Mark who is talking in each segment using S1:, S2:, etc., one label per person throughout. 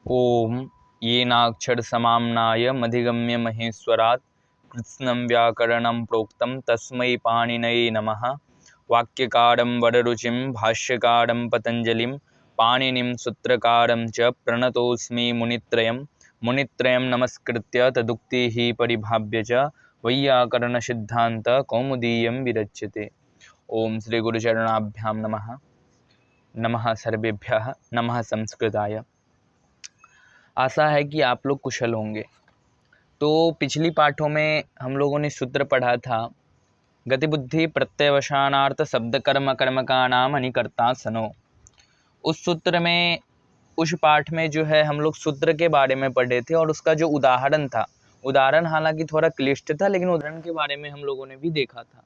S1: ओम येनाक्षरसमाम्नाय मधिगम्य महेश्वरात् कृत्स्नं व्याकरणं प्रोक्तं तस्मै पाणिनये नमः। वाक्यकारं वररुचिं भाष्यकारं पतञ्जलिं पाणिनिं सूत्रकारं च प्रणतोऽस्मि मुनित्रयं नमस्कृत्य तदुक्तिः परिभाव्य च वैयाकरणसिद्धान्तकौमुदीयं विरच्यते। ओम श्री गुरुचरणाभ्यां नमः। नमः सर्वेभ्यः, नमः संस्कृताय। आशा है कि आप लोग कुशल होंगे। तो पिछली पाठों में हम लोगों ने सूत्र पढ़ा था गतिबुद्धि प्रत्यवसानार्थ शब्द कर्म कर्म का नाम अनिकर्ता सनो। उस सूत्र में, उस पाठ में जो है हम लोग सूत्र के बारे में पढ़े थे और उसका जो उदाहरण था, उदाहरण हालांकि थोड़ा क्लिष्ट था लेकिन उदाहरण के बारे में हम लोगों ने भी देखा था।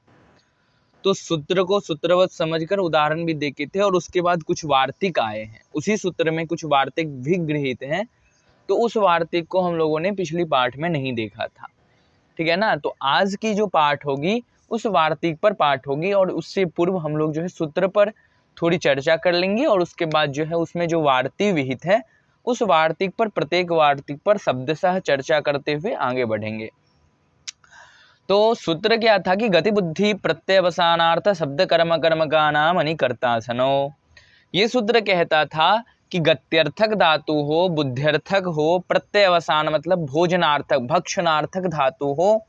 S1: तो सूत्र को सूत्रवत समझकर उदाहरण भी देखे थे और उसके बाद कुछ वार्तिक आए हैं, उसी सूत्र में कुछ वार्तिक भी गृहीत हैं। तो उस वार्तिक को हम लोगों ने पिछली पाठ में नहीं देखा था, ठीक है ना। तो आज की जो पाठ होगी उस वार्तिक पर पाठ होगी और उससे पूर्व हम लोग जो है सूत्र पर थोड़ी चर्चा कर लेंगे और उसके बाद जो है उसमें जो वार्तिक विहित है उस वार्तिक पर, प्रत्येक वार्तिक पर शब्दशः चर्चा करते हुए आगे बढ़ेंगे। तो सूत्र क्या था कि गतिबुद्धि प्रत्यवसानार्थ शब्द कर्म कर्म का नाम अनिकर्ता सनो। ये सूत्र कहता था कि गत्यर्थक धातु हो, बुद्ध्यर्थक हो, प्रत्यवसान मतलब भोजनार्थक भक्षणार्थक धातु हो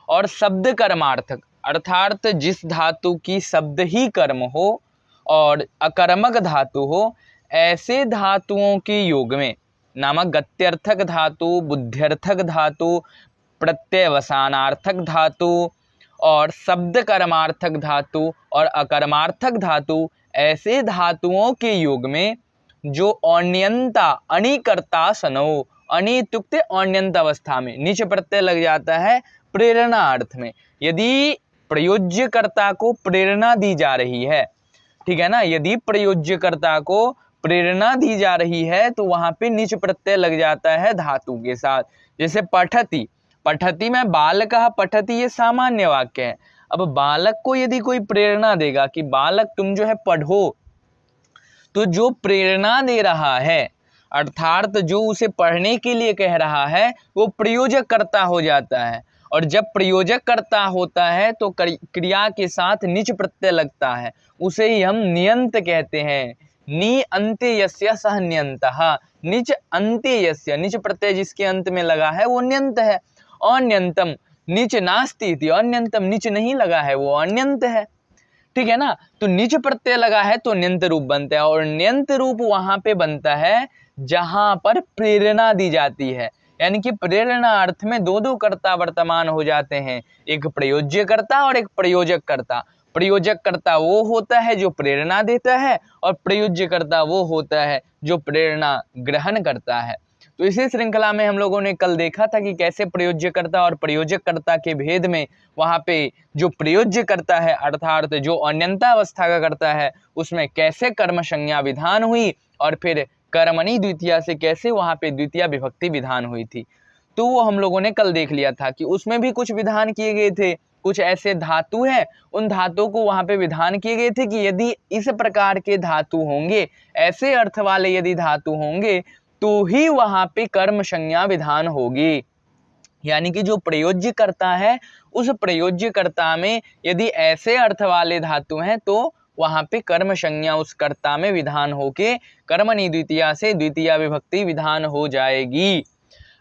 S1: और शब्द कर्मार्थक अर्थात जिस धातु की शब्द ही कर्म हो और अकर्मक धातु हो, ऐसे धातुओं के योग में नामक गत्यर्थक धातु, बुद्ध्यर्थक धातु, प्रत्यवसानार्थक धातु और शब्द कर्मार्थक धातु और अकर्मार्थक धातु, ऐसे धातुओं के योग में जो अण्यंता अनिकर्ता सनो, अनित्युक्त अण्यंत अवस्था में निच प्रत्यय लग जाता है प्रेरणा अर्थ में। यदि प्रयोज्यकर्ता को प्रेरणा दी जा रही है, ठीक है ना, यदि प्रयोज्यकर्ता को प्रेरणा दी जा रही है तो वहां पे निच प्रत्यय लग जाता है धातु के साथ। जैसे पठति, पठति में बालकः पठति, ये सामान्य वाक्य है। अब बालक को यदि कोई प्रेरणा देगा कि बालक तुम जो है पढ़ो, तो जो प्रेरणा दे रहा है अर्थात जो उसे पढ़ने के लिए कह रहा है वो प्रयोजक कर्ता हो जाता है। और जब प्रयोजक कर्ता होता है तो क्रिया के साथ निच प्रत्यय लगता है, उसे ही हम नियंत कहते हैं। नि अंत्य यस्य सह नियंतः, निच अंत्य यस्य, निच प्रत्यय जिसके अंत में लगा है वो नियंत है। अन्यंतम निच नास्ति, अन्यंतम निच नहीं लगा है वो अन्यंत है, ठीक है ना। तो निच प्रत्यय लगा है तो न्यंत रूप बनता है और न्यंत रूप वहां पे बनता है जहां पर प्रेरणा दी जाती है। यानी कि प्रेरणा अर्थ में दो दो कर्ता वर्तमान हो जाते हैं, एक प्रयोज्य कर्ता और एक प्रयोजक कर्ता। प्रयोजक कर्ता वो होता है जो प्रेरणा देता है और प्रयोज्य कर्ता वो होता है जो प्रेरणा ग्रहण करता है। तो इसी श्रृंखला में हम लोगों ने कल देखा था कि कैसे प्रयोज्यकर्ता और प्रयोजककर्ता के भेद में वहां पे जो प्रयोज्यकर्ता है अर्थात जो अनंता अवस्था का करता है उसमें कैसे कर्म संज्ञा विधान हुई और फिर कर्मणि द्वितीया से कैसे वहां पे द्वितीया विभक्ति विधान हुई थी। तो वो हम लोगों ने कल देख लिया था कि उसमें भी कुछ विधान किए गए थे। कुछ ऐसे धातु हैं, उन धातुओं को वहां पे विधान किए गए थे कि यदि इस प्रकार के धातु होंगे, ऐसे अर्थ वाले यदि धातु होंगे तो ही वहां पे कर्म संज्ञा विधान होगी। यानी कि जो प्रयोज्य कर्ता है उस प्रयोज्य कर्ता में यदि ऐसे अर्थ वाले धातु हैं तो वहां पे कर्म संज्ञा उस कर्ता में विधान होके कर्मणि द्वितीया से द्वितीया विभक्ति विधान हो जाएगी।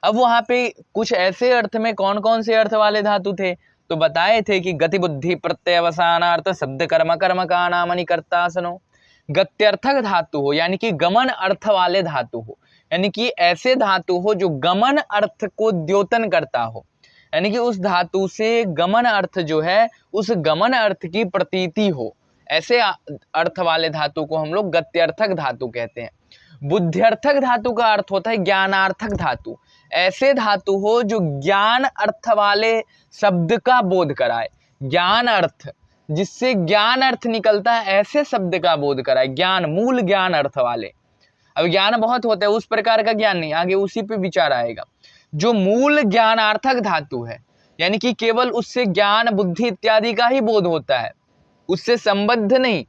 S1: अब वहां पे कुछ ऐसे अर्थ में कौन कौन से अर्थ वाले धातु थे तो बताए थे कि गतिबुद्धि प्रत्यवसानार्थ शब्द कर्म कर्म का नाम अनिकर्ता सनो। गत्यर्थक धातु हो यानी कि गमन अर्थ वाले धातु हो, यानी कि ऐसे धातु हो जो गमन अर्थ को द्योतन करता हो, यानी कि उस धातु से गमन अर्थ जो है उस गमन अर्थ की प्रतीति हो, ऐसे अर्थ वाले धातु को हम लोग गत्यर्थक धातु कहते हैं। बुद्ध्यर्थक धातु का अर्थ होता है ज्ञानार्थक धातु, ऐसे धातु हो जो ज्ञान अर्थ वाले शब्द का बोध कराए, ज्ञान अर्थ जिससे ज्ञान अर्थ निकलता है ऐसे शब्द का बोध कराए, ज्ञान मूल ज्ञान अर्थ वाले। अब ज्ञान बहुत होता है, उस प्रकार का ज्ञान नहीं, आगे उसी पे विचार आएगा। जो मूल ज्ञानार्थक धातु है यानी कि केवल उससे ज्ञान बुद्धि इत्यादि का ही बोध होता है, उससे संबद्ध नहीं,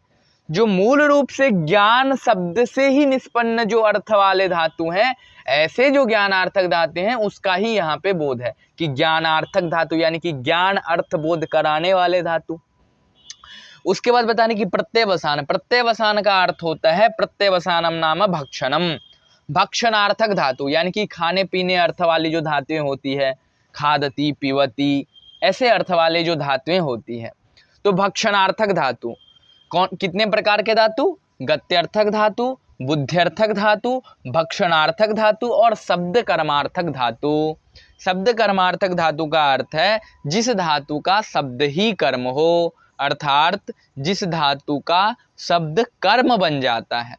S1: जो मूल रूप से ज्ञान शब्द से ही निष्पन्न जो अर्थ वाले धातु हैं, ऐसे जो ज्ञानार्थक धातु हैं उसका ही यहाँ पे बोध है कि ज्ञानार्थक धातु यानी कि ज्ञान अर्थ बोध कराने वाले धातु। उसके बाद बताने की प्रत्यवसान, प्रत्यवसान का अर्थ होता है प्रत्यवसानम नाम भक्षणम, भक्षणार्थक धातु यानी कि खाने पीने अर्थ वाली जो धातुएं होती है, खादती पीवती ऐसे अर्थ वाले जो धातुएं होती है। तो भक्षणार्थक धातु कौन कितने प्रकार के धातु? गत्यर्थक धातु, बुद्ध्यर्थक धातु, भक्षणार्थक धातु और शब्द कर्मार्थक धातु। शब्द कर्मार्थक धातु का अर्थ है जिस धातु का शब्द ही कर्म हो, अर्थात जिस धातु का शब्द कर्म बन जाता है,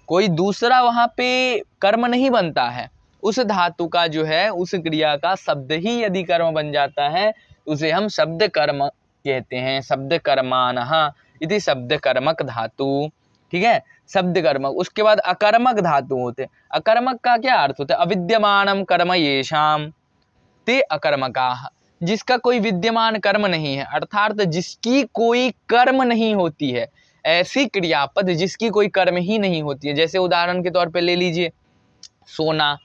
S1: कोई दूसरा वहां पे कर्म नहीं बनता है, उस धातु का जो है उस क्रिया का शब्द ही यदि कर्म बन जाता है उसे हम शब्द कर्म कहते हैं। शब्द कर्मानः इति शब्द कर्मक धातु, ठीक है, शब्द कर्मक। उसके बाद अकर्मक धातु होते। अकर्मक का क्या अर्थ होता है? अविद्यमानम कर्म येषाम ते अकर्मकाः, जिसका कोई विद्यमान कर्म नहीं है, अर्थात जिसकी कोई कर्म नहीं होती है, ऐसी क्रियापद जिसकी कोई कर्म ही नहीं होती है। जैसे उदाहरण के तौर पे ले लीजिए सोना,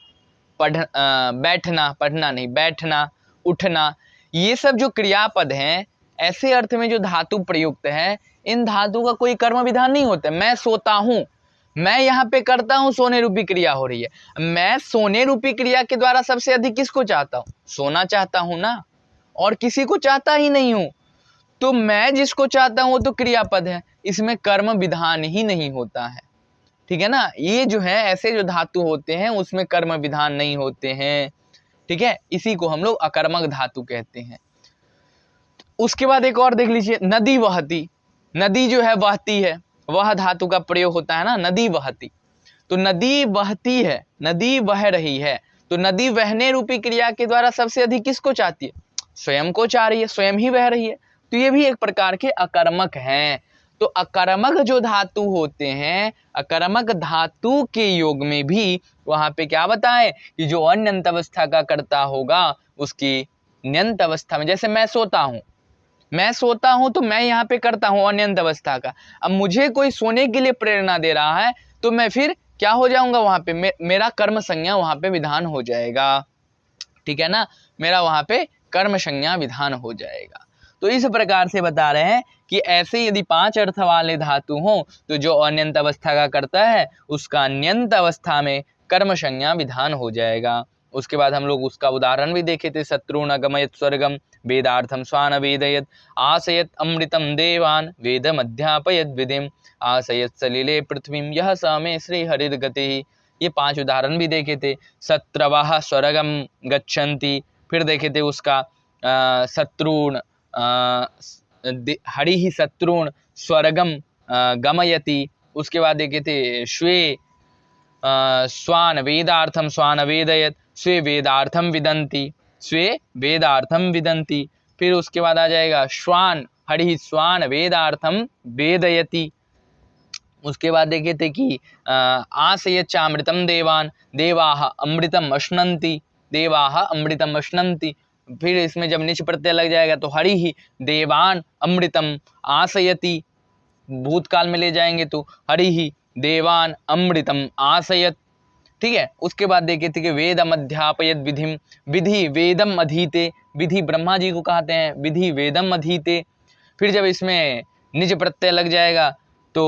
S1: बैठना, पढ़ना नहीं, बैठना, उठना, ये सब जो क्रियापद हैं ऐसे अर्थ में जो धातु प्रयुक्त है, इन धातु का कोई कर्म विधान नहीं होता। मैं सोता हूं, मैं यहाँ पे करता हूं, सोने रूपी क्रिया हो रही है, मैं सोने रूपी क्रिया के द्वारा सबसे अधिक किसको चाहता हूं? सोना चाहता हूं ना, और किसी को चाहता ही नहीं हूं। तो मैं जिसको चाहता हूं वो तो क्रियापद है, इसमें कर्म विधान ही नहीं होता है, ठीक है ना। ये जो है ऐसे जो धातु होते हैं उसमें कर्म विधान नहीं होते हैं, ठीक है, इसी को हम लोग अकर्मक धातु कहते हैं। उसके बाद एक और देख लीजिए, नदी वहती। नदी जो है बहती है, वह धातु का प्रयोग होता है ना, नदी बहती। तो नदी बहती है, नदी बह रही है, तो नदी बहने रूपी क्रिया के द्वारा सबसे अधिक किसको चाहती है? स्वयं को चाह रही है, स्वयं ही बह रही है, तो ये भी एक प्रकार के अकर्मक हैं। तो अकर्मक जो धातु होते हैं, अकर्मक धातु के योग में भी वहां पे क्या बताएं कि जो अन्यंत अवस्था का कर्ता होगा उसकी न्यंत अवस्था में, जैसे मैं सोता हूं, मैं सोता हूं तो मैं यहाँ पे करता हूं अन्यंत अवस्था का। अब मुझे कोई सोने के लिए प्रेरणा दे रहा है तो मैं फिर क्या हो जाऊंगा वहां पे, मेरा कर्म संज्ञा वहां पे विधान हो जाएगा, ठीक है ना, मेरा वहां पे कर्म संज्ञा विधान हो जाएगा। तो इस प्रकार से बता रहे हैं कि ऐसे यदि 5 अर्थ वाले धातु हो तो जो अन्यंत अवस्था का करता है उसका अन्यंत अवस्था में कर्म संज्ञा विधान हो जाएगा। उसके बाद हम लोग उसका उदाहरण भी देखे थे, शत्रुन अगमयत स्वर्गम वेदार्थम स्वान वेदयत आसयत अमृतम देवान वेदम अध्यापयत विधिम आसयत सलिले पृथ्वीम यह स मे श्री हरिर्गति। ये 5 उदाहरण भी देखे थे। शत्रवः स्वर्गम गच्छन्ति, फिर देखे थे उसका शत्रुन हरि ही शत्रुन स्वर्गम गमयति। उसके बाद देखे थे श्वे स्वान वेदार्थम स्वान वेदयत स्वे वेदार्थम विदन्ति, स्वे वेदार्थम विदन्ति। फिर उसके बाद आ जाएगा श्वान हरि स्वान वेदार्थम वेदयति। उसके बाद देखे थे कि आसयच्चामृतम देवान देवाः अमृतम अश्नन्ति, देवाः अमृतम अश्नन्ति। फिर इसमें जब निच प्रत्यय लग जाएगा तो हरि ही देवान अमृतम आसयति, भूतकाल में ले जाएंगे तो हरि ही देवान अमृतम आसयत, ठीक है। उसके बाद देखे थे कि वेदम अध्यापयत विधिम, विधि वेदम अधीते, विधि ब्रह्मा जी को कहते हैं, विधि वेदम अधीते। फिर जब इसमें निज प्रत्यय लग जाएगा तो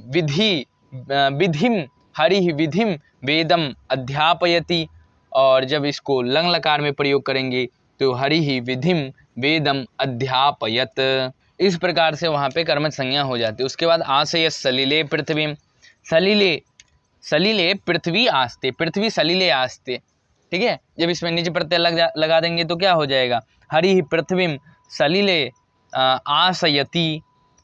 S1: विधि विधिम हरि विधिम वेदम अध्यापयति, और जब इसको लंग लकार में प्रयोग करेंगे तो हरि ही विधिम वेदम अध्यापयत। इस प्रकार से वहाँ पे कर्म संज्ञा हो जाती है। उसके बाद आशय सलिले पृथ्वी, सलिले सलिले पृथ्वी आस्ते, पृथ्वी सलिले आस्ते, ठीक है। जब इसमें निज प्रत्यय लगा देंगे तो क्या हो जाएगा, हरि ही पृथ्वीम सलिले आशयति,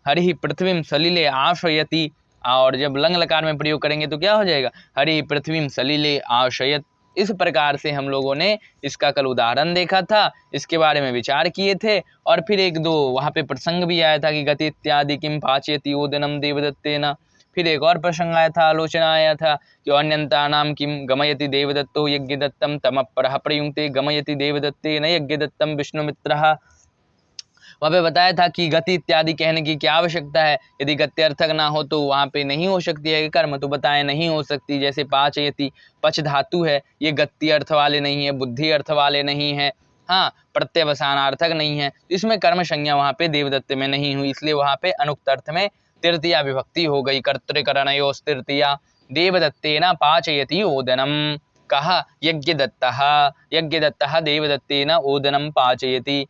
S1: हरि ही पृथ्वीम सलिले आशयति। और जब लंग लकार में प्रयोग करेंगे तो क्या हो जाएगा, हरि ही पृथ्वीम सलिले आशयत। इस प्रकार से हम लोगों ने इसका कल उदाहरण देखा था, इसके बारे में विचार किए थे, और फिर 1-2 वहाँ पे प्रसंग भी आया था कि गति इत्यादि किम पाचयति ओदनम देवदत्तेन। फिर एक और प्रसंग आया था, आलोचना आया था कि अन्यंतानाम किम गमयति देवदत्तो यज्ञदत्तम तमपरः प्रयुंक्ते गमयति देवदत्तेन यज्ञदत्तम विष्णुमित्रः। वहाँ पे बताया था कि गति इत्यादि कहने की क्या आवश्यकता है, यदि गत्यर्थक ना हो तो वहाँ पे नहीं हो सकती है कर्म, तो बताए नहीं हो सकती। जैसे पाचयति, पच धातु है, ये गति अर्थ वाले नहीं है, बुद्धि अर्थ वाले नहीं है, हाँ, प्रत्यवसानार्थक नहीं है, इसमें कर्म संज्ञा वहाँ पे देवदत्त में नहीं हुई, इसलिए वहाँ पे अनुक्त अर्थ में तृतीया विभक्ति हो गई। कर्तृकरणयोस् तृतीया देवदत्तेन पाचयति ओदनम, कहा यज्ञदत्तः देवदत्तेन ओदनम पाचयति,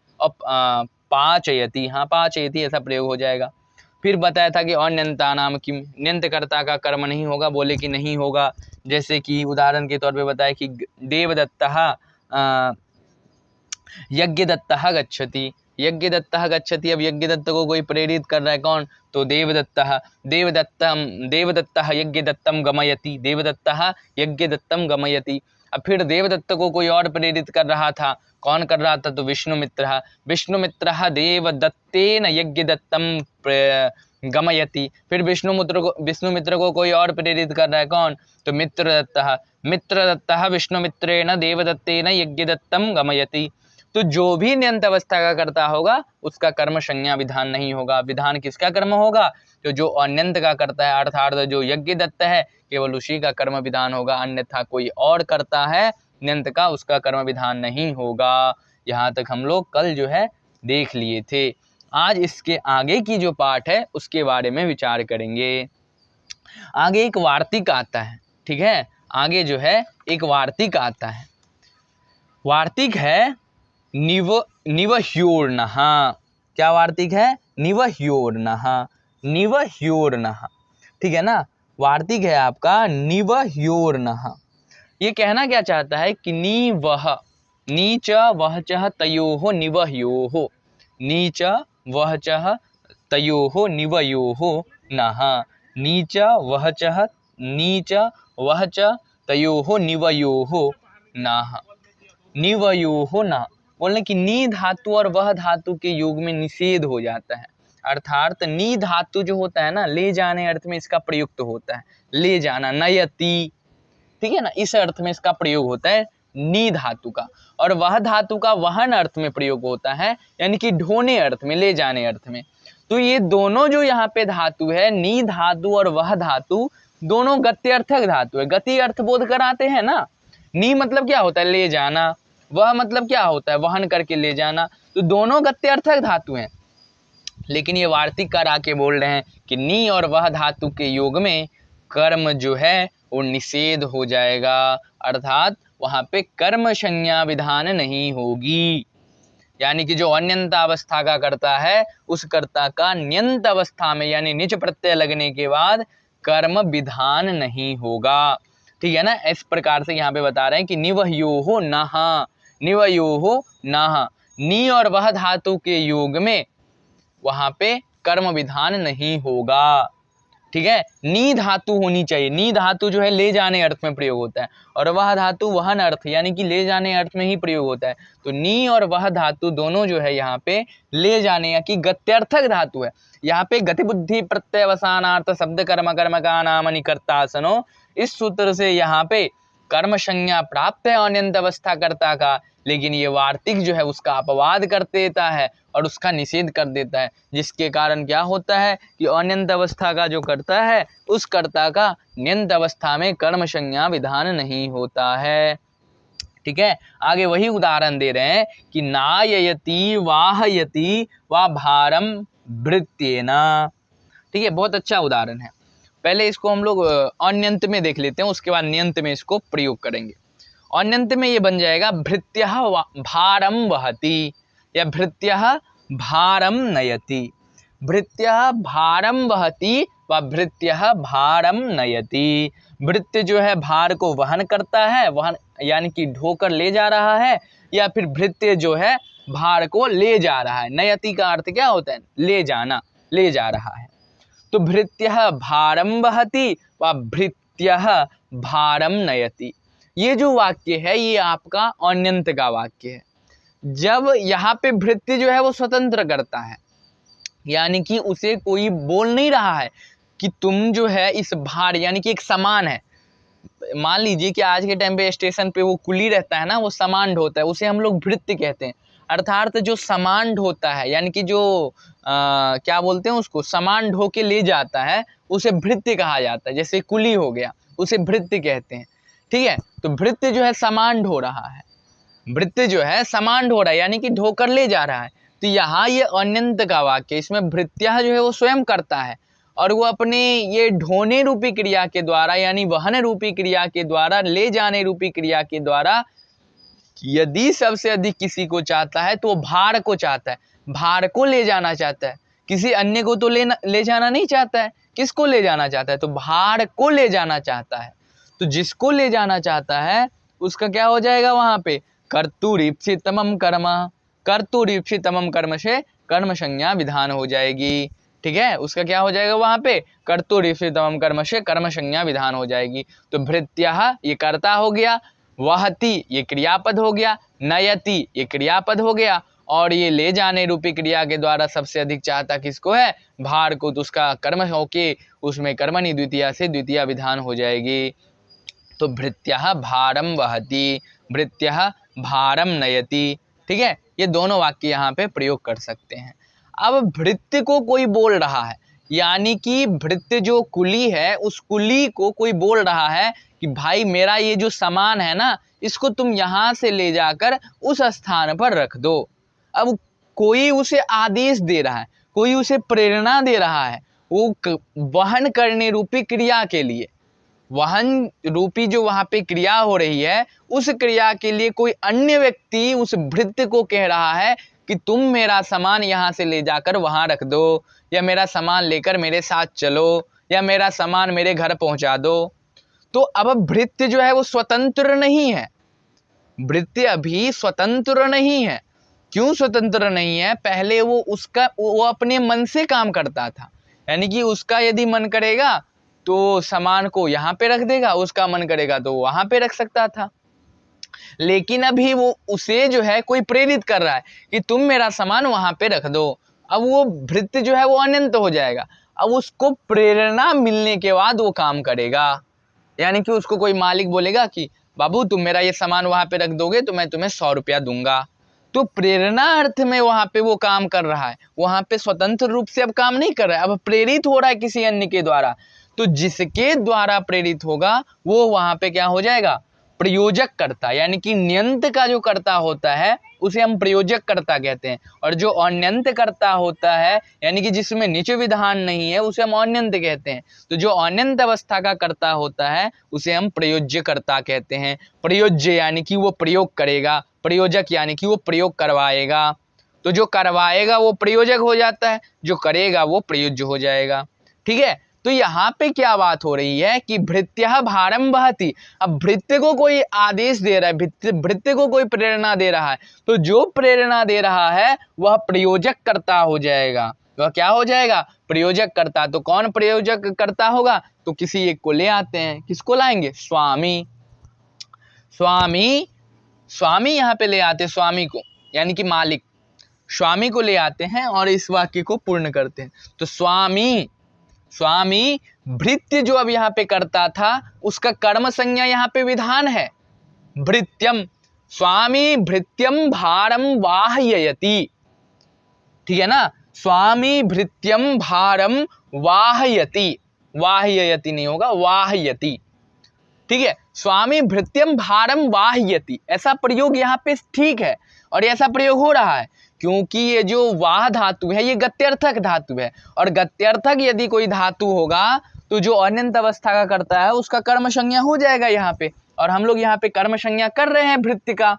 S1: पाचयति, हाँ पाचयति ऐसा प्रयोग हो जाएगा। फिर बताया था कि अण्यंता नाम किम, न्यंतकर्ता का कर्म नहीं होगा, बोले कि नहीं होगा। जैसे कि उदाहरण के तौर पे बताया कि देवदत्तः यज्ञदत्तः गच्छति, यज्ञदत्तः गच्छति, अब यज्ञदत्त को कोई प्रेरित कर रहा है, कौन, तो देवदत्तः, देवदत्तः यज्ञदत्तम गमयति, देवदत्तः यज्ञदत्तम गमयति। अब फिर देवदत्त को कोई और प्रेरित कर रहा था, कौन कर रहा था, तो विष्णुमित्रः, विष्णुमित्रः देवदत्तेन यज्ञदत्तम गमयति। फिर विष्णुमित्र को कोई और प्रेरित कर रहा है, कौन, तो मित्रदत्तः, मित्रदत्तः विष्णुमित्रेण देवदत्तेन यज्ञदत्तम गमयति। तो जो भी न्यंत अवस्था का करता होगा उसका कर्म संज्ञा विधान नहीं होगा। विधान किसका कर्म होगा, तो जो अन्यंत का करता है, अर्थात जो यज्ञ दत्त है केवल उसी का कर्म विधान होगा, अन्यथा कोई और करता है न्यंत का, उसका कर्म विधान नहीं होगा। यहाँ तक हम लोग कल जो है देख लिए थे। आज इसके आगे की जो पाठ है उसके बारे में विचार करेंगे। आगे एक वार्तिक आता है, ठीक है, आगे जो है एक वार्तिक आता है। वार्तिक है निवह्योर्नः, क्या वार्तिक है, निवह्योर्नः, निवह्योर्नः, ठीक है ना, वार्तिक है आपका निवह्योर्नः। ये कहना क्या चाहता है कि नीवह, नीच वहचः तयोः निवह्योः, नीच वहचः तयोः निवयोः नः, नीच वहचः, नीच वहच तयोः निवयोः नः, निवयोः न, बोलने कि नी धातु और वह धातु के योग में निषेध हो जाता है। अर्थात नी धातु जो होता है ना, ले जाने अर्थ में इसका प्रयुक्त होता है, ले जाना, नयति, ठीक है ना, इस अर्थ में इसका प्रयोग होता है नी धातु का। और वह धातु का वहन अर्थ में प्रयोग होता है, यानी कि ढोने अर्थ में, ले जाने अर्थ में। तो ये दोनों जो यहाँ पे धातु है, नी धातु और वह धातु, दोनों गत्यर्थक धातु है। गति अर्थ बोध कराते हैं ना। नी मतलब क्या होता है, ले जाना, वह मतलब क्या होता है, वहन करके ले जाना, तो दोनों गत्यर्थक धातु हैं। लेकिन ये वार्तिककार आके बोल रहे हैं कि नी और वह धातु के योग में कर्म जो है वो निषेध हो जाएगा, अर्थात वहां पे कर्म संज्ञा विधान नहीं होगी। यानी कि जो अन्यंत अवस्था का करता है उस कर्ता का न्यंत अवस्था में यानी निच प्रत्यय लगने के बाद कर्म विधान नहीं होगा, ठीक है ना। इस प्रकार से यहाँ पे बता रहे हैं कि निवह्योः नः, निवयोः नः, नी और वह धातु के योग में वहां पे कर्म विधान नहीं होगा, ठीक है। नी धातु होनी चाहिए, नी धातु जो है ले जाने अर्थ में प्रयोग होता है, और वह धातु वहन अर्थ यानी कि ले जाने अर्थ में ही प्रयोग होता है। तो नी और वह धातु दोनों जो है यहाँ पे ले जाने या कि गत्यर्थक धातु है। यहाँ पे गति बुद्धि प्रत्यवसानार्थ शब्द कर्म कर्म का नाम निकर्तासनो, इस सूत्र से यहाँ पे कर्म संज्ञा प्राप्त है अन्यंत अवस्था कर्ता का, लेकिन ये वार्तिक जो है उसका अपवाद कर देता है और उसका निषेध कर देता है, जिसके कारण क्या होता है कि अन्यंत अवस्था का जो करता है उस कर्ता का न्यंत अवस्था में कर्म संज्ञा विधान नहीं होता है, ठीक है। आगे वही उदाहरण दे रहे हैं कि नाययति वाहयति वा भारम भृत्येन, ठीक है, बहुत अच्छा उदाहरण है। पहले इसको हम लोग अन्यंत में देख लेते हैं, उसके बाद न्यंत में इसको प्रयोग करेंगे। अन्यंत में ये बन जाएगा भृत्यः भारम वहति या भृत्यः भारम नयति, भृत्यः भारम वहति व भृत्यः भारम नयति। भृत्य जो है भार को वहन करता है, वहन यानी कि ढोकर ले जा रहा है, या फिर भृत्य जो है भार को ले जा रहा है। नयति का अर्थ क्या होता है, ले जाना, ले जा रहा है। तो भृत्यः भारम वहति व भृत्यः भारम नयति, ये जो वाक्य है ये आपका अन्यंत का वाक्य है। जब यहाँ पे भृत्य जो है वो स्वतंत्र करता है, यानी कि उसे कोई बोल नहीं रहा है कि तुम जो है इस भार, यानी कि एक सामान है, मान लीजिए कि आज के टाइम पे स्टेशन पे वो कुली रहता है ना, वो सामान ढोता है, उसे हम लोग भृत्य कहते हैं। अर्थात जो सामान ढोता है, यानी कि जो क्या बोलते हैं उसको, सामान ढो के ले जाता है, उसे भृत्य कहा जाता है। जैसे कुली हो गया, उसे भृत्य कहते हैं। ठीक है, तो भृत्य जो है सामान ढो रहा है, भृत्य जो है सामान ढो रहा है, यानी कि ढोकर ले जा रहा है। तो यहाँ ये अन्यंत का वाक्य, इसमें भृत्या जो है वो स्वयं करता है, और वो अपने ये ढोने रूपी क्रिया के द्वारा, यानी वहन रूपी क्रिया के द्वारा, ले जाने रूपी क्रिया के द्वारा, यदि सबसे अधिक किसी को चाहता है तो वो भार को चाहता है, भार को ले जाना चाहता है। किसी अन्य को तो ले जाना नहीं चाहता है। किसको ले जाना चाहता है? तो भार को ले जाना चाहता है। तो जिसको ले जाना चाहता है उसका क्या हो जाएगा वहां पे? कर्तुरीप्सितमं कर्म, कर्तुरीप्सितमं कर्म से कर्म संज्ञा विधान हो जाएगी। ठीक है, उसका क्या हो जाएगा वहां पे? कर्तुरीप्सितमं कर्म से कर्म संज्ञा विधान हो जाएगी। तो भृत्यः ये कर्ता हो गया, वहति ये क्रियापद हो गया, नयति ये क्रियापद हो गया, और ये ले जाने रूपी क्रिया के द्वारा सबसे अधिक चाहता किसको है? भार को। तो उसका कर्म होके उसमें कर्मणि द्वितीया से द्वितीया विधान हो जाएगी। तो भृत्यः भारम वहति, भृत्यः भारम नयति। ठीक है, ये दोनों वाक्य यहाँ पे प्रयोग कर सकते हैं। अब भृत्य को कोई बोल रहा है, यानी कि भृत्य जो कुली है उस कुली को कोई बोल रहा है कि भाई मेरा ये जो सामान है ना, इसको तुम यहाँ से ले जाकर उस स्थान पर रख दो। अब कोई उसे आदेश दे रहा है, कोई उसे प्रेरणा दे रहा है, वो वहन करने रूपी क्रिया के लिए, वहन रूपी जो वहां पे क्रिया हो रही है, उस क्रिया के लिए कोई अन्य व्यक्ति उस भृत्य को कह रहा है कि तुम मेरा सामान यहाँ से ले जाकर वहां रख दो, या मेरा सामान लेकर मेरे साथ चलो, या मेरा सामान मेरे घर पहुंचा दो। तो अब भृत्य जो है वो स्वतंत्र नहीं है, भृत्य अभी स्वतंत्र नहीं है। क्यों स्वतंत्र नहीं है? पहले वो अपने मन से काम करता था, यानी कि उसका यदि मन करेगा तो सामान को यहाँ पे रख देगा, उसका मन करेगा तो वहां पे रख सकता था। लेकिन अभी वो उसे जो है कोई प्रेरित कर रहा है कि तुम मेरा सामान वहां पे रख दो। अब वो भृत्य जो है वो अनंत हो जाएगा। अब उसको प्रेरणा मिलने के बाद वो काम करेगा, यानी कि उसको कोई मालिक बोलेगा कि बाबू तुम मेरा ये सामान वहां पे रख दोगे तो मैं तुम्हें 100 रुपया दूंगा। तो प्रेरणा अर्थ में वहां पे वो काम कर रहा है, वहां पे स्वतंत्र रूप से अब काम नहीं कर रहा है, अब प्रेरित हो रहा है किसी अन्य के द्वारा। तो जिसके द्वारा प्रेरित होगा वो वहां पे क्या हो जाएगा? प्रयोजक कर्ता, यानी कि नियंत का जो कर्ता होता है उसे हम प्रयोजक कर्ता कहते हैं, और जो अनंत कर्ता होता है, यानी कि जिसमें निच विधान नहीं है, उसे हम अनंत कहते हैं। तो जो अनंत अवस्था का कर्ता होता है उसे हम प्रयोज्य कर्ता कहते हैं। प्रयोज्य यानी कि वो प्रयोग करेगा, प्रयोजक यानी कि वो प्रयोग करवाएगा। तो जो करवाएगा वो प्रयोजक हो जाता है, जो करेगा वो प्रयोज्य हो जाएगा। ठीक है, तो यहाँ पे क्या बात हो रही है कि भृत्यः भारम वहति। अब भृत्य को कोई आदेश दे रहा है, भृत्य को कोई प्रेरणा दे रहा है, तो जो प्रेरणा दे रहा है वह प्रयोजक कर्ता हो जाएगा। वह क्या हो जाएगा? प्रयोजक कर्ता। तो कौन प्रयोजक कर्ता होगा? तो किसी एक को ले आते हैं। किसको लाएंगे? स्वामी। स्वामी, स्वामी यहाँ पे ले आते हैं स्वामी को, यानी कि मालिक। स्वामी को ले आते हैं और इस वाक्य को पूर्ण करते हैं। तो स्वामी, स्वामी भृत्य जो अब यहाँ पे करता था उसका कर्म संज्ञा यहाँ पे विधान है भृत्यम। स्वामी भृत्यम भारम वाहयति। ठीक है ना, स्वामी भृत्यम भारम वाहयति, वाहयति नहीं होगा, वाहयति। ठीक है, स्वामी भृत्यम भारम वाहयति, ऐसा प्रयोग यहाँ पे ठीक है, और ऐसा प्रयोग हो रहा है क्योंकि ये जो वाह धातु है ये गत्यर्थक धातु है, और गत्यर्थक यदि कोई धातु होगा तो जो अनंत अवस्था का करता है उसका कर्म संज्ञा हो जाएगा यहाँ पे, और हम लोग यहाँ पे कर्म संज्ञा कर रहे हैं भृत्य का।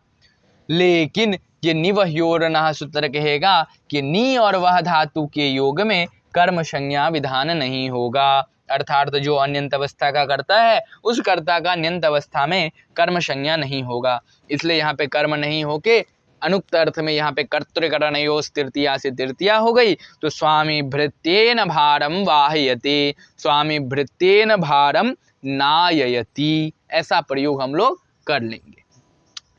S1: लेकिन ये निवह्योरनः सूत्र कहेगा कि नी और वह धातु के योग में कर्म संज्ञा विधान नहीं होगा, अर्थात जो अनंत अवस्था का करता है उस कर्ता का अनंत अवस्था में कर्म संज्ञा नहीं होगा। इसलिए यहाँ पे कर्म नहीं होके अनुक्त अर्थ में यहाँ पे कर्तृकरणयोस् तृतीया से तृतीया हो गई। तो स्वामी भृत्येन भारम वाहयति, स्वामी भृत्येन भारम नाययति, ऐसा प्रयोग हम लोग कर लेंगे।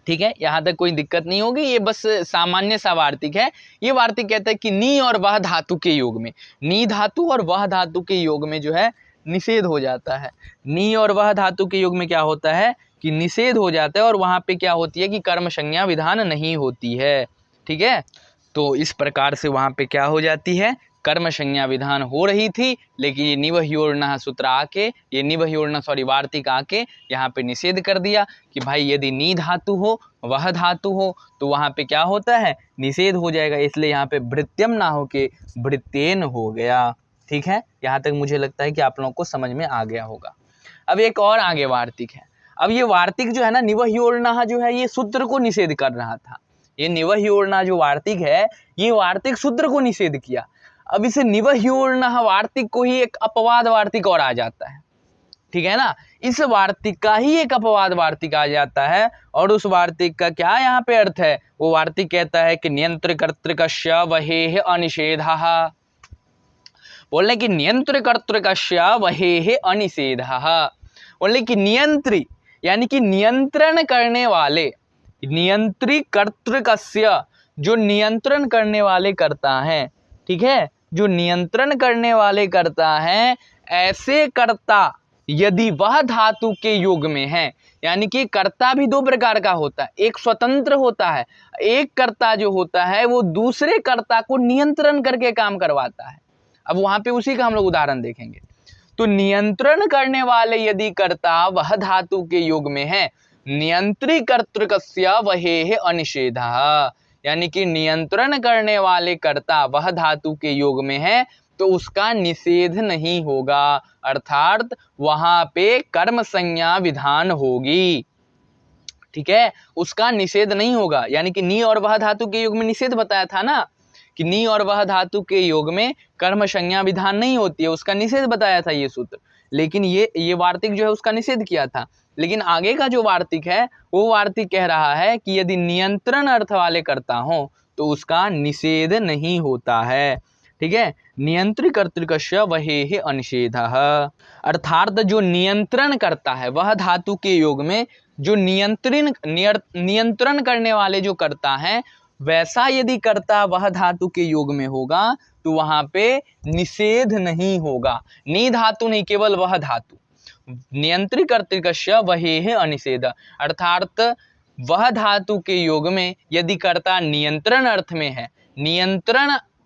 S1: ठीक है, यहाँ तक कोई दिक्कत नहीं होगी। ये बस सामान्य सा वार्तिक है। ये वार्तिक कहता है कि नी और वह धातु के योग में, नी धातु और वह धातु के योग में जो है निषेध हो जाता है। नी और वह धातु के योग में क्या होता है कि निषेध हो जाता है, और वहां पे क्या होती है कि कर्म संज्ञा विधान नहीं होती है। ठीक है। तो इस प्रकार से वहाँ पे क्या हो जाती है, कर्म संज्ञा विधान हो रही थी, लेकिन ये निवह्योर्णः सूत्र आके, ये निवह्योर्णः वार्तिक आके यहाँ पे निषेध कर दिया कि भाई यदि नी धातु हो, वह धातु हो, तो वहाँ पे क्या होता है, निषेध हो जाएगा। इसलिए यहाँ पे भृत्यम ना हो के भृत्येन हो गया। ठीक है, यहाँ तक मुझे लगता है कि आप लोगों को समझ में आ गया होगा। अब एक और आगे वार्तिक है। अब ये वार्तिक जो है ना, निवह्योर्णः जो है, ये सूत्र को निषेध कर रहा था। ये निवह्योर्णः जो वार्तिक है, ये वार्तिक सूत्र को निषेध किया। अब इसे निवह्योर्णः वार्तिक को ही एक अपवाद वार्तिक और आ जाता है। ठीक है ना, इस वार्तिक का ही एक अपवाद वार्तिक आ जाता है। और उस वार्तिक का क्या यहाँ पे अर्थ है, वो वार्तिक कहता है कि नियंत्र कर्तृकस्य वहेः अनिषेधः। बोलने की नियंत्र कर्तृकस्य वहेः अनिषेधः, बोलने की नियंत्री यानी कि नियंत्रण करने वाले, नियंत्री कर्तृकस्य जो नियंत्रण करने वाले करता है, ठीक है, जो नियंत्रण करने वाले करता है, ऐसे कर्ता यदि वह धातु के योग में है, यानी कि कर्ता भी दो प्रकार का होता है, एक स्वतंत्र होता है, एक कर्ता जो होता है वो दूसरे कर्ता को नियंत्रण करके काम करवाता है। अब वहां पे उसी का हम लोग उदाहरण देखेंगे। तो नियंत्रण करने वाले यदि कर्ता वह धातु के योग में है, नियंत्री कर्तृकस्य वहेः अनिषेधः, यानी कि नियंत्रण करने वाले कर्ता वह धातु के योग में है तो उसका निषेध नहीं होगा, अर्थात वहां पे कर्म संज्ञा विधान होगी। ठीक है, उसका निषेध नहीं होगा। यानी कि नी और वह धातु के योग में निषेध बताया था ना, कि नी और वह धातु के योग में कर्म संज्ञा विधान नहीं होती है, उसका निषेध बताया था ये सूत्र। लेकिन ये वार्तिक जो है उसका निषेध किया था। लेकिन आगे का जो वार्तिक है वो वार्तिक कह रहा है कि यदि नियंत्रण अर्थ वाले करता हो तो उसका निषेध नहीं होता है। ठीक है, नियंत्री कर्तृकस्य वहेः अनिषेधः, अर्थात जो नियंत्रण करता है वह धातु के योग में जो नियंत्रण करने वाले जो करता है, वैसा यदि कर्ता वह धातु के योग में होगा तो वहां पे निषेध नहीं होगा। नी धातु नहीं, केवल वह धातु, नियंत्री कर्तृकस्य वहेः अनिषेध, अर्थात वह धातु के योग में यदि कर्ता नियंत्रण अर्थ में है,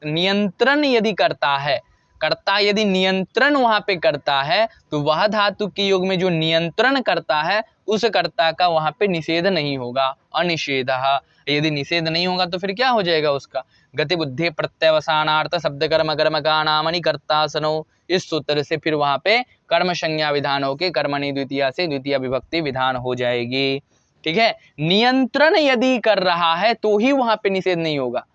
S1: नियंत्रण यदि करता है, कर्ता यदि नियंत्रण वहां पे करता है तो वह धातु के योग में जो नियंत्रण करता है उस कर्ता का वहां पे निषेध नहीं होगा, अनिषेधः। यदि निषेध नहीं होगा तो फिर क्या हो जाएगा उसका, गति बुद्धि प्रत्यवसानार्थ शब्द कर्म कर्म का नामनि कर्ता सनो, इस सूत्र से फिर वहां पे कर्म संज्ञा विधान होके कर्मणि द्वितीया से द्वितीय विभक्ति विधान हो जाएगी। ठीक है, नियंत्रण यदि कर रहा है तो ही वहां पे निषेध नहीं होगा।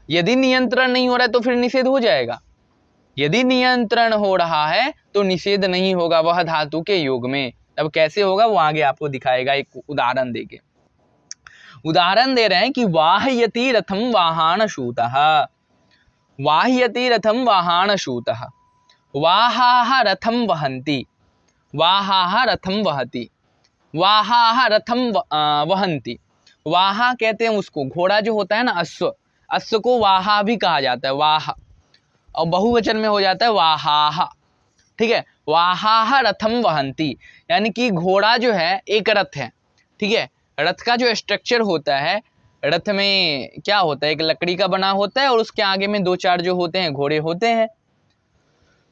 S1: यदि नियंत्रण नहीं हो रहा है तो फिर निषेध हो जाएगा। यदि नियंत्रण हो रहा है तो निषेध नहीं होगा वह धातु के योग में। अब कैसे होगा वो आगे आपको दिखाएगा एक उदाहरण देके। उदाहरण दे रहे हैं कि वाहयति रथम वाहन शूतः, वाहयति रथम वाहन शूतः, वाहाः रथम वहन्ति, वाहाः रथम वहति, वाहाः रथम वहन्ति। वाहा कहते हैं उसको, घोड़ा जो होता है ना अश्व, अश्व को वाहा भी कहा जाता है, वाह, और बहुवचन में हो जाता है वाहाः। ठीक है, वाहाः रथम वहन्ति, यानी कि घोड़ा जो है एक रथ है। ठीक है, रथ का जो स्ट्रक्चर होता है, रथ में क्या होता है, एक लकड़ी का बना होता है और उसके आगे में दो चार जो होते हैं घोड़े होते हैं।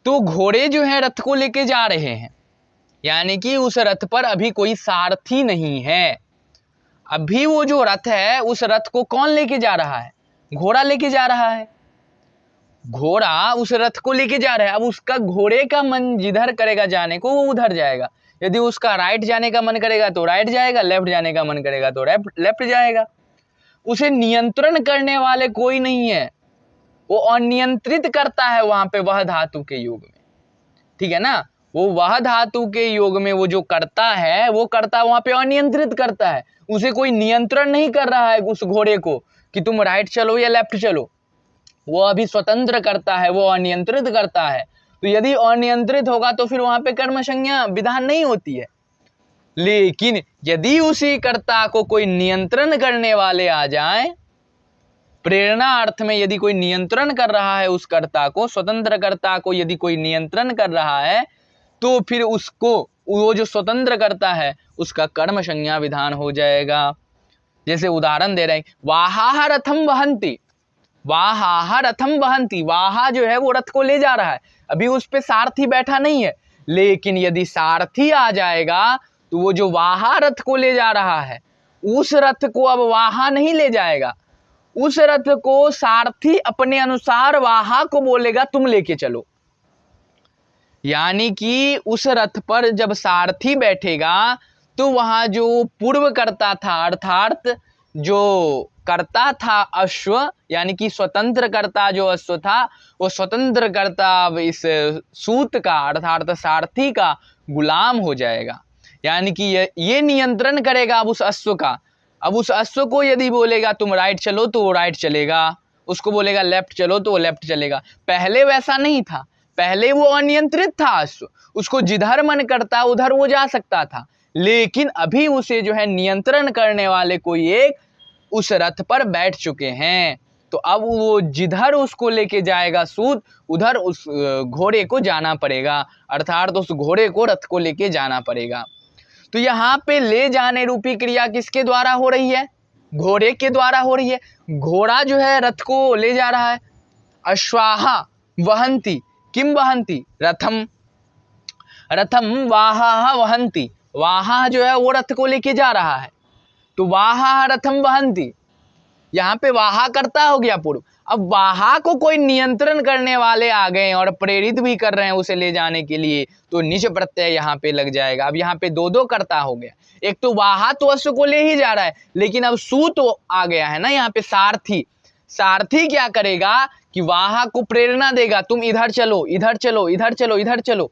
S1: तो घोड़े जो है रथ को लेके जा रहे हैं, यानी कि उस रथ पर अभी कोई सारथी नहीं है। अभी वो जो रथ है उस रथ को कौन लेके जा रहा है, घोड़ा लेके जा रहा है। घोड़ा उस रथ को लेके जा रहा है। अब उसका घोड़े का मन जिधर करेगा जाने को वो उधर जाएगा। यदि उसका राइट जाने का मन करेगा तो राइट जाएगा, लेफ्ट जाने का मन करेगा तो लेफ्ट जाएगा। उसे नियंत्रण करने वाले कोई नहीं है, वो अनियंत्रित करता है वहां पे वह धातु के योग में। ठीक है ना, वो वह धातु के योग में वो जो करता है वो करता वहां पे अनियंत्रित करता है। उसे कोई नियंत्रण नहीं कर रहा है उस घोड़े को कि तुम राइट चलो या लेफ्ट चलो। वो अभी स्वतंत्र करता है, वो अनियंत्रित करता है। तो यदि अनियंत्रित होगा तो फिर वहां पे कर्म संज्ञा विधान नहीं होती है। लेकिन यदि उसी कर्ता को कोई नियंत्रण करने वाले आ जाए, प्रेरणा अर्थ में यदि कोई नियंत्रण कर रहा है उस कर्ता को, स्वतंत्र कर्ता को यदि कोई नियंत्रण कर रहा है तो फिर उसको, वो जो स्वतंत्र करता है उसका कर्म संज्ञा विधान हो जाएगा। जैसे उदाहरण दे रहे हैं, वाहा रथम वहंती, वाहा रथम वहंती, वाहा जो है वो रथ को ले जा रहा है, अभी उस पे सारथी बैठा नहीं है, लेकिन यदि सारथी आ जाएगा तो वो जो वाहा रथ को ले जा रहा है उस रथ को अब वाहा नहीं ले जाएगा, उस रथ को सारथी अपने अनुसार वाहा को बोलेगा तुम लेके चलो। यानी कि उस रथ पर जब सारथी बैठेगा तो वहां जो पूर्व करता था, अर्थात जो करता था अश्व, यानी कि स्वतंत्र करता जो अश्व था, वो स्वतंत्र करता अब इस सूत का अर्थात सारथी का गुलाम हो जाएगा। यानी कि ये नियंत्रण करेगा अब उस अश्व का। अब उस अश्व को यदि बोलेगा तुम राइट चलो तो वो राइट चलेगा, उसको बोलेगा लेफ्ट चलो तो वो लेफ्ट चलेगा। पहले वैसा नहीं था, पहले वो अनियंत्रित था अश्व, उसको जिधर मन करता उधर वो जा सकता था, लेकिन अभी उसे जो है नियंत्रण करने वाले कोई एक उस रथ पर बैठ चुके हैं, तो अब वो जिधर उसको लेके जाएगा सूत उधर उस घोड़े को जाना पड़ेगा, अर्थात उस घोड़े को रथ को लेके जाना पड़ेगा। तो यहाँ पे ले जाने रूपी क्रिया किसके द्वारा हो रही है? घोड़े के द्वारा हो रही है। घोड़ा जो है रथ को ले जा रहा है। अश्वाहा वहंती, किम वहंती? रथम, रथम वाहा वहंती, वाहा जो है वो रथ को लेके जा रहा है, तो वाहा रथम वहंती, यहाँ पे वाहा करता हो गया पूर्व। अब वाहा को कोई नियंत्रण करने वाले आ गए और प्रेरित भी कर रहे हैं उसे ले जाने के लिए, तो निज प्रत्यय यहाँ पे लग जाएगा। अब यहाँ पे दो दो करता हो गया, एक तो वाहा तो अश्व को ले ही जा रहा है, लेकिन अब सूत तो आ गया है ना यहाँ पे सारथी। सारथी क्या करेगा कि वाहा को प्रेरणा देगा, तुम इधर चलो इधर चलो इधर चलो इधर चलो,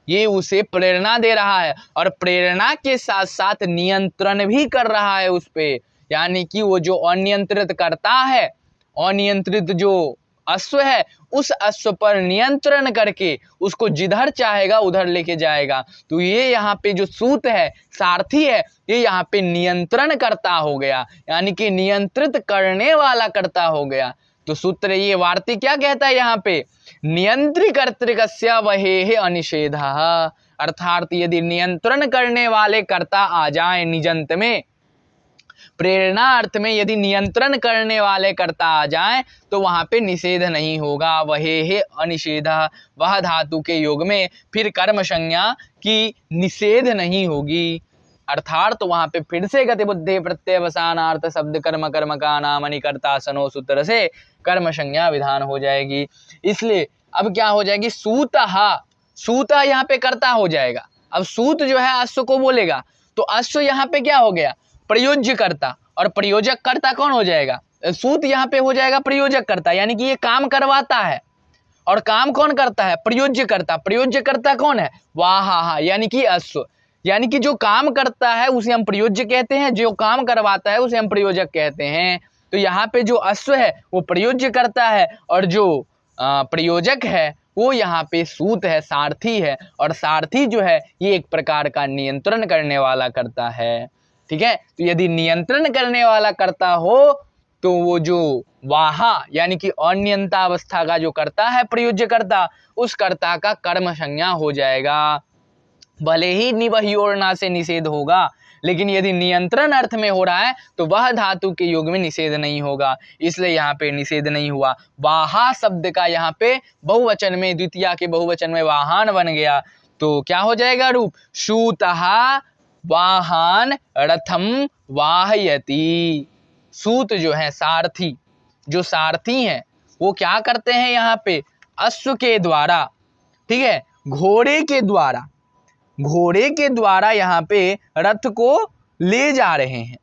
S1: ये उसे प्रेरणा दे रहा है और प्रेरणा के साथ साथ नियंत्रण भी कर रहा है उस पे। यानी कि वो जो अनियंत्रित करता है, अनियंत्रित जो अश्व है, उस अश्व पर नियंत्रण करके उसको जिधर चाहेगा उधर लेके जाएगा। तो ये यहाँ पे जो सूत है, सारथी है, ये यहाँ पे नियंत्रण करता हो गया, यानी कि नियंत्रित करने वाला करता हो गया। तो सूत्र ये वार्तिक क्या कहता है यहाँ पे? नियंत्री कर्तृकस्य वहेः अनिषेधः, अर्थात यदि नियंत्रण करने वाले कर्ता आ जाए निजंत में, प्रेरणा अर्थ में यदि नियंत्रण करने वाले कर्ता आ जाए तो वहां पे निषेध नहीं होगा। वहेः अनिषेधः, वह धातु के योग में फिर कर्म संज्ञा की निषेध नहीं होगी, अर्थात तो वहां पे फिर से गति बुद्धि प्रत्यवसानार्थ शब्द कर्म कर्म का नाम अनिकर्ता सनो सूत्र से कर्म संज्ञा विधान हो जाएगी। इसलिए अब क्या हो जाएगी? सूतः, सूतः यहाँ पे कर्ता हो जाएगा। अब सूत जो है अश्व को बोलेगा, तो अश्व यहाँ पे क्या हो गया? प्रयोज्य कर्ता, और प्रयोजक कर्ता कौन हो जाएगा? सूत यहाँ पे हो जाएगा प्रयोजक कर्ता, यानी कि ये काम करवाता है, और काम कौन करता है? प्रयोज्य कर्ता। प्रयोज्य कर्ता कौन है? वाहा, यानी कि अश्व, यानी कि जो काम करता है उसे हम प्रयोज्य कहते हैं, जो काम करवाता है उसे हम प्रयोजक कहते हैं। तो यहाँ पे जो अश्व है वो प्रयोज्य करता है, और जो प्रयोजक है वो यहाँ पे सूत है, सारथी है, और सारथी जो है ये एक प्रकार का नियंत्रण करने वाला करता है। ठीक है, तो यदि नियंत्रण करने वाला करता हो तो वो जो वाहा यानी कि अनियंतावस्था का जो करता है प्रयोज्य कर्ता, उस कर्ता का कर्म संज्ञा हो जाएगा। भले ही निवह्योर्ना से निषेध होगा, लेकिन यदि नियंत्रण अर्थ में हो रहा है तो वह धातु के योग में निषेध नहीं होगा, इसलिए यहाँ पे निषेध नहीं हुआ। वाहा शब्द का यहाँ पे बहुवचन में, द्वितीया के बहुवचन में वाहन बन गया, तो क्या हो जाएगा रूप? सूतः वाहन रथम वाहयति। सूत जो है सारथी, जो सारथी हैं वो क्या करते हैं यहाँ पे? अश्व के द्वारा, ठीक है, घोड़े के द्वारा, घोड़े के द्वारा यहाँ पे रथ को ले जा रहे हैं,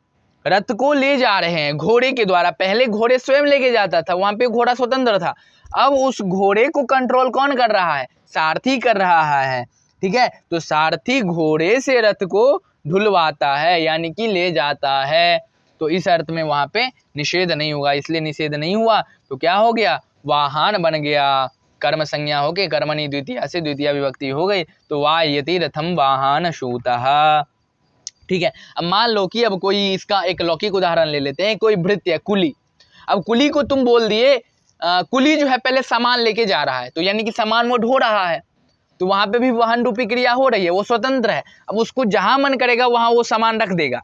S1: रथ को ले जा रहे हैं घोड़े के द्वारा। पहले घोड़े स्वयं लेके जाता था, वहां पे घोड़ा स्वतंत्र था, अब उस घोड़े को कंट्रोल कौन कर रहा है? सारथी कर रहा है। ठीक है, तो सारथी घोड़े से रथ को ढुलवाता है, यानी कि ले जाता है, तो इस अर्थ में वहां पे निषेध नहीं होगा, इसलिए निषेध नहीं हुआ। तो क्या हो गया? वाहन बन गया, कर्म संज्ञा होके कर्मणि द्वितीया से द्वितीया विभक्ति हो गई, तो वाहयति रथम वाहन सूतः। ठीक है, अब मान लो कि अब कोई इसका एक लौकिक उदाहरण ले लेते हैं, कोई भृत्य है कुली। अब कुली को तुम बोल दिए, कुली जो है पहले सामान लेके जा रहा है, तो यानी कि सामान वो ढो रहा है, तो वहां पे भी वाहन रूपी क्रिया हो रही है, वो स्वतंत्र है। अब उसको जहां मन करेगा वहां वो सामान रख देगा,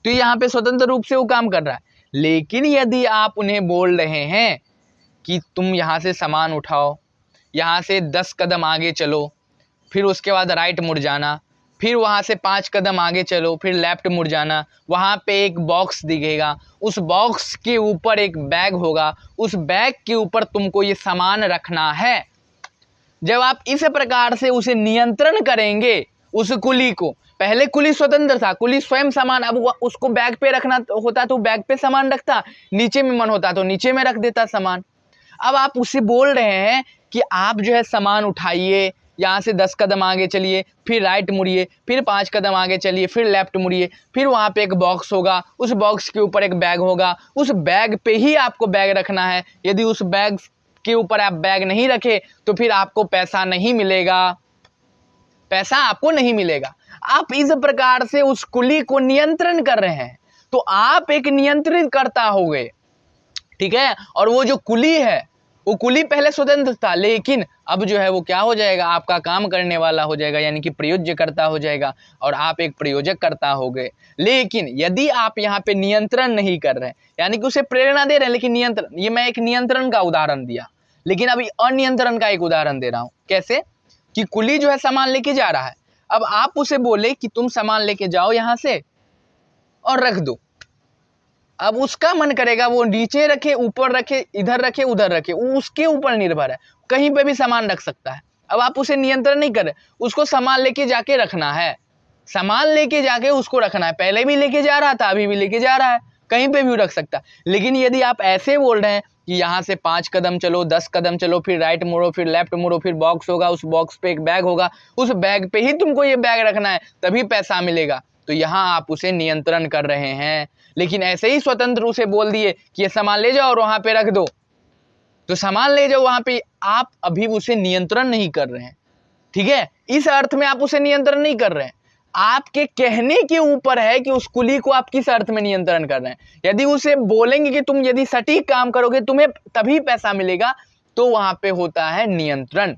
S1: तो यहाँ पे स्वतंत्र रूप से वो काम कर रहा है। लेकिन यदि आप उन्हें बोल रहे हैं कि तुम यहाँ से सामान उठाओ, यहाँ से 10 कदम आगे चलो, फिर उसके बाद राइट मुड़ जाना, फिर वहाँ से 5 कदम आगे चलो, फिर लेफ्ट मुड़ जाना, वहाँ पे एक बॉक्स दिखेगा, उस बॉक्स के ऊपर एक बैग होगा, उस बैग के ऊपर तुमको ये सामान रखना है। जब आप इस प्रकार से उसे नियंत्रण करेंगे, उस कुली को, पहले कुली स्वतंत्र था, कुली स्वयं सामान, अब उसको बैग पे रखना होता तो बैग पे सामान रखता, नीचे में मन होता तो नीचे में रख देता सामान। अब आप उसे बोल रहे हैं कि आप जो है सामान उठाइए, यहाँ से 10 कदम आगे चलिए, फिर राइट मुड़िए, फिर 5 कदम आगे चलिए, फिर लेफ्ट मुड़िए, फिर वहाँ पे एक बॉक्स होगा, उस बॉक्स के ऊपर एक बैग होगा, उस बैग पे ही आपको बैग रखना है। यदि उस बैग के ऊपर आप बैग नहीं रखे तो फिर आपको पैसा नहीं मिलेगा, पैसा आपको नहीं मिलेगा। आप इस प्रकार से उस कुली को नियंत्रण कर रहे हैं, तो आप एक नियंत्रित कर्ता हो गए, ठीक है। और वो जो कुली है, वो कुली पहले स्वतंत्र था, लेकिन अब जो है वो क्या हो जाएगा, आपका काम करने वाला हो जाएगा, यानी कि प्रयोज्यकर्ता हो जाएगा, और आप एक प्रयोजककर्ता हो गए। लेकिन यदि आप यहाँ पे नियंत्रण नहीं कर रहे हैं, यानी कि उसे प्रेरणा दे रहे हैं, लेकिन नियंत्रण, ये मैं एक नियंत्रण का उदाहरण दिया, लेकिन अभी अनियंत्रण का एक उदाहरण दे रहा हूं। कैसे कि कुली जो है सामान लेके जा रहा है, अब आप उसे बोले कि तुम सामान लेके जाओ यहां से और रख दो। अब उसका मन करेगा वो नीचे रखे, ऊपर रखे, इधर रखे, उधर रखे, वो उसके ऊपर निर्भर है, कहीं पे भी सामान रख सकता है। अब आप उसे नियंत्रण नहीं कर रहे, उसको सामान लेके जाके रखना है, सामान लेके जाके उसको रखना है। पहले भी लेके जा रहा था, अभी भी लेके जा रहा है, कहीं पे भी रख सकता है। लेकिन यदि आप ऐसे बोल रहे हैं कि यहाँ से 5 कदम चलो, 10 कदम चलो, फिर राइट मुड़ो, फिर लेफ्ट मुड़ो, फिर बॉक्स होगा, उस बॉक्स पे एक बैग होगा, उस बैग पे ही तुमको ये बैग रखना है, तभी पैसा मिलेगा, तो यहाँ आप उसे नियंत्रण कर रहे हैं। लेकिन ऐसे ही स्वतंत्र उसे बोल दिए कि ये सामान ले जाओ और वहां पे रख दो, तो सामान ले जाओ वहां पे, आप अभी उसे नियंत्रण नहीं कर रहे हैं, ठीक है। इस अर्थ में आप उसे नियंत्रण नहीं कर रहे हैं, आपके कहने के ऊपर है कि उस कुली को आप किस अर्थ में नियंत्रण कर रहे हैं। यदि उसे बोलेंगे कि तुम यदि सटीक काम करोगे तुम्हें तभी पैसा मिलेगा, तो वहां पे होता है नियंत्रण।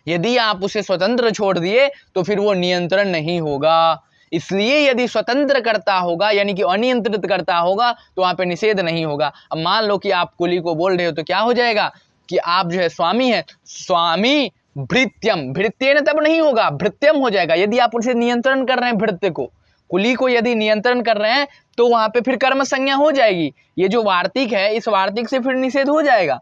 S1: यदि आप उसे स्वतंत्र छोड़ दिए तो फिर वो नियंत्रण नहीं होगा। इसलिए यदि स्वतंत्र करता होगा, यानी कि अनियंत्रित करता होगा, तो वहां पे निषेध नहीं होगा। अब मान लो कि आप कुली को बोल रहे हो, तो क्या हो जाएगा कि आप जो है स्वामी है, स्वामी भृत्यम, भृत्येन तब नहीं होगा, भृत्यम हो जाएगा। यदि आप उसे नियंत्रण कर रहे हैं, भृत्य को, कुली को यदि नियंत्रण कर रहे हैं, तो वहां पे फिर कर्म संज्ञा हो जाएगी। ये जो वार्तिक है, इस वार्तिक से फिर निषेध हो जाएगा,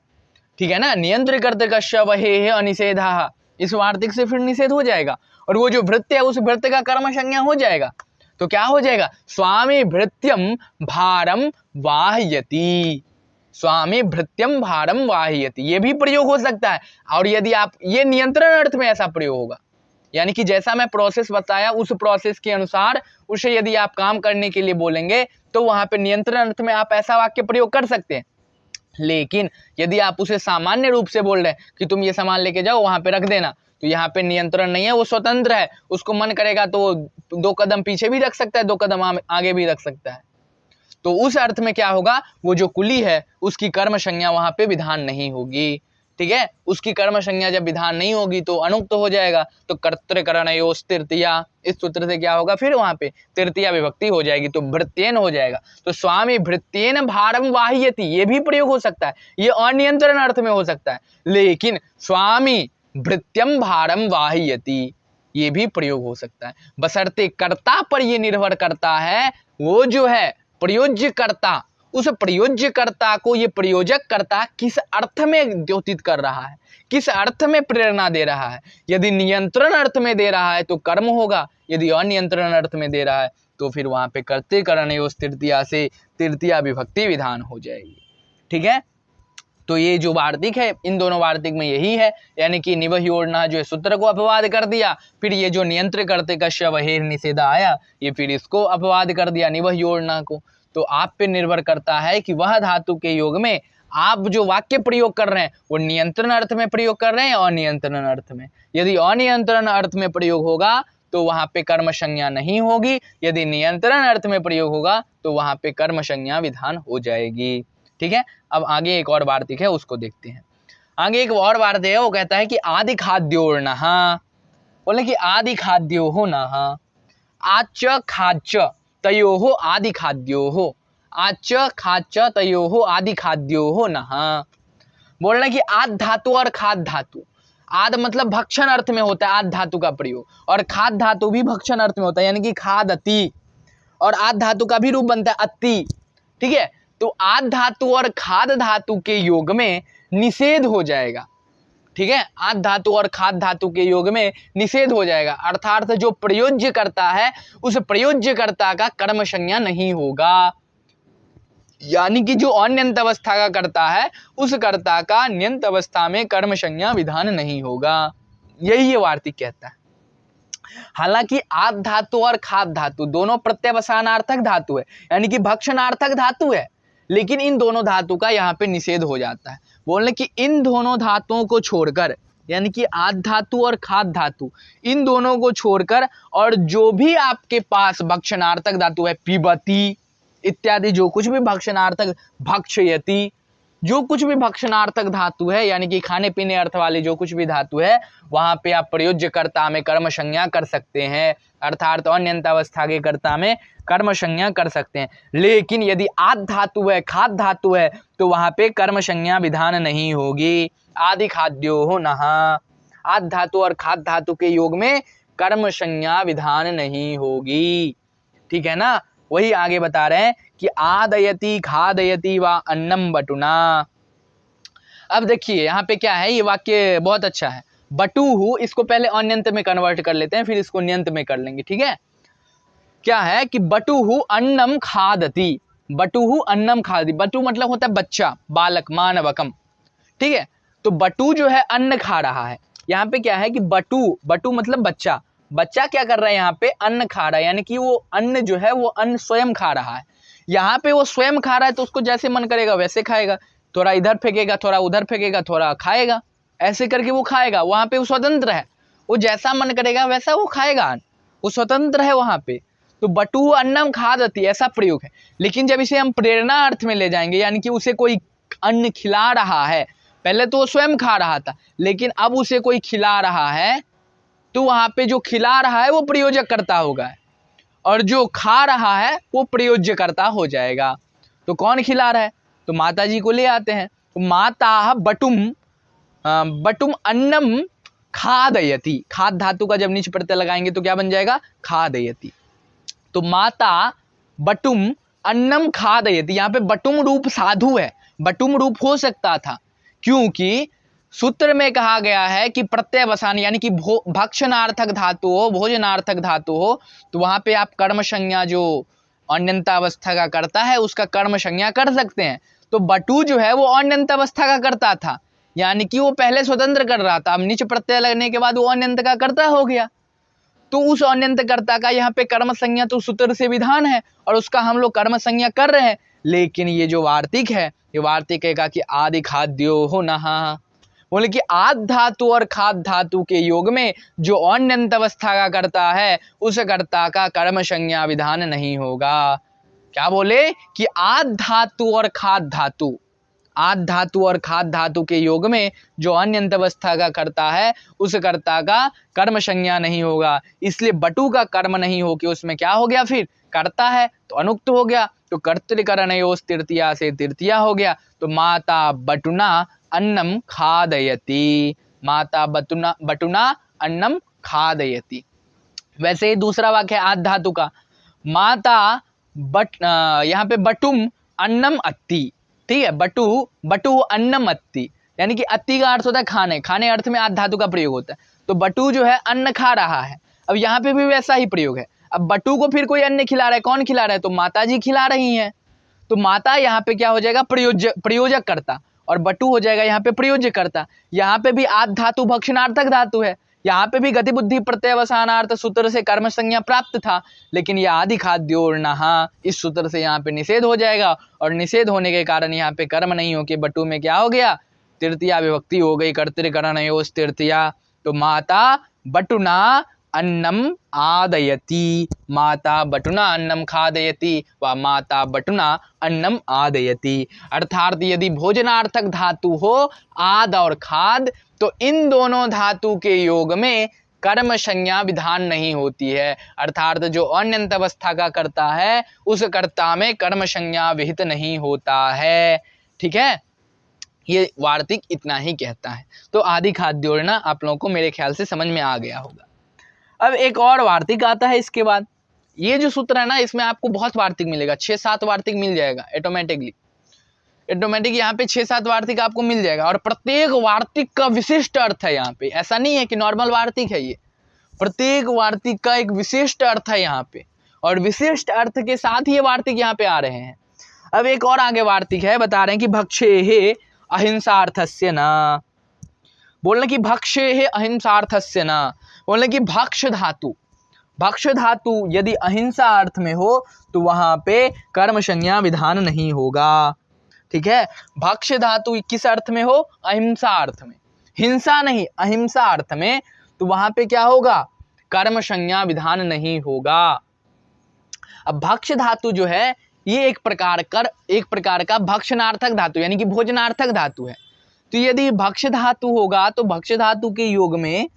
S1: ठीक है ना। नियंत्र करते कश्य वहे अनिषेधा, इस वार्तिक से फिर निषेध हो जाएगा, और वो जो भृत्य है उस भृत्य का कर्म संज्ञा हो जाएगा। तो क्या हो जाएगा, स्वामी भृत्यम भारम वाह्यति, स्वामी भृत्यम भारम वाह्यति, ये भी प्रयोग हो सकता है। और यदि आप, ये नियंत्रण अर्थ में ऐसा प्रयोग होगा, यानी कि जैसा मैं प्रोसेस बताया उस प्रोसेस के अनुसार उसे यदि आप काम करने के लिए बोलेंगे, तो वहां पे नियंत्रण अर्थ में आप ऐसा वाक्य प्रयोग कर सकते हैं। लेकिन यदि आप उसे सामान्य रूप से बोल रहे हैं कि तुम ये सामान लेके जाओ वहां पे रख देना, तो यहाँ पे नियंत्रण नहीं है, वो स्वतंत्र है, उसको मन करेगा तो 2 कदम पीछे भी रख सकता है, 2 कदम आगे भी रख सकता है। तो उस अर्थ में क्या होगा, वो जो कुली है उसकी कर्म संज्ञा वहां पे विधान नहीं होगी, ठीक है। उसकी कर्म संज्ञा जब विधान नहीं होगी तो अनुक्त हो जाएगा, तो कर्तृकरणयोस् तृतीया, इस सूत्र से क्या होगा, फिर वहां पे तृतीया विभक्ति हो जाएगी, तो भृत्येन हो जाएगा। तो स्वामी भृत्येन भारम वाह्यति, ये भी प्रयोग हो सकता है, ये अनियंत्रण अर्थ में हो सकता है। लेकिन स्वामी भृत्यम भारम वाह्यति, ये भी प्रयोग हो सकता है, बशर्ते कर्ता पर ये निर्भर करता है, वो जो है प्रयोज्यकर्ता, उस प्रयोज्यकर्ता को ये प्रयोजककर्ता किस अर्थ में द्योतित कर रहा है, किस अर्थ में प्रेरणा दे रहा है। यदि नियंत्रण अर्थ में दे रहा है तो कर्म होगा, यदि अनियंत्रण अर्थ में दे रहा है तो फिर वहां पे कर्तृकरणयोस् तृतीया से तृतीया विभक्ति विधान हो जाएगी, ठीक है। तो ये जो वार्तिक है, इन दोनों वार्तिक में यही है, यानी कि निवह्योर्णा जो है सूत्र को अपवाद कर दिया, फिर ये जो नियंत्र करते कश्य वहेर निषेधा आया, ये फिर इसको अपवाद कर दिया निवह्योर्णा को। तो आप पे निर्भर करता है कि वह धातु के योग में आप जो वाक्य प्रयोग कर रहे हैं वो नियंत्रण अर्थ में प्रयोग कर रहे हैं या अनियंत्रण अर्थ में। यदि अनियंत्रण अर्थ में प्रयोग होगा तो वहां पे कर्म संज्ञा नहीं होगी, यदि नियंत्रण अर्थ में प्रयोग होगा तो वहां पे कर्म संज्ञा विधान हो जाएगी, ठीक है। अब आगे एक और वार्तिक है, उसको देखते हैं। आगे एक और वार्तिक है, वो कहता है कि आदि खाद्योर्णः, बोले कि आदि खाद्यो हो न, आच खाच, तयोः आदि खाद्योः, आच खाच तयोः आदि खाद्योः नः। बोलना कि आद धातु और खाद धातु, आद मतलब भक्षण अर्थ में होता है आद धातु का प्रयोग, और खाद धातु भी भक्षण अर्थ में होता है, यानी कि खादति, और आद धातु का भी रूप बनता है अति। ठीक है, तो आद धातु और खाद धातु के योग में निषेध हो जाएगा। ठीक है, आद धातु और खाद धातु के योग में निषेध हो जाएगा, अर्थात जो प्रयोज्य करता है उस प्रयोज्य कर्ता का कर्म संज्ञा नहीं होगा, यानी कि जो अन्यंत अवस्था का करता है उस कर्ता का न्यंत अवस्था में कर्म संज्ञा विधान नहीं होगा। यही ये वार्तिक कहता है। हालांकि आद धातु और खाद धातु दोनों प्रत्यवसानार्थक धातु है, यानी कि भक्षणार्थक धातु है, लेकिन इन दोनों धातु का यहाँ पे निषेध हो जाता है। बोलने कि इन दोनों धातुओं को छोड़कर, यानी कि आद धातु और खाद धातु, इन दोनों को छोड़कर और जो भी आपके पास भक्षणार्थक धातु है, पिबती इत्यादि जो कुछ भी भक्षणार्थक, भक्षयति जो कुछ भी भक्षणार्थक धातु है, यानी कि खाने पीने अर्थ वाली जो कुछ भी धातु है, वहां पे आप प्रयोज्य कर्ता में कर्म संज्ञा कर सकते हैं, अर्थात अन्यंत अवस्था के कर्ता में कर्म संज्ञा कर सकते हैं। लेकिन यदि आद धातु है, खाद धातु है, तो वहां पे कर्म संज्ञा विधान नहीं होगी। आदि खाद्योः नः, आद धातु और खाद धातु के योग में कर्म संज्ञा विधान नहीं होगी। ठीक है ना, वही आगे बता रहे हैं कि आदयति खादयति वा अन्नम बटुना। अब देखिए यहाँ पे क्या है, ये वाक्य बहुत अच्छा है। बटुहु, इसको पहले अन्यंत में कन्वर्ट कर लेते हैं, फिर इसको न्यंत में कर लेंगे। ठीक है, क्या है कि बटुहु अन्नम खादति, बटुहु अन्नम खादति, बटु मतलब होता है बच्चा, बालक, मानवकम। ठीक है, तो बटु जो है अन्न खा रहा है। यहाँ पे क्या है कि बटु, बटु मतलब बच्चा, बच्चा क्या कर रहा है यहाँ पे, अन्न खा रहा है, यानी कि वो अन्न जो है वो अन्न स्वयं खा रहा है। यहाँ पे वो स्वयं खा रहा है तो उसको जैसे मन करेगा वैसे खाएगा, थोड़ा इधर फेंकेगा, थोड़ा उधर फेंकेगा, थोड़ा खाएगा, ऐसे करके वो खाएगा। वहां पे वो स्वतंत्र है, वो जैसा मन करेगा वैसा वो खाएगा, वो स्वतंत्र है वहां पे। तो बटु अन्नम खादति ऐसा प्रयोग है। लेकिन जब इसे हम प्रेरणा अर्थ में ले जाएंगे, यानी कि उसे कोई अन्न खिला रहा है, पहले तो वो स्वयं खा रहा था, लेकिन अब उसे कोई खिला रहा है, तो वहां पे जो खिला रहा है वो प्रयोजक कर्ता होगा, और जो खा रहा है वो प्रयोज्य कर्ता हो जाएगा। तो कौन खिला रहा है, तो माता जी को ले आते हैं। तो माता बटुम अन्नम खादयति, खाद धातु का जब नीच प्रत्यय लगाएंगे तो क्या बन जाएगा, खादयति। तो माता बटुम अन्नम खादयति, यहाँ पे बटुम रूप साधु है, बटुम रूप हो सकता था, क्योंकि सूत्र में कहा गया है कि प्रत्यवसान, यानी कि भक्षणार्थक धातु हो, भोजनार्थक धातु हो, तो वहां पे आप कर्म संज्ञा जो अन्यंतावस्था का करता है उसका कर्म संज्ञा कर सकते हैं। तो बटु जो है वो अन्यंतावस्था का करता था, यानी कि वो पहले स्वतंत्र कर रहा था, अब नीच प्रत्यय लगने के बाद वो अन्यंत का कर्ता हो गया। तो उस अन्यंत कर्ता का यहाँ पे कर्म संज्ञा तो सूत्र से विधान है, और उसका हम लोग कर्म संज्ञा कर रहे हैं। लेकिन ये जो वार्तिक है, ये वार्तिक कहेगा कि आदि खाद्योः नः, बोले कि आद धातु और खाद धातु के योग में जो अन्यंत अवस्था का करता है उस कर्ता का कर्म संज्ञा विधान नहीं होगा। क्या बोले कि आद धातु और खाद धातु, आद धातु और खाद धातु के योग में जो अन्यंत अवस्था का करता है उस कर्ता का कर्म संज्ञा नहीं होगा। इसलिए बटु का कर्म नहीं हो कि उसमें क्या हो गया, फिर करता है तो अनुक्त हो गया, तो कर्तृकरणयोस् तृतीया से तृतीया हो गया। तो माता बटुना अन्नम खादयति, माता बटुना अन्नम खादयति। वैसे ही दूसरा वाक्य है आद धातु का, माता यहाँ पे बटुम अन्नम अत्ति। ठीक है, बटु अन्नम अत्ति, यानी कि अत्ति का अर्थ होता है खाने, खाने अर्थ में आद धातु का प्रयोग होता है। तो बटु जो है अन्न खा रहा है, अब यहाँ पे भी वैसा ही प्रयोग है। अब बटु को फिर कोई अन्न खिला रहा है, कौन खिला रहा है, तो माता जी खिला रही हैं। तो माता यहाँ पे क्या हो जाएगा, प्रयोजक कर्ता, और बटु हो जाएगा यहाँ पे प्रयोज्य कर्ता। यहाँ पे भी आद धातु भक्षणार्थक धातु है, यहाँ पे भी गति बुद्धि प्रत्यवसानार्थ सूत्र से कर्म संज्ञा प्राप्त था, लेकिन यह आदि खाद्योः नः इस सूत्र से यहाँ पे निषेध हो जाएगा, और निषेध होने के कारण यहाँ पे कर्म नहीं हो कि बटु में क्या हो गया, तृतीया विभक्ति हो गई, कर्तृकरणयोस् तृतीया। तो माता बटुना अन्नम आदयति, माता बटुना अन्नम खादयति व माता बटुना अन्नम आदयति। अर्थात यदि भोजनार्थक धातु हो आद और खाद, तो इन दोनों धातु के योग में कर्म संज्ञा विधान नहीं होती है, अर्थात जो अन्यंत अवस्था का कर्ता है उस कर्ता में कर्म संज्ञा विहित नहीं होता है। ठीक है, ये वार्तिक इतना ही कहता है। तो आदि खाद्योड़ना आप लोगों को मेरे ख्याल से समझ में आ गया होगा। अब एक और वार्तिक आता है इसके बाद। ये जो सूत्र है ना, इसमें आपको बहुत वार्तिक मिलेगा, 6-7 वार्तिक मिल जाएगा ऑटोमेटिक यहाँ पे 6-7 वार्तिक आपको मिल जाएगा। और प्रत्येक वार्तिक का विशिष्ट अर्थ है यहाँ पे, ऐसा नहीं है कि नॉर्मल वार्तिक है ये, प्रत्येक वार्तिक का एक विशिष्ट अर्थ है यहाँ पे, और विशिष्ट अर्थ के साथ ही ये वार्तिक यहाँ पे आ रहे हैं। अब एक और आगे वार्तिक है, बता रहे हैं कि भक्षेहे अहिंसार्थस्य न, बोलना कि भक्षेहे अहिंसार्थस्य न, बोलना कि भक्ष धातु यदि अहिंसा अर्थ में हो तो वहां पे कर्म संज्ञा विधान नहीं होगा। ठीक है, भक्ष धातु किस अर्थ में हो? अहिंसा अर्थ में, हिंसा नहीं अहिंसा अर्थ में, तो वहां पे क्या होगा? कर्म संज्ञा विधान नहीं होगा। अब भक्ष धातु जो है ये एक प्रकार का भक्षणार्थक धातु यानी कि भोजनार्थक धातु है। तो यदि भक्ष धातु होगा तो भक्ष धातु के योग में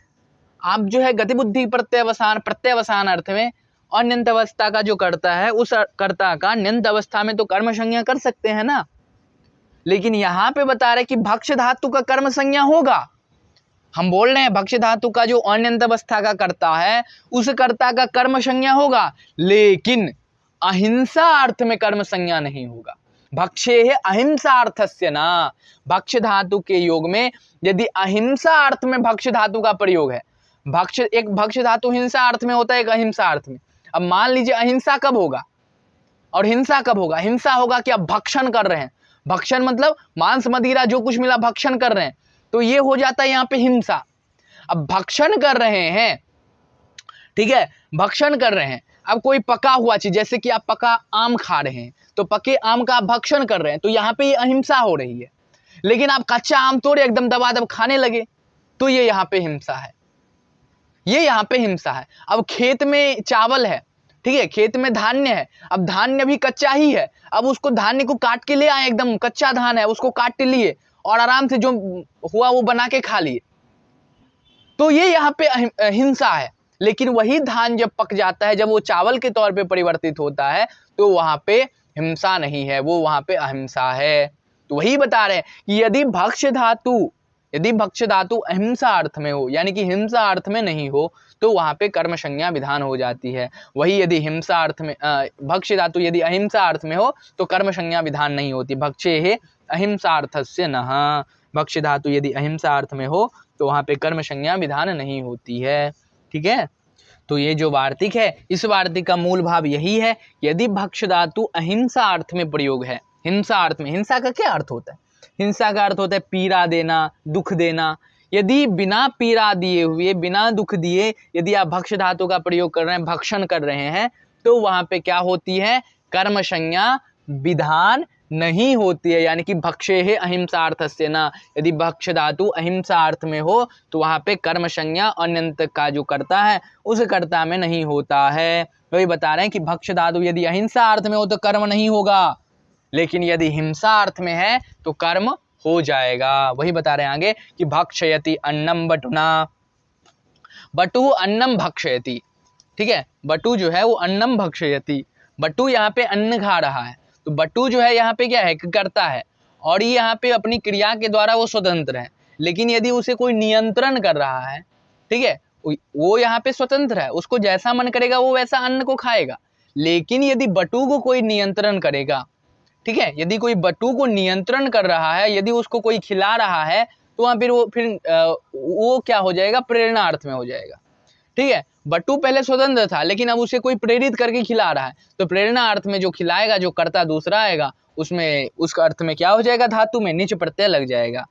S1: आप जो है गतिबुद्धि प्रत्यवसान अर्थ में अन्यंत अवस्था का जो कर्ता है उस कर्ता का न्यंत अवस्था में तो कर्म संज्ञा कर सकते हैं ना, लेकिन यहाँ पे बता रहे कि भक्ष धातु का कर्म संज्ञा होगा। हम बोल रहे हैं भक्ष धातु का जो अन्यंत अवस्था का कर्ता है उस कर्ता का कर्म संज्ञा होगा, लेकिन अहिंसा अर्थ में कर्म संज्ञा नहीं होगा। भक्षेह अहिंसा अर्थस्य ना, भक्ष धातु के योग में यदि अहिंसा अर्थ में भक्ष धातु का प्रयोग है, एक भक्ष धातु हिंसा अर्थ में होता है, एक अहिंसा अर्थ में। अब मान लीजिए अहिंसा कब होगा और हिंसा कब होगा? हिंसा होगा कि आप भक्षण कर रहे हैं, भक्षण मतलब मांस मदिरा जो कुछ मिला भक्षण कर रहे हैं, तो ये हो जाता है यहाँ पे हिंसा। अब भक्षण कर रहे हैं, ठीक है, भक्षण कर रहे हैं। अब कोई पका हुआ चीज जैसे कि आप पका आम खा रहे हैं तो पके आम का आप भक्षण कर रहे हैं, तो यहाँ पे ये अहिंसा हो रही है। लेकिन आप कच्चा आम तोड़े एकदम दबा दब खाने लगे तो ये यहाँ पे हिंसा है, ये यहाँ पे हिंसा है। अब खेत में चावल है, ठीक है, खेत में धान्य है, अब धान्य भी कच्चा ही है, अब उसको धान्य को काट के ले आए, एकदम कच्चा धान है उसको काट के लिए और आराम से जो हुआ वो बना के खा लिए, तो ये यहाँ पे हिंसा है। लेकिन वही धान जब पक जाता है, जब वो चावल के तौर पे परिवर्तित होता है, तो वहां पे हिंसा नहीं है, वो वहां पे अहिंसा है। तो वही बता रहे हैं कि यदि भक्ष धातु अहिंसा अर्थ में हो यानी कि हिंसा अर्थ में नहीं हो तो वहां पे कर्म संज्ञा विधान हो जाती है। वही यदि हिंसा अर्थ में भक्ष धातु यदि अहिंसा अर्थ में हो तो कर्म संज्ञा विधान नहीं होती। भक्षेहे अहिंसा अर्थस्य नः, भक्ष धातु यदि अहिंसा अर्थ में हो तो वहां पे कर्म संज्ञा विधान नहीं होती है। ठीक है, तो ये जो वार्तिक है इस वार्तिक का मूल भाव यही है, यदि भक्ष धातु अहिंसा अर्थ में प्रयोग है, हिंसा अर्थ में, हिंसा का क्या अर्थ होता है? हिंसा का अर्थ होता है पीड़ा देना, दुख देना। यदि बिना पीड़ा दिए हुए, बिना दुख दिए यदि आप भक्ष धातु का प्रयोग कर रहे हैं, भक्षण कर रहे हैं, तो वहां पे क्या होती है? कर्म संज्ञा विधान नहीं होती है, यानी कि भक्षेहे अहिंसा अर्थस्य न, यदि भक्ष धातु अहिंसा अर्थ में हो तो वहां पे कर्म संज्ञा अन्यंत का जो कर्ता है उस कर्ता में नहीं होता है। वही बता रहे हैं कि भक्ष धातु यदि अहिंसा अर्थ में हो तो कर्म नहीं होगा, लेकिन यदि हिंसा अर्थ में है तो कर्म हो जाएगा। वही बता रहे हैं आगे कि भक्षयति अन्नम बटुना, बटु अन्नम भक्षयति, ठीक है, बटु जो है वो अन्नम भक्षयति, बटु यहाँ पे अन्न खा रहा है, तो बटु जो है यहाँ पे क्या है? करता है, और ये यहाँ पे अपनी क्रिया के द्वारा वो स्वतंत्र है। लेकिन यदि उसे कोई नियंत्रण कर रहा है, ठीक है, वो यहाँ पे स्वतंत्र है, उसको जैसा मन करेगा वो वैसा अन्न को खाएगा। लेकिन यदि बटु को कोई नियंत्रण करेगा, ठीक है, यदि कोई बटु को नियंत्रण कर रहा है, यदि उसको कोई खिला रहा है, तो वहां फिर वो क्या हो जाएगा? प्रेरणा अर्थ में हो जाएगा। ठीक है, बटु पहले स्वतंत्र था लेकिन अब उसे कोई प्रेरित करके खिला रहा है, तो प्रेरणा अर्थ में जो खिलाएगा, जो कर्ता दूसरा आएगा, उसमें उस अर्थ में क्या हो जाएगा? धातु में नीच प्रत्यय लग जाएगा।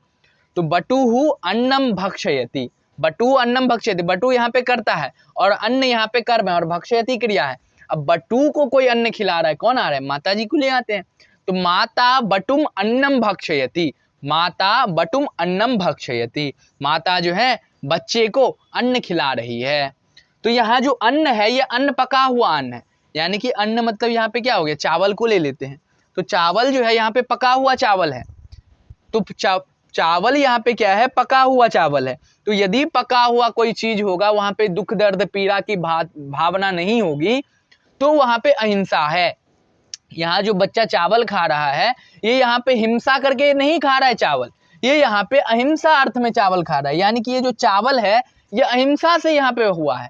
S1: तो बटुहु अन्नम भक्षयति, बटु अन्नम भक्षयति, बटु यहाँ पे करता है और अन्न यहाँ पे कर्म है और भक्षयति क्रिया है। अब बटु को कोई अन्न खिला रहा है, कौन आ रहा है? माता जी को ले आते हैं, तो माता बटुम अन्नम भक्षयति, माता बटुम अन्नम भक्षयति, माता जो है बच्चे को अन्न खिला रही है। तो यहाँ जो अन्न है ये अन्न पका हुआ अन्न है, यानी कि अन्न मतलब यहाँ पे क्या हो गया? चावल को ले लेते हैं, तो चावल जो है यहाँ पे पका हुआ चावल है, तो चावल यहाँ पे क्या है, पका हुआ चावल है। तो यदि पका हुआ कोई चीज होगा, वहां पे दुख दर्द पीड़ा की भावना नहीं होगी, तो वहां पे अहिंसा है। यहाँ जो बच्चा चावल खा रहा है, ये यहाँ पे हिंसा करके नहीं खा रहा है चावल, ये यहाँ पे अहिंसा अर्थ में चावल खा रहा है। यानी कि ये जो चावल है ये अहिंसा से यहाँ पे हुआ है,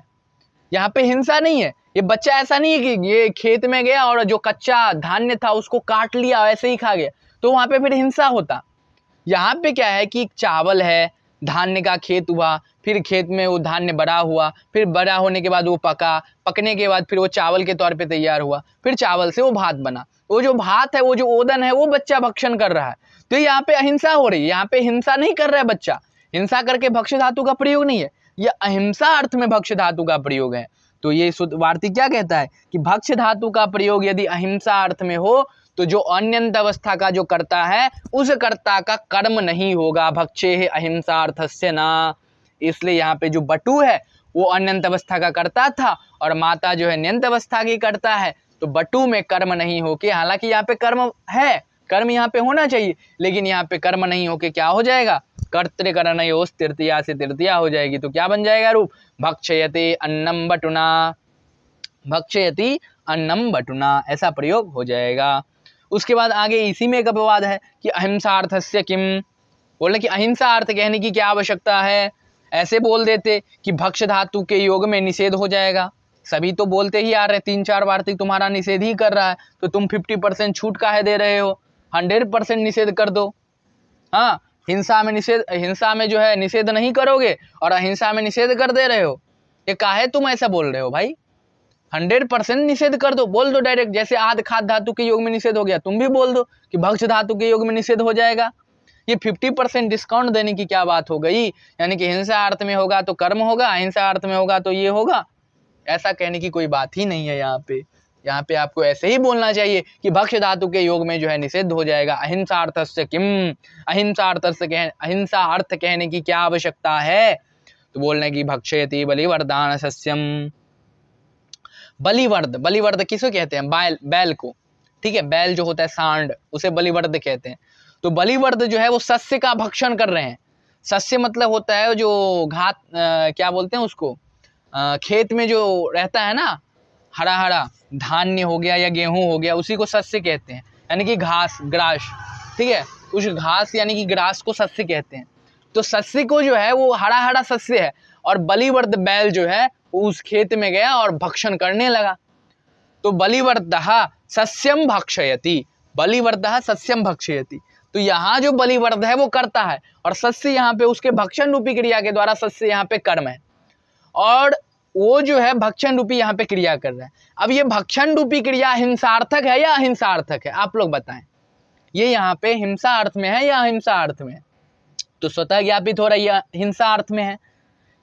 S1: यहाँ पे हिंसा नहीं है। ये बच्चा ऐसा नहीं है कि ये खेत में गया और जो कच्चा धान्य था उसको काट लिया ऐसे ही खा गया, तो वहां पे फिर हिंसा होता। यहाँ पे क्या है कि चावल है, धान्य का खेत हुआ, फिर खेत में वो धान्य बड़ा हुआ, फिर बड़ा होने के बाद वो पका, पकने के बाद फिर वो चावल के तौर पे तैयार हुआ, फिर चावल से वो भात बना। वो जो भात है, वो जो ओदन है, वो बच्चा भक्षण कर रहा है। तो यहाँ पे अहिंसा हो रही है, यहाँ पे हिंसा नहीं कर रहा है बच्चा, हिंसा करके भक्ष्य धातु का प्रयोग नहीं है, ये अहिंसा अर्थ में भक्ष्य धातु का प्रयोग है। तो ये वार्तिक क्या कहता है कि भक्ष्य धातु का प्रयोग यदि अहिंसा अर्थ में हो तो जो अन्यंत अवस्था का जो कर्ता है उस कर्ता का कर्म नहीं होगा। भक्षे अहिंसा अर्थस्य ना, इसलिए यहाँ पे जो बटु है वो अन्यंत अवस्था का कर्ता था और माता जो है न्यंत अवस्था की कर्ता है। तो बटु में कर्म नहीं होके, हालांकि यहाँ पे कर्म है, कर्म यहाँ पे होना चाहिए, लेकिन यहाँ पे कर्म नहीं होके क्या हो जाएगा, कर्तृकरणयोस् तृतीया से तृतीया हो जाएगी। तो क्या बन जाएगा रूप, भक्षयते अन्नम बटुना, भक्षयति अन्नम बटुना, ऐसा प्रयोग हो जाएगा। उसके बाद आगे इसी में एक अपवाद है कि अहिंसार्थस्य किम, बोले कि अहिंसा अर्थ कहने की क्या आवश्यकता है। ऐसे बोल देते कि भक्ष्य धातु के योग में निषेध हो जाएगा, सभी तो बोलते ही आ रहे, 3-4 वार्तिक तुम्हारा निषेध ही कर रहा है, तो तुम 50% छूट काहे दे रहे हो, 100% निषेध कर दो। हाँ, हिंसा में निषेध, हिंसा में जो है निषेध नहीं करोगे और अहिंसा में निषेध कर दे रहे हो, ये काहे तुम ऐसा बोल रहे हो भाई, 100% निषेध कर दो, बोल दो डायरेक्ट। जैसे आद खाद धातु के योग में निषेध हो गया, तुम भी बोल दो कि भक्ष्य धातु के योग में निषेध हो जाएगा। ये 50% डिस्काउंट देने की क्या बात हो गई, यानी कि हिंसा अर्थ में होगा तो कर्म होगा, अहिंसा अर्थ में होगा तो ये होगा, ऐसा कहने की कोई बात ही नहीं है। यहाँ पे आपको ऐसे ही बोलना चाहिए कि भक्ष्य धातु के योग में जो है निषेध हो जाएगा। अहिंसा अर्थस्य किम, अहिंसा अर्थ कहने की क्या आवश्यकता है, तो बोलने की भक्षयति बलिवर्दान सस्यम। बलिवर्द, बलिवर्द किसको कहते हैं, बैल को, ठीक है, बैल जो होता है सांड, उसे बलिवर्द कहते हैं। तो बलिवर्द जो है वो सस्य का भक्षण कर रहे हैं। सस्य मतलब होता है जो घात, क्या बोलते हैं उसको, खेत में जो रहता है ना, हरा हरा धान्य हो गया या गेहूं हो गया, उसी को सस्य कहते हैं, यानी कि घास, ग्रास, ठीक है, उस घास यानी कि ग्रास को सस्य कहते हैं। तो सस्य को जो है वो हरा हरा सस्य है, और बलिवर्द बैल जो है उस खेत में गया और भक्षण करने लगा। तो बलिवर्दः सस्यम भक्षयति, बलिवर्दः सस्यम भक्षयति। तो यहाँ जो बलिवर्द है वो करता है, और सस्य यहाँ पे उसके भक्षण रूपी क्रिया के द्वारा, सस्य यहाँ पे कर्म है, और वो जो है भक्षण रूपी यहाँ पे क्रिया कर रहा है। अब ये भक्षण रूपी क्रिया हिंसार्थक है या अहिंसार्थक है, आप लोग बताएं, ये यहाँ पे हिंसा अर्थ में है या अहिंसा अर्थ में है। तो स्वतः ज्ञापित हो रहा है हिंसा अर्थ में है,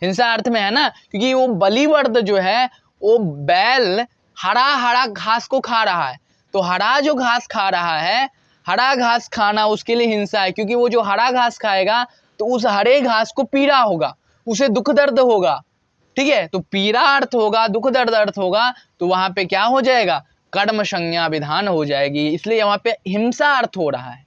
S1: हिंसा अर्थ में है ना, क्योंकि वो बलिवर्द जो है वो बैल हरा हरा घास को खा रहा है। तो हरा जो घास खा रहा है, हरा घास खाना उसके लिए हिंसा है, क्योंकि वो जो हरा घास खाएगा तो उस हरे घास को पीड़ा होगा, उसे दुख दर्द होगा, ठीक है। तो पीड़ा अर्थ होगा, दुख दर्द अर्थ होगा, तो वहां पे क्या हो जाएगा, कर्म संज्ञा विधान हो जाएगी, इसलिए वहां पे हिंसा अर्थ हो रहा है,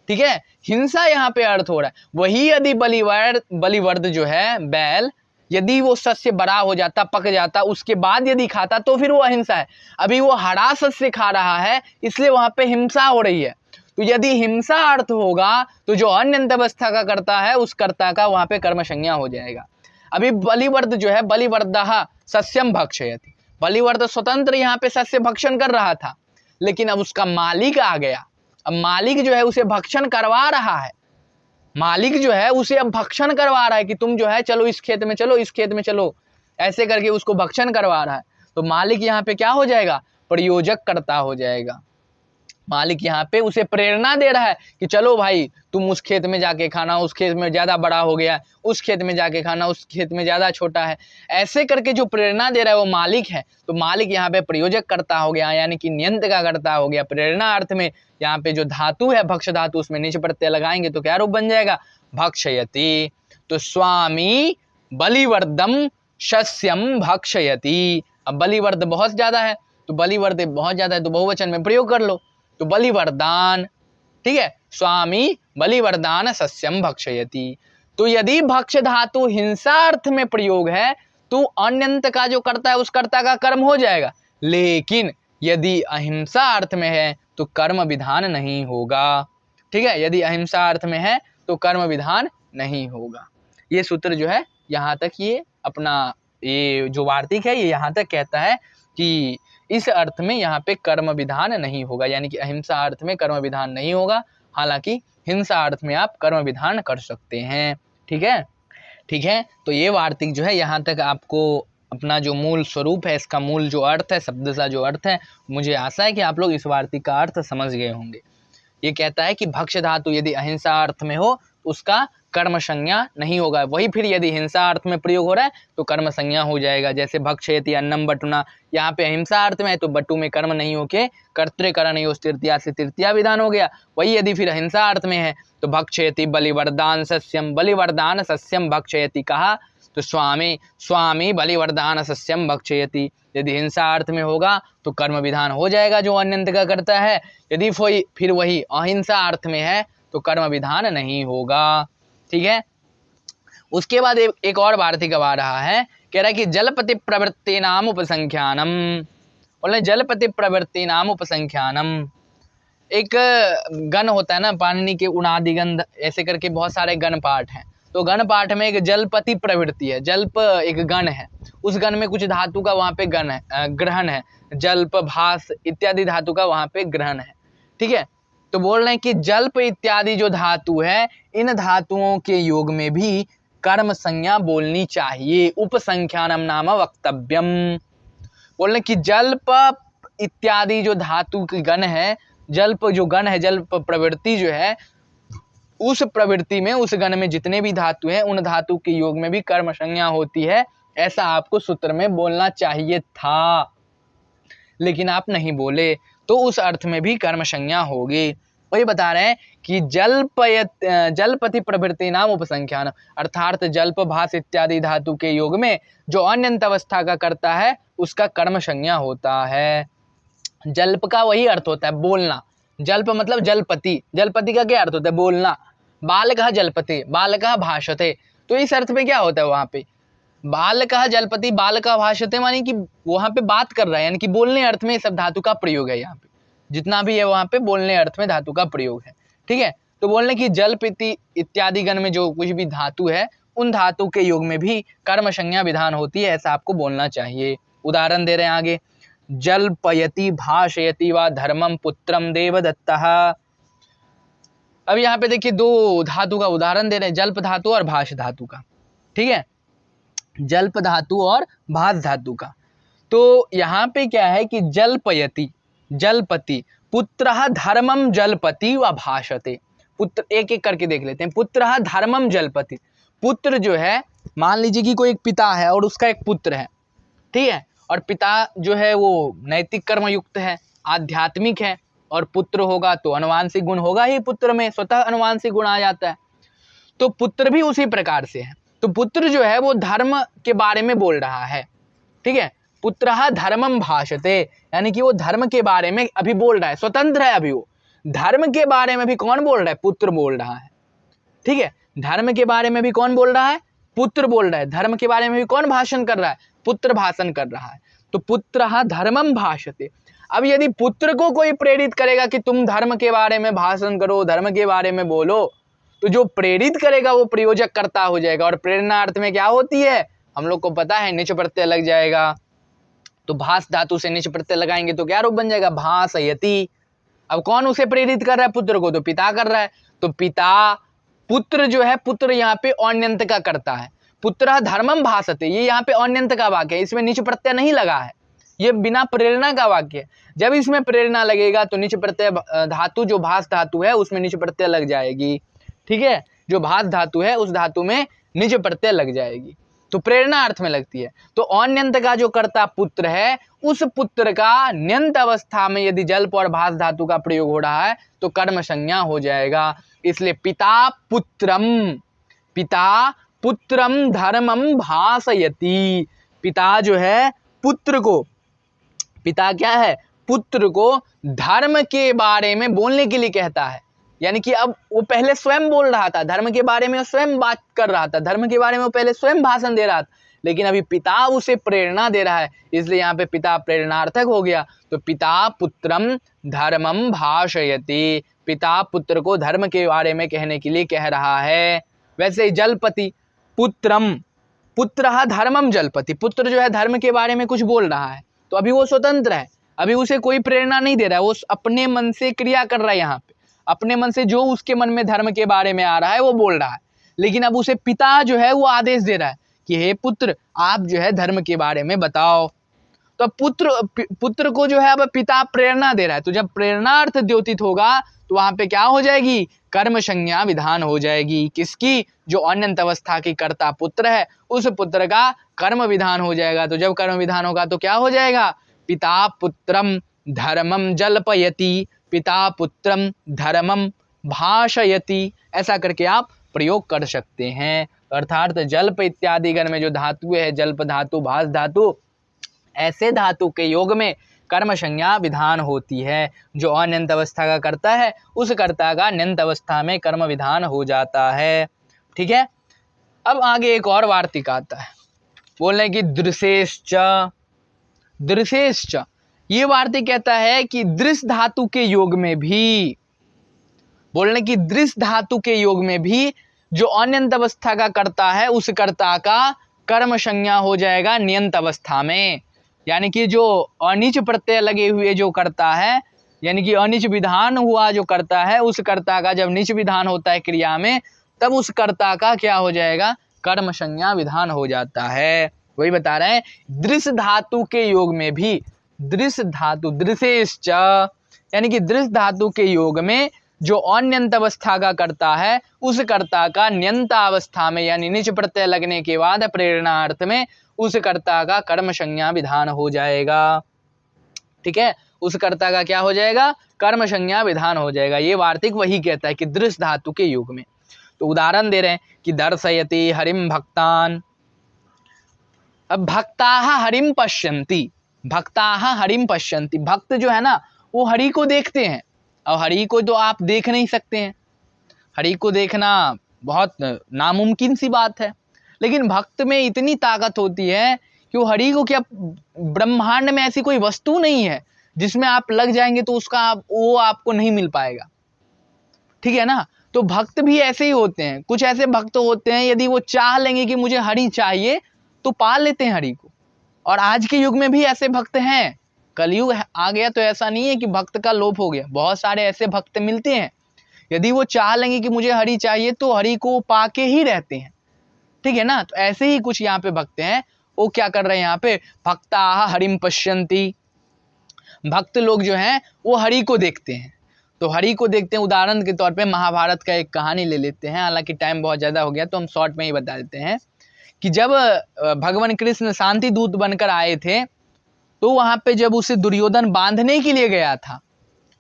S1: ठीक है, हिंसा यहाँ पे अर्थ हो रहा है। वही यदि बलिवर्द जो है बैल, यदि वो सस्य बड़ा हो जाता, पक जाता, उसके बाद यदि खाता तो फिर वो अहिंसा है। अभी वो हरा सस्य खा रहा है, इसलिए वहां पे हिंसा हो रही है। तो यदि हिंसा अर्थ होगा तो जो अन्यंत अवस्था का कर्ता है उस कर्ता का वहां पे कर्म संज्ञा हो जाएगा। अभी बलिवर्द जो है, बलिवर्दः सस्यम भक्षयति, बलिवर्द स्वतंत्र यहाँ पे सस्य भक्षण कर रहा था, लेकिन अब उसका मालिक आ गया। अब मालिक जो है उसे भक्षण करवा रहा है, मालिक जो है उसे अब भक्षण करवा रहा है कि तुम जो है चलो इस खेत में चलो, इस खेत में चलो, ऐसे करके उसको भक्षण करवा रहा है। तो मालिक यहाँ पे क्या हो जाएगा, प्रयोजक कर्ता हो जाएगा। मालिक यहाँ पे उसे प्रेरणा दे रहा है कि चलो भाई तुम उस खेत में जाके खाना, उस खेत में ज्यादा बड़ा हो गया, उस खेत में जाके खाना, उस खेत में ज्यादा छोटा है, ऐसे करके जो प्रेरणा दे रहा है वो मालिक है। तो मालिक यहाँ पे प्रयोजक कर्ता हो गया, यानी कि नियंत्र का कर्ता हो गया। प्रेरणा अर्थ में यहाँ पे जो धातु है भक्ष धातु, उसमें नीच प्रत्यय लगाएंगे तो क्या रूप बन जाएगा, भक्षयति। तो स्वामी बलिवर्दम शस्यम भक्षयति। अब बलिवर्द बहुत ज्यादा है, तो बलिवर्द बहुत ज्यादा है तो बहुवचन में प्रयोग कर लो, तो बलिवर्दान, ठीक है, स्वामी बलिवरदान सस्यम भक्षयति। तो यदि भक्ष धातु हिंसा अर्थ में प्रयोग है तो अन्यंत का जो कर्ता है उस कर्ता का कर्म हो जाएगा, लेकिन यदि अहिंसा अर्थ में है तो कर्म विधान नहीं होगा। ठीक है, यदि अहिंसा अर्थ में है तो कर्म विधान नहीं होगा। ये सूत्र जो है यहाँ तक, ये अपना ये जो वार्तिक है ये यहाँ तक कहता है कि इस अर्थ में यहाँ पे कर्म विधान नहीं होगा, यानी कि अहिंसा अर्थ में कर्म विधान नहीं होगा, हालांकि हिंसा अर्थ में आप कर्म विधान कर सकते हैं। ठीक है, ठीक है। तो ये वार्तिक जो है यहाँ तक आपको अपना जो मूल स्वरूप है, इसका मूल जो अर्थ है, शब्द का जो अर्थ है, मुझे आशा है कि आप लोग इस वार्तिक का अर्थ समझ गए होंगे। ये कहता है कि भक्ष धातु यदि अहिंसा अर्थ में हो तो उसका कर्म संज्ञा नहीं होगा, वही फिर यदि हिंसा अर्थ में प्रयोग हो रहा है तो कर्म संज्ञा हो जाएगा। जैसे भक्षयति अन्नम बटुना, यहाँ पे अहिंसा अर्थ में है तो बटु में कर्म नहीं होके कर्तृकरणयोस् तृतीया से तृतीया विधान हो गया। वही यदि फिर अहिंसा अर्थ में है तो भक्षयति बलिवरदान सस्यम, बलिवरदान सस्यम भक्षयति कहा तो स्वामी बलिवरदान सस्यम भक्षयति। यदि हिंसा अर्थ में होगा तो कर्म विधान हो जाएगा जो अन्यंत का करता है, यदि फिर वही अहिंसा अर्थ में है तो कर्म विधान नहीं होगा। ठीक है, उसके बाद एक और वार्तिक आ रहा है, कह रहा है कि जलपति प्रवृत्ति नाम उपसंख्यानम। बोले जलपति प्रवृत्ति नाम उपसंख्यानम, एक गण होता है ना, पाणिनि के उणादिगंध ऐसे करके बहुत सारे गण पाठ हैं। तो गण पाठ में एक जलपति प्रवृत्ति है, जल्प एक गण है, उस गण में कुछ धातु का वहाँ पे गण है, ग्रहण है, जल्प भास इत्यादि धातु का वहाँ पे ग्रहण है। ठीक है, तो बोल रहे हैं कि जल्प इत्यादि जो धातु है इन धातुओं के योग में भी कर्म संज्ञा बोलनी चाहिए। उपसंख्यानम नाम वक्तव्यम। बोल रहे कि जल्प इत्यादि जो धातु के गण है, जल्प जो गण है, जल्प प्रवृत्ति जो है, उस प्रवृत्ति में उस गण में जितने भी धातु हैं उन धातु के योग में भी कर्म संज्ञा होती है, ऐसा आपको सूत्र में बोलना चाहिए था, लेकिन आप नहीं बोले, तो उस अर्थ में भी कर्म संज्ञा होगी। वही बता रहे हैं कि जलपति प्रवृत्ति नाम उपसंख्यान, अर्थात जल्प भास इत्यादि धातु के योग में जो अन्यंत अवस्था का करता है उसका कर्म संज्ञा होता है। जल्प का वही अर्थ होता है बोलना, जल्प मतलब जलपति, जलपति का क्या अर्थ होता है बोलना। बालकः जलपति, बालकः भाषते, तो इस अर्थ में क्या होता है वहां पे बालकः जलपति, बालकः भाषते मानी कि वहां पे बात कर रहा है, यानी कि बोलने अर्थ में सब धातु का प्रयोग है। यहाँ पे जितना भी है वहां पे बोलने अर्थ में धातु का प्रयोग है। ठीक है, तो बोलने की जलपति इत्यादि गण में जो कुछ भी धातु है उन धातु के योग में भी कर्म संज्ञा विधान होती है, ऐसा आपको बोलना चाहिए। उदाहरण दे रहे हैं आगे, जल्पयति भाषयति वा धर्मम पुत्रम देवदत्तः। अब यहाँ पे देखिए दो धातु का उदाहरण दे रहे हैं, जल्प धातु और भाष धातु का। ठीक है, जल्प धातु और भाष धातु का। तो यहाँ पे क्या है कि जल्पयति, जलपति, पुत्रः धर्मम जलपति व भाषते। पुत्र एक एक करके देख लेते हैं। पुत्रः धर्मम जलपति, पुत्र जो है, मान लीजिए कि कोई एक पिता है और उसका एक पुत्र है। ठीक है, और पिता जो है वो नैतिक कर्म युक्त है, आध्यात्मिक है, और पुत्र होगा तो अनुवांशिक गुण होगा ही, पुत्र में स्वतः अनुवांशिक गुण आ जाता है। तो पुत्र भी उसी प्रकार से है। तो पुत्र जो है वो धर्म के बारे में बोल रहा है। ठीक है, पुत्रः धर्मम भाषते, यानी कि वो धर्म के बारे में अभी बोल रहा है, स्वतंत्र है अभी वो। धर्म के बारे में भी कौन बोल रहा है? पुत्र बोल रहा है। ठीक है, धर्म के बारे में भी कौन बोल रहा है? पुत्र बोल रहा है। धर्म के बारे में भी कौन भाषण कर रहा है? पुत्र भाषण कर रहा है। तो पुत्रः धर्मम भाषते। अब यदि पुत्र को कोई प्रेरित करेगा कि तुम धर्म के बारे में भाषण करो, धर्म के बारे में बोलो, तो जो प्रेरित करेगा वो प्रयोजक कर्ता हो जाएगा। और प्रेरणा अर्थ में क्या होती है हम लोग को पता है, निच प्रत्यय लग जाएगा। तो भास धातु से निच प्रत्यय लगाएंगे तो क्या रूप बन जाएगा? भासयति। अब कौन उसे प्रेरित कर रहा है? पुत्र को। तो पिता कर रहा है। तो पिता, पुत्र जो है, पुत्र यहाँ पे अन्यंत का करता है। पुत्रः धर्मम भासते, ये यहाँ पे अन्यंत का वाक्य है, इसमें निच प्रत्यय नहीं लगा है, ये बिना प्रेरणा का वाक्य है। जब इसमें प्रेरणा लगेगा तो निच प्रत्यय धातु जो भास धातु है उसमें निच प्रत्यय लग जाएगी। ठीक है, जो भास धातु है उस धातु में निच प्रत्यय लग जाएगी, तो प्रेरणा अर्थ में लगती है। तो अन्यंत का जो कर्ता पुत्र है, उस पुत्र का न्यंत अवस्था में यदि जल्प और भास धातु का प्रयोग हो रहा है तो कर्म संज्ञा हो जाएगा। इसलिए पिता पुत्रम धर्मम भासयति। पिता जो है पुत्र को, पिता क्या है? पुत्र को धर्म के बारे में बोलने के लिए कहता है। यानी कि अब वो पहले स्वयं बोल रहा था धर्म के बारे में, स्वयं बात कर रहा था धर्म के बारे में, वो पहले स्वयं भाषण दे रहा था, लेकिन अभी पिता उसे प्रेरणा दे रहा है, इसलिए यहाँ पे पिता प्रेरणार्थक हो गया। तो पिता पुत्रम धर्मम भाषयति, पिता पुत्र को धर्म के बारे में कहने के लिए कह रहा है। वैसे ही जलपति पुत्रम, पुत्र धर्मम जलपति, पुत्र जो है धर्म के बारे में कुछ बोल रहा है, तो अभी वो स्वतंत्र है, अभी उसे कोई प्रेरणा नहीं दे रहा है, वो अपने मन से क्रिया कर रहा है, यहाँ पे अपने मन से जो उसके मन में धर्म के बारे में आ रहा है वो बोल रहा है। लेकिन अब उसे पिता जो है वो आदेश दे रहा है कि हे पुत्र आप जो है धर्म के बारे में बताओ। तो पुत्र को जो है अब पिता प्रेरणा दे रहा है, तो जब प्रेरणार्थ द्योतित होगा तो वहां पे क्या हो जाएगी, कर्म संज्ञा विधान हो जाएगी। किसकी, जो अनंत अवस्था की कर्ता पुत्र है उस पुत्र का कर्म विधान हो जाएगा। तो जब कर्म विधान होगा तो क्या हो जाएगा, पिता पुत्रम धर्मम जल्पयति, पिता पुत्रम धर्मम भाषयति, ऐसा करके आप प्रयोग कर सकते हैं। अर्थात जल्प इत्यादि गण में जो धातु है, जल्प धातु, भास धातु, ऐसे धातु के योग में कर्म संज्ञा विधान होती है। जो अनंत अवस्था का करता है उस कर्ता का अनंत अवस्था में कर्म विधान हो जाता है। ठीक है, अब आगे एक और वार्तिक आता है, बोल रहे कि दृशेश्च, दृशेश्च, ये वार्तिक कहता है कि दृश धातु के योग में भी, बोलने की दृश धातु के योग में भी जो अनंत अवस्था का कर्ता है उस कर्ता का कर्म संज्ञा हो जाएगा नियंत अवस्था में। यानी कि जो अनिच प्रत्यय लगे हुए जो करता है, यानी कि अनिच विधान हुआ जो करता है, उस कर्ता का जब निच विधान होता है क्रिया में, तब उस कर्ता का क्या हो जाएगा, कर्म संज्ञा विधान हो जाता है। वही बता रहे हैं, दृश धातु के योग में भी, दृश धातु दृशेश्च, यानी कि दृश धातु के योग में जो अन्यंत अवस्था का करता है उस कर्ता का न्यंत अवस्था में, यानी निच प्रत्यय लगने के बाद प्रेरणार्थ में उस कर्ता का कर्म संज्ञा विधान हो जाएगा। ठीक है, उस कर्ता का क्या हो जाएगा, कर्म संज्ञा विधान हो जाएगा। ये वार्तिक वही कहता है कि दृश धातु के योग में। तो उदाहरण दे रहे हैं कि दर्शयति हरिम भक्तान, अब भक्ताः हरिम पश्यन्ति, भक्ताः हरिम पश्यन्ति, भक्त जो है ना वो हरि को देखते हैं। और हरि को तो आप देख नहीं सकते हैं, हरि को देखना बहुत नामुमकिन सी बात है, लेकिन भक्त में इतनी ताकत होती है कि वो हरि को, क्या ब्रह्मांड में ऐसी कोई वस्तु नहीं है जिसमें आप लग जाएंगे तो उसका वो आपको नहीं मिल पाएगा। ठीक है ना, तो भक्त भी ऐसे ही होते हैं। कुछ ऐसे भक्त होते हैं यदि वो चाह लेंगे कि मुझे हरि चाहिए तो पा लेते हैं हरि को। और आज के युग में भी ऐसे भक्त हैं, कलयुग आ गया तो ऐसा नहीं है कि भक्त का लोप हो गया, बहुत सारे ऐसे भक्त मिलते हैं, यदि वो चाह लेंगे कि मुझे हरि चाहिए तो हरि को पा के ही रहते हैं। ठीक है ना, तो ऐसे ही कुछ यहाँ पे भक्त हैं, वो क्या कर रहे हैं यहाँ पे, भक्ताः हरिम पश्यन्ति, भक्त लोग जो हैं वो हरि को देखते हैं। तो हरि को देखते हैं, उदाहरण के तौर पे महाभारत का एक कहानी ले लेते हैं, हालांकि टाइम बहुत ज़्यादा हो गया तो हम शॉर्ट में ही बता देते हैं कि जब भगवान कृष्ण शांति दूत बनकर आए थे तो वहाँ पे जब उसे दुर्योधन बांधने के लिए गया था,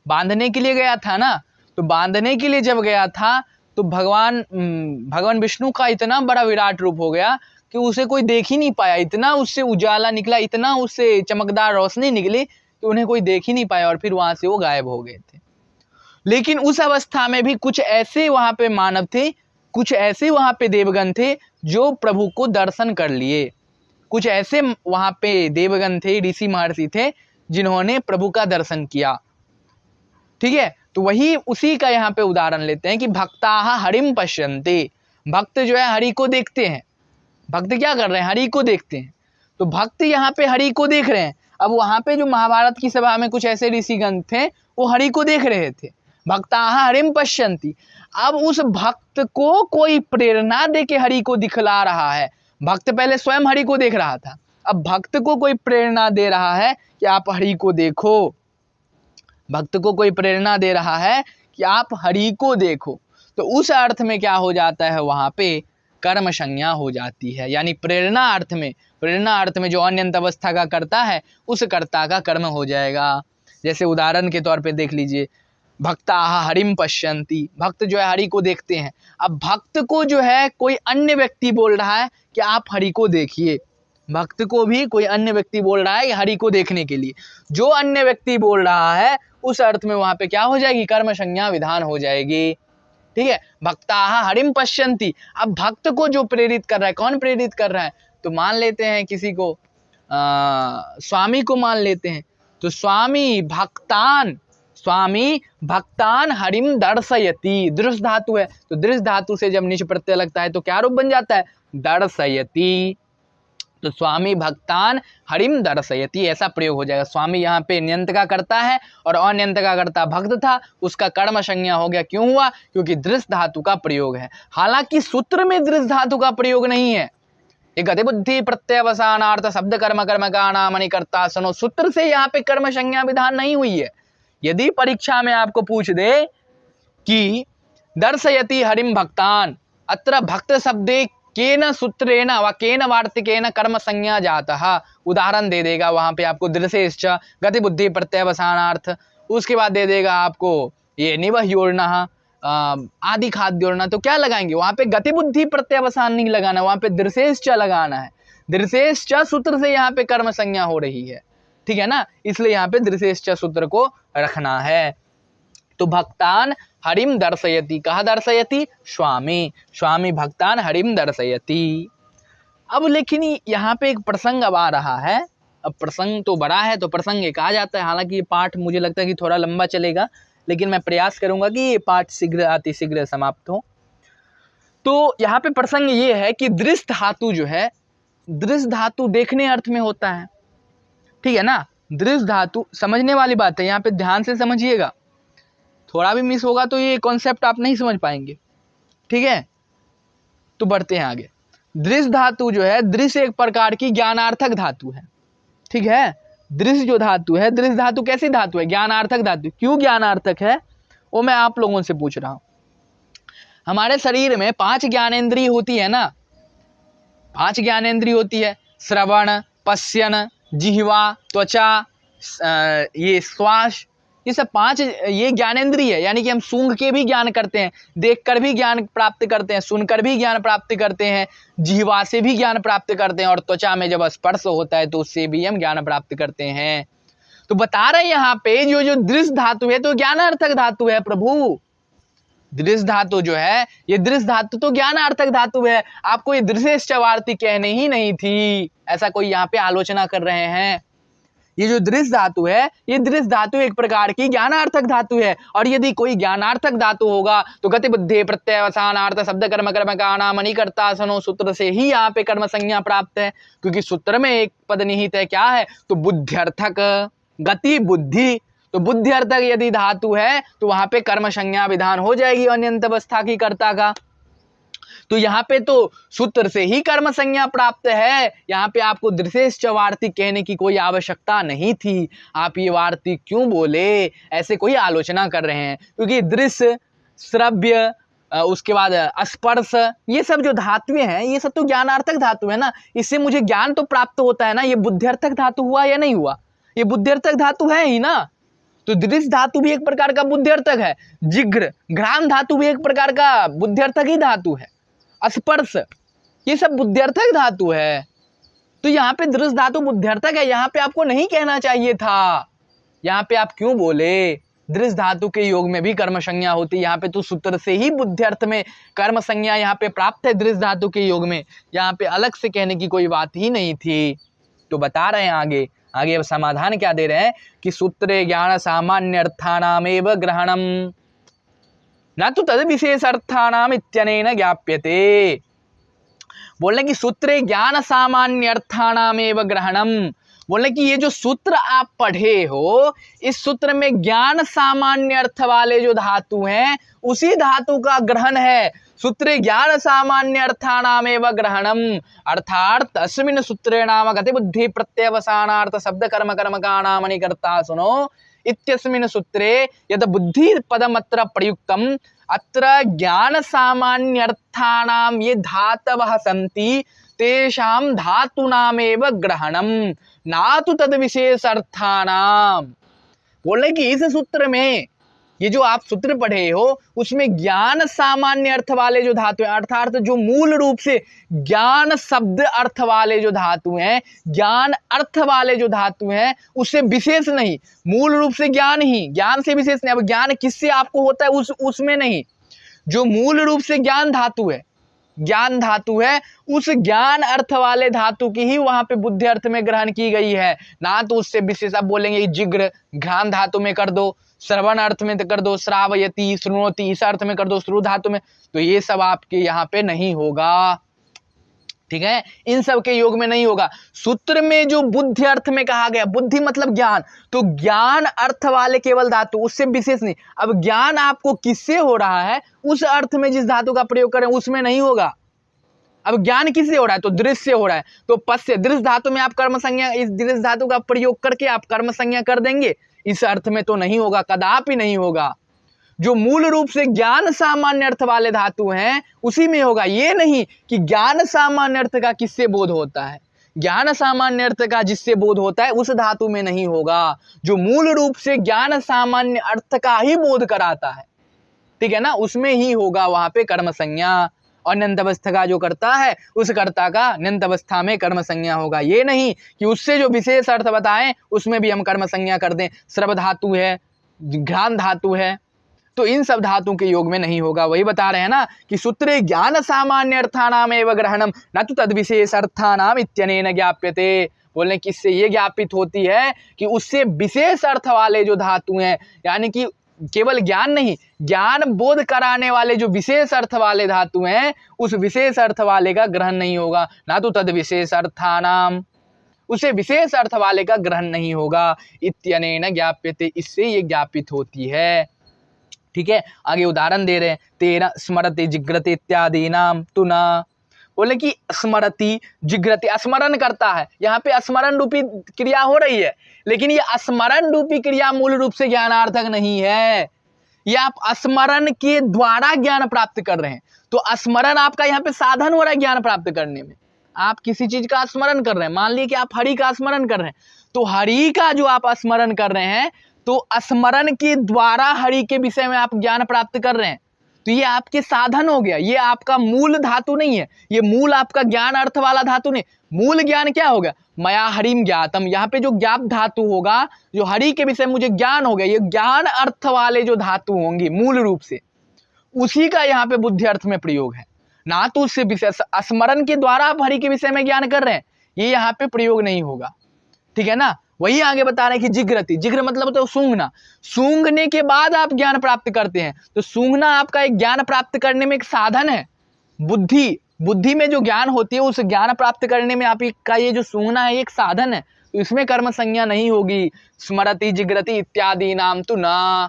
S1: बांधने के लिए गया था ना, तो बांधने के लिए जब गया था तो भगवान विष्णु का इतना बड़ा विराट रूप हो गया कि उसे कोई देख ही नहीं पाया, इतना उससे उजाला निकला, इतना उससे चमकदार रोशनी निकली कि उन्हें कोई देख ही नहीं पाया, और फिर वहां से वो गायब हो गए थे। लेकिन उस अवस्था में भी कुछ ऐसे वहां पे मानव थे, कुछ ऐसे वहां पे देवगण थे जो प्रभु को दर्शन कर लिए, कुछ ऐसे वहां पे देवगण थे, ऋषि महर्षि थे जिन्होंने प्रभु का दर्शन किया। ठीक है, तो वही उसी का यहाँ पे उदाहरण लेते हैं कि भक्ताः हरिम पश्यन्ति, भक्त जो है हरि को देखते हैं। भक्त क्या कर रहे हैं, हरि को देखते हैं। तो भक्त यहाँ पे हरि को देख रहे हैं। अब वहां पे जो महाभारत की सभा में कुछ ऐसे ऋषिगण थे वो हरि को देख रहे थे, भक्ताः हरिम पश्यन्ति। अब उस भक्त को कोई प्रेरणा दे के हरि को दिखला रहा है। भक्त पहले स्वयं हरि को देख रहा था, अब भक्त को कोई प्रेरणा दे रहा है कि आप हरि को देखो, भक्त को कोई प्रेरणा दे रहा है कि आप हरि को देखो। तो उस अर्थ में क्या हो जाता है, वहां पे कर्म संज्ञा हो जाती है, यानी प्रेरणा अर्थ में जो अन्यंत अवस्था का कर्ता है उस कर्ता का कर्म हो जाएगा। जैसे उदाहरण के तौर पे देख लीजिए, भक्ताः हरिम पश्यन्ति, भक्त जो है हरि को देखते हैं। अब भक्त को जो है कोई अन्य व्यक्ति बोल रहा है कि आप हरि को देखिए, भक्त को भी कोई अन्य व्यक्ति बोल रहा है हरि को देखने के लिए। जो अन्य व्यक्ति बोल रहा है उस अर्थ में वहां पे क्या हो जाएगी, कर्म संज्ञा विधान हो जाएगी। ठीक है, भक्ताः हरिम पश्यन्ति। अब भक्त को जो प्रेरित कर रहा है, कौन प्रेरित कर रहा है, तो मान लेते हैं किसी को स्वामी को मान लेते हैं, तो स्वामी भक्तान हरिम दर्शयति, दृश्य धातु है, तो दृश्य धातु से जब निच प्रत्यय लगता है तो क्या रूप बन जाता है, दर्शयति। तो स्वामी भक्तान हरिम दर्शयति ऐसा प्रयोग हो जाएगा। स्वामी यहाँ पे न्यंत का करता है और अन्यंत का करता भक्त था, उसका कर्म संज्ञा हो गया। क्यों हुआ, क्योंकि दृश्य धातु का प्रयोग है। हालांकि सूत्र में दृश्य धातु का प्रयोग नहीं है। एक गति बुद्धि प्रत्यवसानार्थ शब्द कर्म कर्म का नामनि कर्ता सनो, सूत्र से यहाँ पे कर्म संज्ञा विधान नहीं हुई है। यदि परीक्षा में आपको पूछ दे कि दर्शयति हरिम भक्तान, अत्र भक्त शब्दे केन सूत्रेण व केन वार्तिकेन कर्म संज्ञा जातः, उदाहरण दे देगा वहां पे आपको दृशेश्च गति बुद्धि प्रत्यवसानार्थ, उसके बाद दे देगा आपको ये निवह्योर्णः आदि खाद्योर्णः। तो क्या लगाएंगे वहां पे, गति बुद्धि प्रत्यवसान नहीं लगाना, वहां पे दृशेश्च लगाना है। दृशेश्च सूत्र से यहाँ पे कर्म संज्ञा हो रही है, ठीक है ना, इसलिए यहाँ पे दृशेश्च सूत्र को रखना है। तो भक्तान हरिम दर्शयति, कहा दर्शयति, स्वामी भक्तान हरिम दर्शयति। अब लेकिन यहाँ पे एक प्रसंग अब आ रहा है। अब प्रसंग तो बड़ा है तो प्रसंग एक आ जाता है। हालांकि ये पाठ मुझे लगता है कि थोड़ा लंबा चलेगा, लेकिन मैं प्रयास करूंगा कि ये पाठ शीघ्र अतिशीघ्र समाप्त हो। तो यहाँ पे प्रसंग ये है कि दृश्य धातु जो है, दृश्य धातु देखने अर्थ में होता है, ठीक है ना। दृश्य धातु समझने वाली बात है, यहाँ पे ध्यान से समझिएगा, थोड़ा भी मिस होगा तो ये कॉन्सेप्ट आप नहीं समझ पाएंगे, ठीक है। तो बढ़ते हैं आगे। दृश्य धातु जो है, दृश्य एक प्रकार की ज्ञानार्थक धातु है, ठीक है। दृश्य जो धातु है, दृश्य धातु कैसी धातु है, ज्ञानार्थक धातु। क्यों ज्ञानार्थक है वो मैं आप लोगों से पूछ रहा हूं। हमारे शरीर में 5 ज्ञानेंद्रिय होती है ना, 5 ज्ञानेंद्रिय होती है, श्रवण, पश्यन, जिह्वा, त्वचा, ये श्वास, ये सब 5 ये ज्ञानेंद्रिय है। यानी कि हम सूंघ के भी ज्ञान करते हैं, देखकर भी ज्ञान प्राप्त करते हैं, सुनकर भी ज्ञान प्राप्त करते हैं, जिह्वा से भी ज्ञान प्राप्त करते हैं, और त्वचा में जब स्पर्श होता है तो उससे भी हम ज्ञान प्राप्त करते हैं। तो बता रहे हैं यहाँ पे जो दृश्य धातु है तो ज्ञानार्थक धातु है प्रभु। दृश्य धातु जो है, ये दृश्य धातु तो ज्ञानार्थक धातु है। आपको ये दृश्यश्च वार्ति कहने ही नहीं थी, ऐसा कोई यहाँ पे आलोचना कर रहे हैं। ये जो दृश्य धातु है, ये दृश्य धातु एक प्रकार की ज्ञानार्थक धातु है। और यदि कोई ज्ञानार्थक धातु होगा तो गति बुद्धि प्रत्यवसानार्थ शब्द कर्म कर्म का नामनि कर्ता सनो, सूत्र से ही यहाँ पे कर्म संज्ञा प्राप्त है। क्योंकि सूत्र में एक पद निहित है, क्या है, तो बुद्ध्यर्थक, गति बुद्धि। तो बुद्ध्यर्थक यदि धातु है तो वहां पे कर्म संज्ञा विधान हो जाएगी अन्यंत अवस्था की कर्ता का। तो यहाँ पे तो सूत्र से ही कर्म संज्ञा प्राप्त है। यहाँ पे आपको दृश्यश्च वार्ति कहने की कोई आवश्यकता नहीं थी। आप ये वार्ति क्यों बोले, ऐसे कोई आलोचना कर रहे हैं। क्योंकि दृश्य, श्रव्य, उसके बाद स्पर्श, ये सब जो धातुएं हैं ये सब तो ज्ञानार्थक धातु है ना, इससे मुझे ज्ञान तो प्राप्त होता है ना। ये बुद्ध्यर्थक धातु हुआ या नहीं हुआ, ये बुद्ध्यर्थक धातु है ही ना। तो दृश्य धातु भी एक प्रकार का बुद्ध्यर्थक है, जिघ्र घ्राण धातु भी एक प्रकार का बुद्ध्यर्थक ही धातु है, स्पर्श, ये सब बुद्ध्यर्थक धातु है। तो यहाँ पे दृश्य धातु बुद्ध्यर्थक है, यहाँ पे आपको नहीं कहना चाहिए था। यहाँ पे आप क्यों बोले, दृश्य धातु के योग में भी कर्म संज्ञा होती है। यहाँ पे तो सूत्र से ही बुद्ध्यर्थ में कर्म संज्ञा यहाँ पे प्राप्त है दृश्य धातु के योग में, यहाँ पे अलग से कहने की कोई बात ही नहीं थी। तो बता रहे हैं आगे अब समाधान क्या दे रहे हैं कि सूत्रे ज्ञान सामान्य अर्थानामेव ग्रहणम न तो तद विशेष अर्थानाम इत्यनेन ज्ञाप्यते। बोलने की सूत्रे ज्ञान सामान्य अर्थानामेव ग्रहणम, बोलने की ये जो सूत्र आप पढ़े हो, इस सूत्र में ज्ञान सामान्य अर्थ वाले जो धातु हैं उसी धातु का ग्रहण है। सूत्रे ज्ञान सामान्य अर्थानामेव ग्रहणम, अर्थात तस्मिन् सूत्रे नाम गति बुद्धि प्रत्यवसानार्थ शब्द कर्म कर्म का नामनि कर्ता सुनो इत्यस्मिन् सूत्रे यद बुद्धि पदमत्र प्रयुक्तम अत्र ज्ञान सामान्यर्थानां ये धातवः सन्ति तेषां धातूनामेव ग्रहणम ना तो तद विशेष अर्थानाम। बोले कि इस सूत्र में ये जो आप सूत्र पढ़े हो उसमें ज्ञान सामान्य अर्थ वाले जो धातु हैं, अर्थात जो मूल रूप से ज्ञान शब्द अर्थ वाले जो धातु हैं, ज्ञान अर्थ वाले जो धातु हैं, उससे विशेष नहीं, मूल रूप से ज्ञान ही, ज्ञान से विशेष नहीं। अब ज्ञान किससे आपको होता है उसमें नहीं, जो मूल रूप से ज्ञान धातु है, ज्ञान धातु है, उस ज्ञान अर्थ वाले धातु की ही वहां पे बुद्धि अर्थ में ग्रहण की गई है, ना तो उससे विशेष। आप बोलेंगे जिग्र घ्राण धातु में कर दो, श्रवण अर्थ में कर दो श्रावयति, श्रृणोति इस अर्थ में कर दो श्रु धातु में, तो ये सब आपके यहाँ पे नहीं होगा। ठीक है, इन सब के योग में नहीं होगा। सूत्र में जो बुद्धि अर्थ में कहा गया, बुद्धि मतलब ज्ञान, तो ज्ञान अर्थ वाले केवल धातु, उससे विशेष नहीं। अब ज्ञान आपको किससे हो रहा है, उस अर्थ में जिस धातु का प्रयोग करें उसमें नहीं होगा। अब ज्ञान किससे हो रहा है, तो दृश्य से हो रहा है, तो पश्य दृश्य धातु में आप कर्म संज्ञा, इस दृश्य धातु का प्रयोग करके आप कर्म संज्ञा कर देंगे, इस अर्थ में तो नहीं होगा, कदापि नहीं होगा। जो मूल रूप से ज्ञान सामान्य अर्थ वाले धातु हैं उसी में होगा। ये नहीं कि ज्ञान सामान्य अर्थ का किससे बोध होता है, ज्ञान सामान्य अर्थ का जिससे बोध होता है उस धातु में नहीं होगा। जो मूल रूप से ज्ञान सामान्य अर्थ का ही बोध कराता है, ठीक है ना, उसमें ही होगा वहां पे कर्म संज्ञा। और न्यंत अवस्था का जो करता है उस कर्ता का न्यंत अवस्था में कर्म संज्ञा होगा। ये नहीं कि उससे जो विशेष अर्थ बताएं उसमें भी हम कर्म संज्ञा कर दें, श्रव धातु है, घ्राण धातु है, तो इन सब धातु के योग में नहीं होगा। वही बता रहे हैं ना कि सूत्रे ज्ञान सामान्य अर्थानाम एवं ग्रहणम न तो तद विशेष अर्थानाम इत्यनेन ज्ञाप्यते। बोलने कि इससे ये ज्ञापित होती है कि उससे विशेष अर्थ वाले जो धातु हैं, यानी कि केवल ज्ञान नहीं, ज्ञान बोध कराने वाले जो विशेष अर्थ वाले धातु हैं, उस विशेष अर्थ वाले का ग्रहण नहीं होगा। ना तो तद विशेष अर्थानाम, उसे विशेष अर्थ वाले का ग्रहण नहीं होगा। इत्यनेन ज्ञाप्यते, इससे ये ज्ञापित होती है। ठीक है, आगे उदाहरण दे रहे हैं, तेरा स्मरति जिग्रति इत्यादि नाम तु न। बोले कि स्मरति जिग्रति, स्मरण करता है, यहाँ पे स्मरण रूपी क्रिया हो रही है, लेकिन ये स्मरण रूपी क्रिया मूल रूप से ज्ञानार्थक नहीं है। ये आप स्मरण के द्वारा ज्ञान प्राप्त कर रहे हैं, तो स्मरण आपका यहाँ पे साधन हो रहा है ज्ञान प्राप्त करने में। आप किसी चीज का स्मरण कर रहे हैं, मान लीजिए कि आप हरि का स्मरण कर रहे हैं, तो हरि का जो आप स्मरण कर रहे हैं, तो स्मरण के द्वारा हरि के विषय में आप ज्ञान प्राप्त कर रहे हैं, तो ये आपके साधन हो गया, ये आपका मूल धातु नहीं है, ये मूल आपका ज्ञान अर्थ वाला धातु नहीं। मूल ज्ञान क्या हो गया, मया हरिम ज्ञातम, यहाँ पे जो ज्ञात धातु होगा, जो हरि के विषय में मुझे ज्ञान हो गया, ये ज्ञान अर्थ वाले जो धातु होंगे मूल रूप से, उसी का यहाँ पे बुद्धि अर्थ में प्रयोग है। ना तो उससे विषय स्मरण के द्वारा आप हरि के विषय में ज्ञान कर रहे हैं, ये यहाँ पे प्रयोग नहीं होगा। ठीक है ना, वही आगे बता रहे हैं कि जिग्रति, जिग्र मतलब तो सूंघना, सूंघने के बाद आप ज्ञान प्राप्त करते हैं, तो सूंघना आपका एक ज्ञान प्राप्त करने में एक साधन है। बुद्धि में जो ज्ञान होती है उस ज्ञान प्राप्त करने में आपका ये जो सूंघना है एक साधन है, तो इसमें कर्म संज्ञा नहीं होगी। स्मरति जिग्रति इत्यादि नाम तो ना,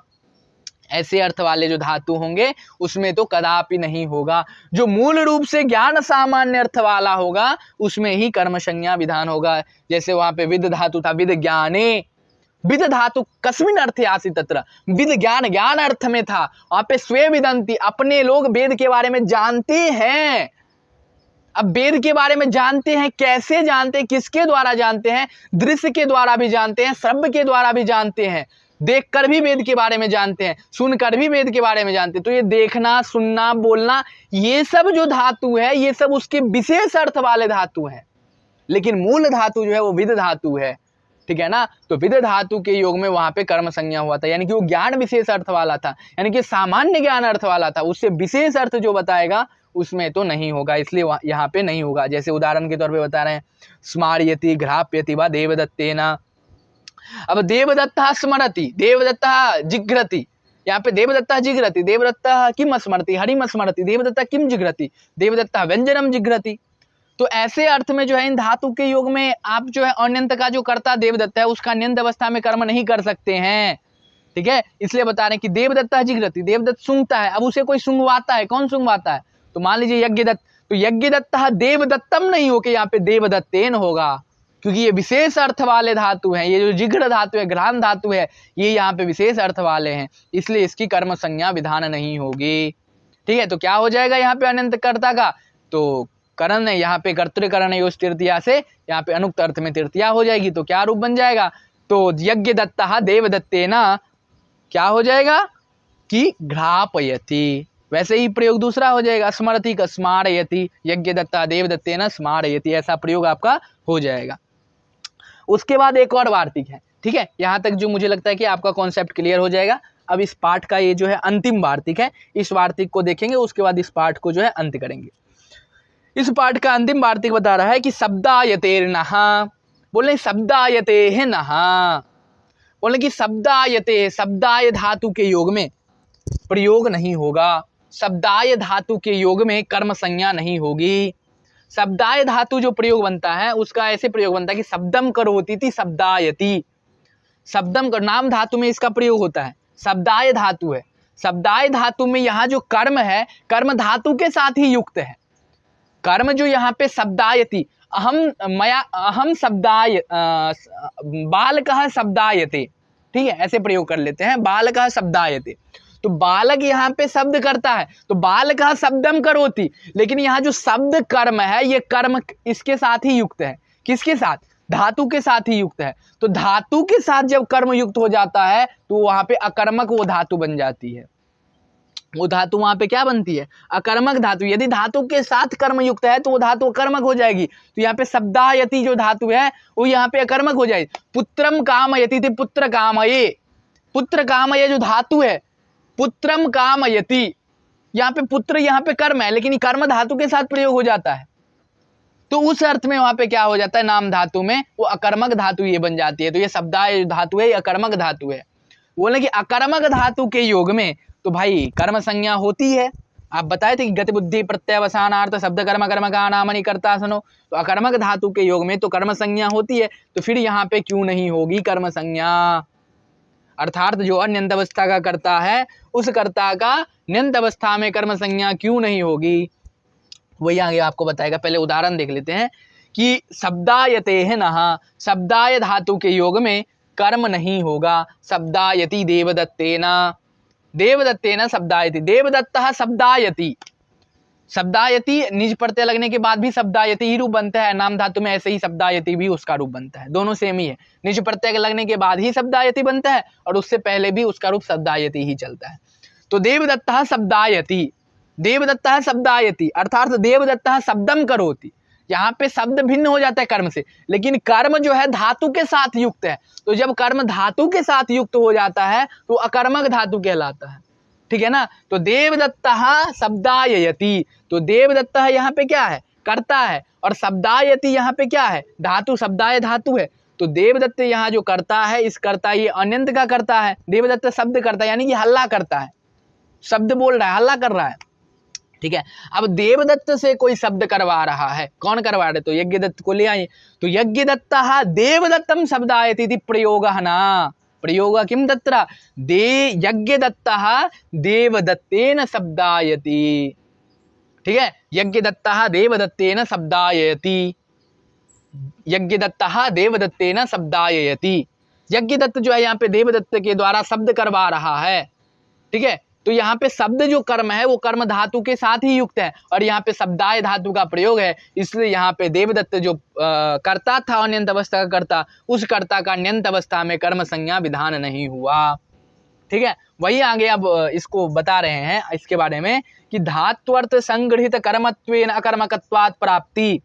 S1: ऐसे अर्थ वाले जो धातु होंगे उसमें तो कदापि नहीं होगा। जो मूल रूप से ज्ञान सामान्य अर्थ वाला होगा उसमें ही कर्म संज्ञा विधान होगा। जैसे वहां पे विद धातु था, विद ज्ञाने, विद धातु कस्मिन अर्थे आसीत् तत्र, विद ज्ञान, ज्ञान अर्थ में था, वहां पे स्वे विदंती, अपने लोग वेद के बारे में जानते हैं। अब वेद के बारे में जानते हैं, कैसे जानते हैं, किसके द्वारा जानते हैं, दृश्य के द्वारा भी जानते हैं, श्रव्य के द्वारा भी जानते हैं, देखकर भी वेद के बारे में जानते हैं, सुनकर भी वेद के बारे में जानते हैं। तो ये देखना, सुनना, बोलना, ये सब जो धातु है ये सब उसके विशेष अर्थ वाले धातु हैं, लेकिन मूल धातु जो है वो विद धातु है। ठीक है ना, तो विद धातु के योग में वहां पे कर्म संज्ञा हुआ था, यानी कि वो ज्ञान विशेष अर्थ वाला था, यानी कि सामान्य ज्ञान अर्थ वाला था, उससे विशेष अर्थ जो बताएगा उसमें तो नहीं होगा, इसलिए यहाँ पे नहीं होगा। जैसे उदाहरण के तौर पे बता रहे हैं, स्मार्यति घ्राप्यति वा देवदत्तेन। अब देवदत्तः स्मरति, देवदत्तः जिघ्रति, यहाँ पे देवदत्तः जिघ्रति, देवदत्तः किम स्मरति, हरिम स्मरति, देवदत्तः किम जिघ्रति, देवदत्तः व्यंजनम जिघ्रति। तो ऐसे अर्थ में जो है इन धातु के योग में आप जो है अन्यंत का जो कर्ता देवदत्त है उसका अन्यंत अवस्था में कर्म नहीं कर सकते हैं। ठीक है, इसलिए बता रहे हैं कि देवदत्तः जिघ्रति, देवदत्त सूंघता है, अब उसे कोई सूंघवाता है, कौन सूंघवाता है, तो मान लीजिए यज्ञदत्त, तो यज्ञदत्तः देवदत्तम नहीं होके यहाँ पे देवदत्तेन होगा, क्योंकि ये विशेष अर्थ वाले धातु हैं। ये जो जिघ्र धातु है, घ्राण धातु है, ये यहाँ पे विशेष अर्थ वाले हैं, इसलिए इसकी कर्म संज्ञा विधान नहीं होगी। ठीक है, तो क्या हो जाएगा यहाँ पे अनंत कर्ता का, तो करण है यहाँ पे कर्तृकरण योज तृतीया से यहाँ पे अनुक्त अर्थ में तृतीया हो जाएगी, तो क्या रूप बन जाएगा, तो यज्ञ दत्तः देवदत्तेन क्या हो जाएगा, कि घ्रापयति, वैसे ही प्रयोग दूसरा हो जाएगा, स्मरति का स्मारयति, यज्ञदत्ता देवदत्तेन स्मारयति, ऐसा प्रयोग आपका हो जाएगा। उसके बाद एक और वार्तिक है, ठीक है। यहाँ तक जो मुझे लगता है कि आपका कॉन्सेप्ट क्लियर हो जाएगा। अब इस पाठ का ये जो है अंतिम वार्तिक है, इस वार्तिक को देखेंगे, उसके बाद इस पाठ को जो है अंत करेंगे। इस पाठ का अंतिम वार्तिक बता रहा है कि शब्दायतेर्नः, बोले शब्दायते है नहा, बोले कि शब्दायते, शब्दाय धातु के योग में प्रयोग नहीं होगा, शब्दाय धातु के योग में कर्म संज्ञा नहीं होगी। शब्दाय धातु जो प्रयोग बनता है उसका ऐसे प्रयोग बनता है कि शब्दम करोति थी शब्दायति, शब्दम कर, नाम धातु में इसका प्रयोग होता है, शब्दाय धातु है। शब्दाय धातु में यहाँ जो कर्म है, कर्म धातु के साथ ही युक्त है। कर्म जो यहाँ पे शब्दायति, अहम शब्दाय, बालकः शब्दायते, ठीक है, ऐसे प्रयोग कर लेते हैं, बालकः शब्दायते। तो बालक यहाँ पे शब्द करता है, तो बालकः शब्दम करोति, लेकिन यहाँ जो शब्द कर्म है ये कर्म इसके साथ ही युक्त है। किसके साथ? धातु के साथ ही युक्त है। तो धातु के साथ जब कर्म युक्त हो जाता है तो वहां पे अकर्मक वो धातु बन जाती है। वो धातु वहां पे क्या बनती है? अकर्मक धातु। यदि धातु के साथ कर्म युक्त है तो वो धातु अकर्मक हो जाएगी। तो यहाँ पे शब्दायति जो धातु है वो यहाँ पे अकर्मक हो जाएगी। पुत्रम कामयति थी पुत्र कामये, पुत्र कामये जो धातु है, पुत्रम कामयति, यहाँ पे पुत्र यहाँ पे कर्म है, लेकिन कर्म धातु के साथ प्रयोग हो जाता है। तो उस अर्थ में वहां पे क्या हो जाता है, नाम धातु में वो अकर्मक धातु ये बन जाती है। तो ये शब्दाय धातु है, ये अकर्मक धातु है। बोले कि अकर्मक धातु के योग में तो भाई कर्म संज्ञा होती है। आप बताए थे कि गति बुद्धि प्रत्यवसानार्थ शब्द कर्म कर्म का नामनी करता सुनो, तो अकर्मक धातु के योग में तो कर्म संज्ञा होती है। तो फिर यहाँ पे क्यों नहीं होगी कर्म संज्ञा? अर्थात जो अन्यंत अवस्था का कर्ता है उस कर्ता का न्यंत अवस्था में कर्म संज्ञा क्यों नहीं होगी, वही आगे आपको बताएगा। पहले उदाहरण देख लेते हैं कि शब्दायते है नहा, शब्दाय धातु के योग में कर्म नहीं होगा। शब्दायति देवदत्तेना, देवदत्तेना शब्दायति, देवदत्तः शब्दायति, शब्दायति निज प्रत्यय लगने के बाद भी शब्दायति ही रूप बनता है। नाम धातु में ऐसे ही शब्दायति भी उसका रूप बनता है, दोनों सेम ही है। निज प्रत्यय लगने के बाद ही शब्दायति बनता है और उससे पहले भी उसका रूप शब्दायति ही चलता है। तो देवदत्तः शब्दायति, देवदत्तः शब्दायति अर्थात देवदत्तः शब्दम करोति। यहाँ पे शब्द भिन्न हो जाता है कर्म से, लेकिन कर्म जो है धातु के साथ युक्त है। तो जब कर्म धातु के साथ युक्त हो जाता है तो अकर्मक धातु कहलाता है, ठीक है ना। तो देवदत्तः शब्दायति, तो देवदत्तः यहाँ पे क्या है? कर्ता है, और शब्दायति यहाँ पे क्या है? धातु, शब्दाय धातु है। तो देवदत्त यहाँ जो कर्ता है, इस कर्ता ये अनंत का करता है। देवदत्त शब्द करता है, यानी कि हल्ला करता है, शब्द बोल रहा है, हल्ला कर रहा है, ठीक है। अब देवदत्त से कोई शब्द करवा रहा है, कौन करवा रहे? तो यज्ञदत्त को ले आए। तो यज्ञदत्तः देवदत्तम शब्दायति इति प्रयोगः न, प्रयोग किम तत्र यज्ञदत्तः देवदत्तेन शब्दायति, ठीक है। यज्ञदत्तः देवदत्तेन शब्दायति, यज्ञदत्तः देवदत्तेन शब्दायति, यज्ञदत्त जो है यहाँ पे देवदत्त के द्वारा शब्द करवा रहा है, ठीक है। तो यहाँ पे शब्द जो कर्म है वो कर्म धातु के साथ ही युक्त है, और यहाँ पे शब्दाय धातु का प्रयोग है, इसलिए यहाँ पे देवदत्त जो कर्ता था अनंत अवस्था का कर्ता, उस कर्ता का न्यंत अवस्था में कर्म संज्ञा विधान नहीं हुआ, ठीक है। वही आगे अब इसको बता रहे हैं इसके बारे में कि धात्वर्थ संगृहित कर्मत्वेन अकर्मकत्वात् प्राप्ति।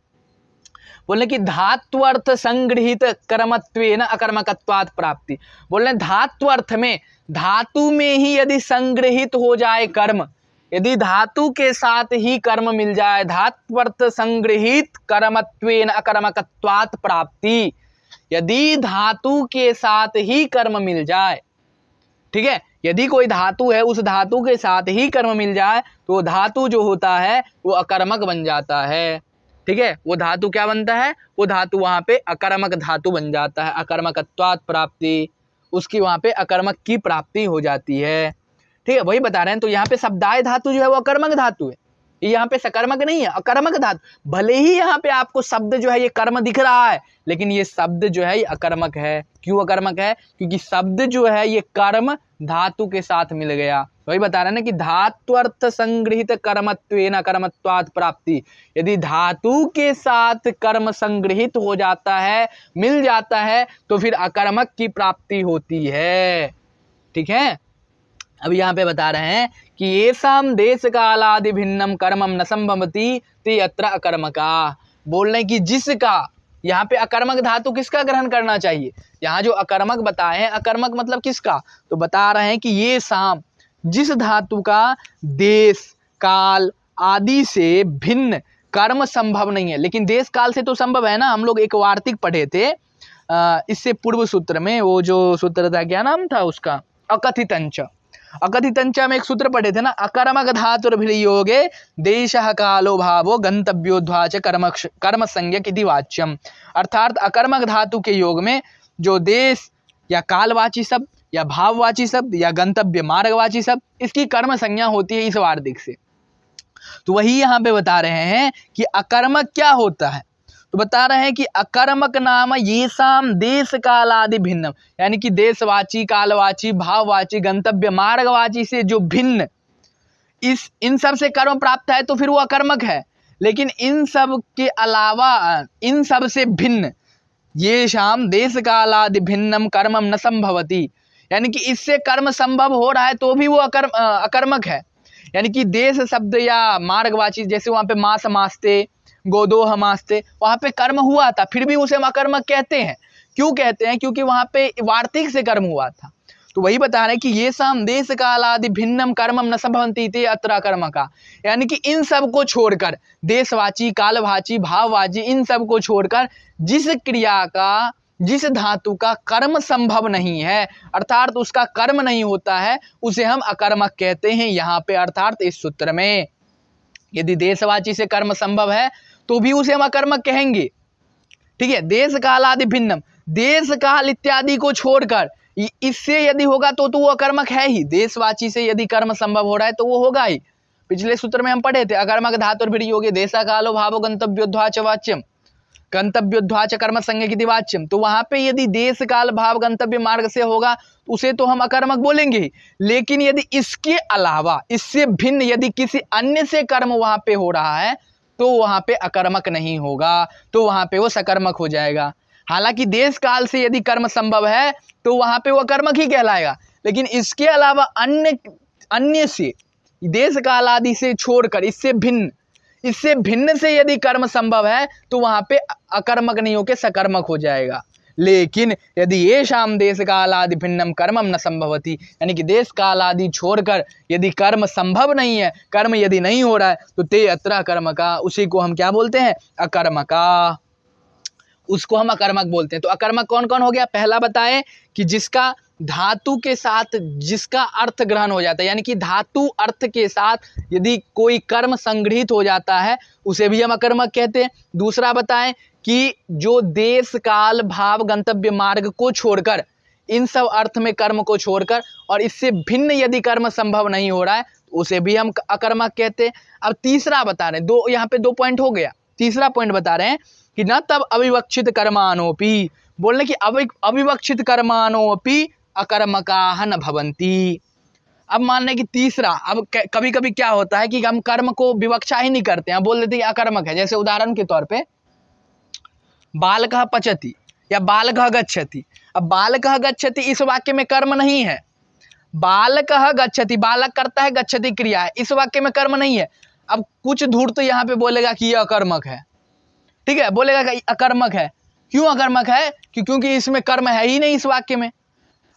S1: बोले कि धात्वर्थ संगृहित कर्मत्वेन अकर्मकत्वात् प्राप्ति, बोले धात्वर्थ में, धातु में ही यदि संग्रहित हो जाए कर्म, यदि धातु के साथ ही कर्म मिल जाए, धात्वर्थ संग्रहित कर्मत्वेन अकर्मकत्वात् प्राप्ति, यदि धातु के साथ ही कर्म मिल जाए, ठीक है, यदि कोई धातु है उस धातु के साथ ही कर्म मिल जाए तो धातु जो होता है वो अकर्मक बन जाता है, ठीक है। वो धातु क्या बनता है? वो धातु वहां पे अकर्मक धातु बन जाता है, अकर्मकत्वात् प्राप्ति, उसकी वहां पे अकर्मक की प्राप्ति हो जाती है, ठीक है। वही बता रहे हैं। तो यहाँ पे शब्दाय धातु जो है वो अकर्मक धातु है, ये यहाँ पे सकर्मक नहीं है, अकर्मक धातु। भले ही यहाँ पे आपको शब्द जो है ये कर्म दिख रहा है, लेकिन ये शब्द जो है ये अकर्मक है। क्यों अकर्मक है? क्योंकि शब्द जो है ये कर्म धातु के साथ मिल गया। वही बता रहे हैं ना कि धात्वर्थ संग्रहित कर्मत्वेन अकर्मत्वात् प्राप्ति, यदि धातु के साथ कर्म संग्रहित हो जाता है, मिल जाता है, तो फिर अकर्मक की प्राप्ति होती है, ठीक है। अब यहाँ पे बता रहे हैं कि ये साम देश कालादि भिन्नम कर्मम न संभवती ते अत्र अकर्मका। बोल रहे कि जिसका, यहाँ पे अकर्मक धातु किसका ग्रहण करना चाहिए, यहाँ जो अकर्मक बताए हैं, अकर्मक मतलब किसका, तो बता रहे हैं कि ये साम, जिस धातु का देश काल आदि से भिन्न कर्म संभव नहीं है। लेकिन देश काल से तो संभव है ना, हम लोग एक वार्तिक पढ़े थे इससे पूर्व सूत्र में, वो जो सूत्र था क्या नाम था उसका, अकथितंच। अकथितंच में एक सूत्र पढ़े थे ना, अकर्मक धातुर्भिर्योगे देशः कालो भावो गंतव्योध्वाच कर्म संज्ञक इति वाच्यम। अर्थात अकर्मक धातु के योग में जो देश या कालवाची शब्द या भाववाची शब्द या गंतव्य मार्गवाची शब्द, इसकी कर्म संज्ञा होती है इस वार्तिक से। तो वही यहाँ पे बता रहे हैं कि अकर्मक क्या होता है, तो बता रहे हैं कि अकर्मक नाम ये साम देश कालादि भिन्नम, यानी कि देशवाची, कालवाची, भाववाची, गंतव्य मार्गवाची से जो भिन्न इन सब से कर्म प्राप्त है तो फिर वो अकर्मक है। लेकिन इन सब के अलावा, इन सब से भिन्न, ये शाम देश कालादि भिन्नम कर्मम न संभवती, यानी कि इससे कर्म संभव हो रहा है तो भी वो अकर्मक है। यानी कि देश शब्द या मार्गवाची, जैसे वहां पे मास मासते, गोदोह मासते, वहां पे कर्म हुआ था, फिर भी उसे हम अकर्मक कहते हैं। क्यों कहते हैं? क्योंकि वहां पे वार्तिक से कर्म हुआ था। तो वही बता रहे हैं कि ये साम देश कालादि भिन्नम कर्मम न संभवन्ति ते अत्र अकर्मका, यानी कि इन सब को छोड़कर, देशवाची, कालवाची, भाववाची, इन सब को छोड़कर जिस क्रिया का, जिस धातु का कर्म संभव नहीं है, अर्थात उसका कर्म नहीं होता है, उसे हम अकर्मक कहते हैं यहाँ पे। अर्थात इस सूत्र में यदि देशवाची से कर्म संभव है तो भी उसे हम अकर्मक कहेंगे। ठीक है, देश काल आदि भिन्नम, देश काल इत्यादि को छोड़कर इससे यदि होगा तो वो अकर्मक है ही। देशवाची से यदि कर्म संभव हो रहा है तो वो होगा ही। पिछले सूत्र में हम पढ़े थे, अकर्मक धातुर्भिर्योगे देशा कालो भावो गंतव्योध्वाच वाच्यम, गंतव्योध्वाच कर्म संज्ञक इति वाच्यम। तो वहां पे यदि देश काल भाव गंतव्य मार्ग से होगा तो उसे तो हम अकर्मक बोलेंगे ही। लेकिन यदि इसके अलावा, इससे भिन्न यदि किसी अन्य से कर्म वहां पे हो रहा है तो वहां पे अकर्मक नहीं होगा, तो वहां पे वो सकर्मक हो जाएगा। हालांकि देश काल से यदि कर्म संभव है तो वहां पे वो कर्मक ही कहलाएगा। लेकिन इसके अलावा अन्य से, देश काल आदि से छोड़कर, इससे भिन्न से यदि कर्म संभव है तो वहां पे अकर्मक नहीं होकर सकर्मक हो जाएगा। लेकिन यदि ये शाम देश काल आदि भिन्नम कर्मम न संभवती, यानी कि देश काल आदि छोड़कर यदि कर्म संभव नहीं है, कर्म यदि नहीं हो रहा है तो ते अत्र अकर्मका, उसी को हम क्या बोलते हैं? अकर्मका, उसको हम अकर्मक बोलते हैं। तो अकर्मक कौन कौन हो गया? पहला बताएं कि जिसका धातु के साथ जिसका अर्थ ग्रहण हो जाता है, यानी कि धातु अर्थ के साथ यदि कोई कर्म संग्रहित हो जाता है उसे भी हम अकर्मक कहते हैं। दूसरा बताएं कि जो देश काल भाव गंतव्य मार्ग को छोड़कर, इन सब अर्थ में कर्म को छोड़कर और इससे भिन्न यदि कर्म संभव नहीं हो रहा है तो उसे भी हम अकर्मक कहते हैं। अब तीसरा बता रहे हैं, यहाँ पे 2 पॉइंट हो गया। तीसरा पॉइंट बता रहे हैं कि न तब अविवक्षित कर्मानोपि, बोलने कि अविवक्षित कर्मानोपि अकर्मकाः न भवन्ति। अब मान लें कि तीसरा, अब कभी कभी क्या होता है कि हम कर्म को विवक्षा ही नहीं करते हैं, बोल देते हैं अकर्मक है। जैसे उदाहरण के तौर पे बालकः पचति या बालकः गच्छति। अब बालकः गच्छति इस वाक्य में कर्म नहीं है। बालकः गच्छति, बालक करता है, गच्छति क्रिया है, इस वाक्य में कर्म नहीं है। अब कुछ धूर्त तो यहाँ पे बोलेगा कि यह अकर्मक है, ठीक है, बोलेगा कि अकर्मक है। क्यों अकर्मक है? क्योंकि इसमें कर्म है ही नहीं इस वाक्य में।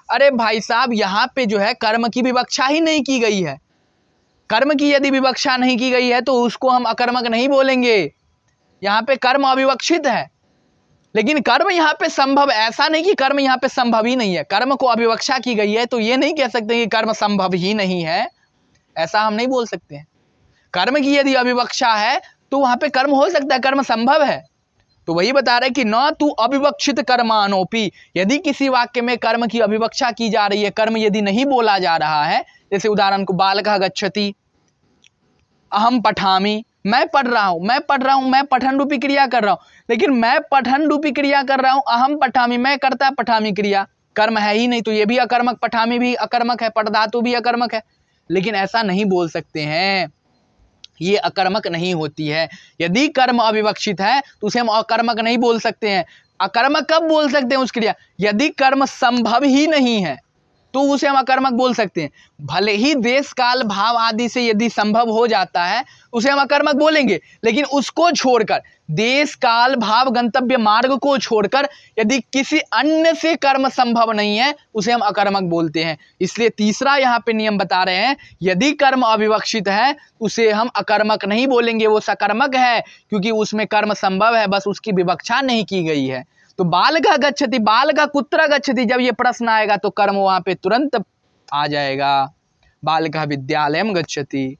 S1: अरे भाई साहब, यहाँ पे जो है कर्म की विवक्षा ही नहीं की गई है। कर्म की यदि विवक्षा नहीं की गई है तो उसको हम अकर्मक नहीं बोलेंगे। यहाँ पे कर्म अविवक्षित है, लेकिन कर्म यहाँ पे संभव, ऐसा नहीं कि कर्म यहाँ पे संभव ही नहीं है। कर्म को अविवक्षा की गई है तो ये नहीं कह सकते कि कर्म संभव ही नहीं है, ऐसा हम नहीं बोल सकते हैं। कर्म की यदि अविवक्षा है तो वहां पे कर्म हो सकता है, कर्म संभव है। तो वही बता रहे कि न तू अविवक्षित कर्मानोपि, यदि किसी वाक्य में कर्म की अविवक्षा की जा रही है, कर्म यदि नहीं बोला जा रहा है, जैसे उदाहरण को बालकः गच्छति, अहम पठामि, मैं पढ़ रहा हूं, मैं पठन रूपी क्रिया कर रहा हूं। लेकिन मैं पठन रूपी क्रिया कर रहा हूं, अहम पठामि, मैं करता पठामि क्रिया, कर्म है ही नहीं, तो ये भी अकर्मक, पठामि भी अकर्मक है, पठ धातु भी अकर्मक है। लेकिन ऐसा नहीं बोल सकते हैं, ये अकर्मक नहीं होती है। यदि कर्म अविवक्षित है तो उसे हम अकर्मक नहीं बोल सकते हैं। अकर्मक कब बोल सकते हैं उस क्रिया? यदि कर्म संभव ही नहीं है, तो उसे हम अकर्मक बोल सकते हैं। भले ही देश काल भाव आदि से यदि संभव हो जाता है उसे हम अकर्मक बोलेंगे, लेकिन उसको छोड़कर, देश काल भाव गंतव्य मार्ग को छोड़कर यदि किसी अन्य से कर्म संभव नहीं है उसे हम अकर्मक बोलते हैं। इसलिए तीसरा यहाँ पे नियम बता रहे हैं, यदि कर्म अविवक्षित है उसे हम अकर्मक नहीं बोलेंगे, वो सकर्मक है, क्योंकि उसमें कर्म संभव है, बस उसकी विवक्षा नहीं की गई है। तो बालकः गच्छति, बालकः कुत्र गच्छति, जब ये प्रश्न आएगा तो कर्म वहां पे तुरंत आ जाएगा, बालकः विद्यालयम गच्छति।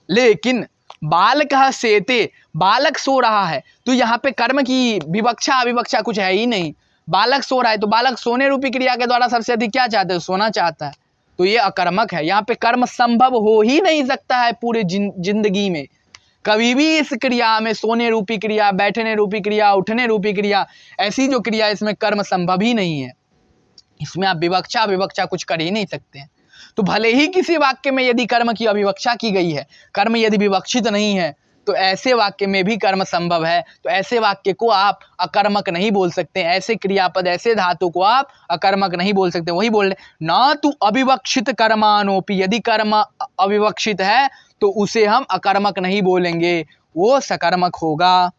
S1: लेकिन बालकः सेते, बालक सो रहा है, तो यहाँ पे कर्म की विवक्षा अविवक्षा कुछ है ही नहीं। बालक सो रहा है तो बालक सोने रूपी क्रिया के द्वारा सबसे अधिक क्या चाहता है, सोना चाहता है, तो ये अकर्मक है। यहाँ पे कर्म संभव हो ही नहीं सकता है पूरे जिंदगी में, कभी भी इस क्रिया में, सोने रूपी क्रिया, बैठने रूपी क्रिया, उठने रूपी क्रिया, ऐसी जो क्रिया इसमें कर्म संभव ही नहीं है। इसमें आप विवक्षा अविवक्षा कुछ कर ही नहीं सकते हैं। तो भले ही किसी वाक्य में यदि कर्म की अविवक्षा की गई है, कर्म यदि विवक्षित नहीं है, तो ऐसे वाक्य में भी कर्म संभव है, तो ऐसे वाक्य को आप अकर्मक नहीं बोल सकते। ऐसे क्रियापद, ऐसे धातु को आप अकर्मक नहीं बोल सकते। वही बोल रहे ना, तू अविवक्षित कर्मानोपि, यदि कर्म अविवक्षित है तो उसे हम अकर्मक नहीं बोलेंगे, वो सकर्मक होगा।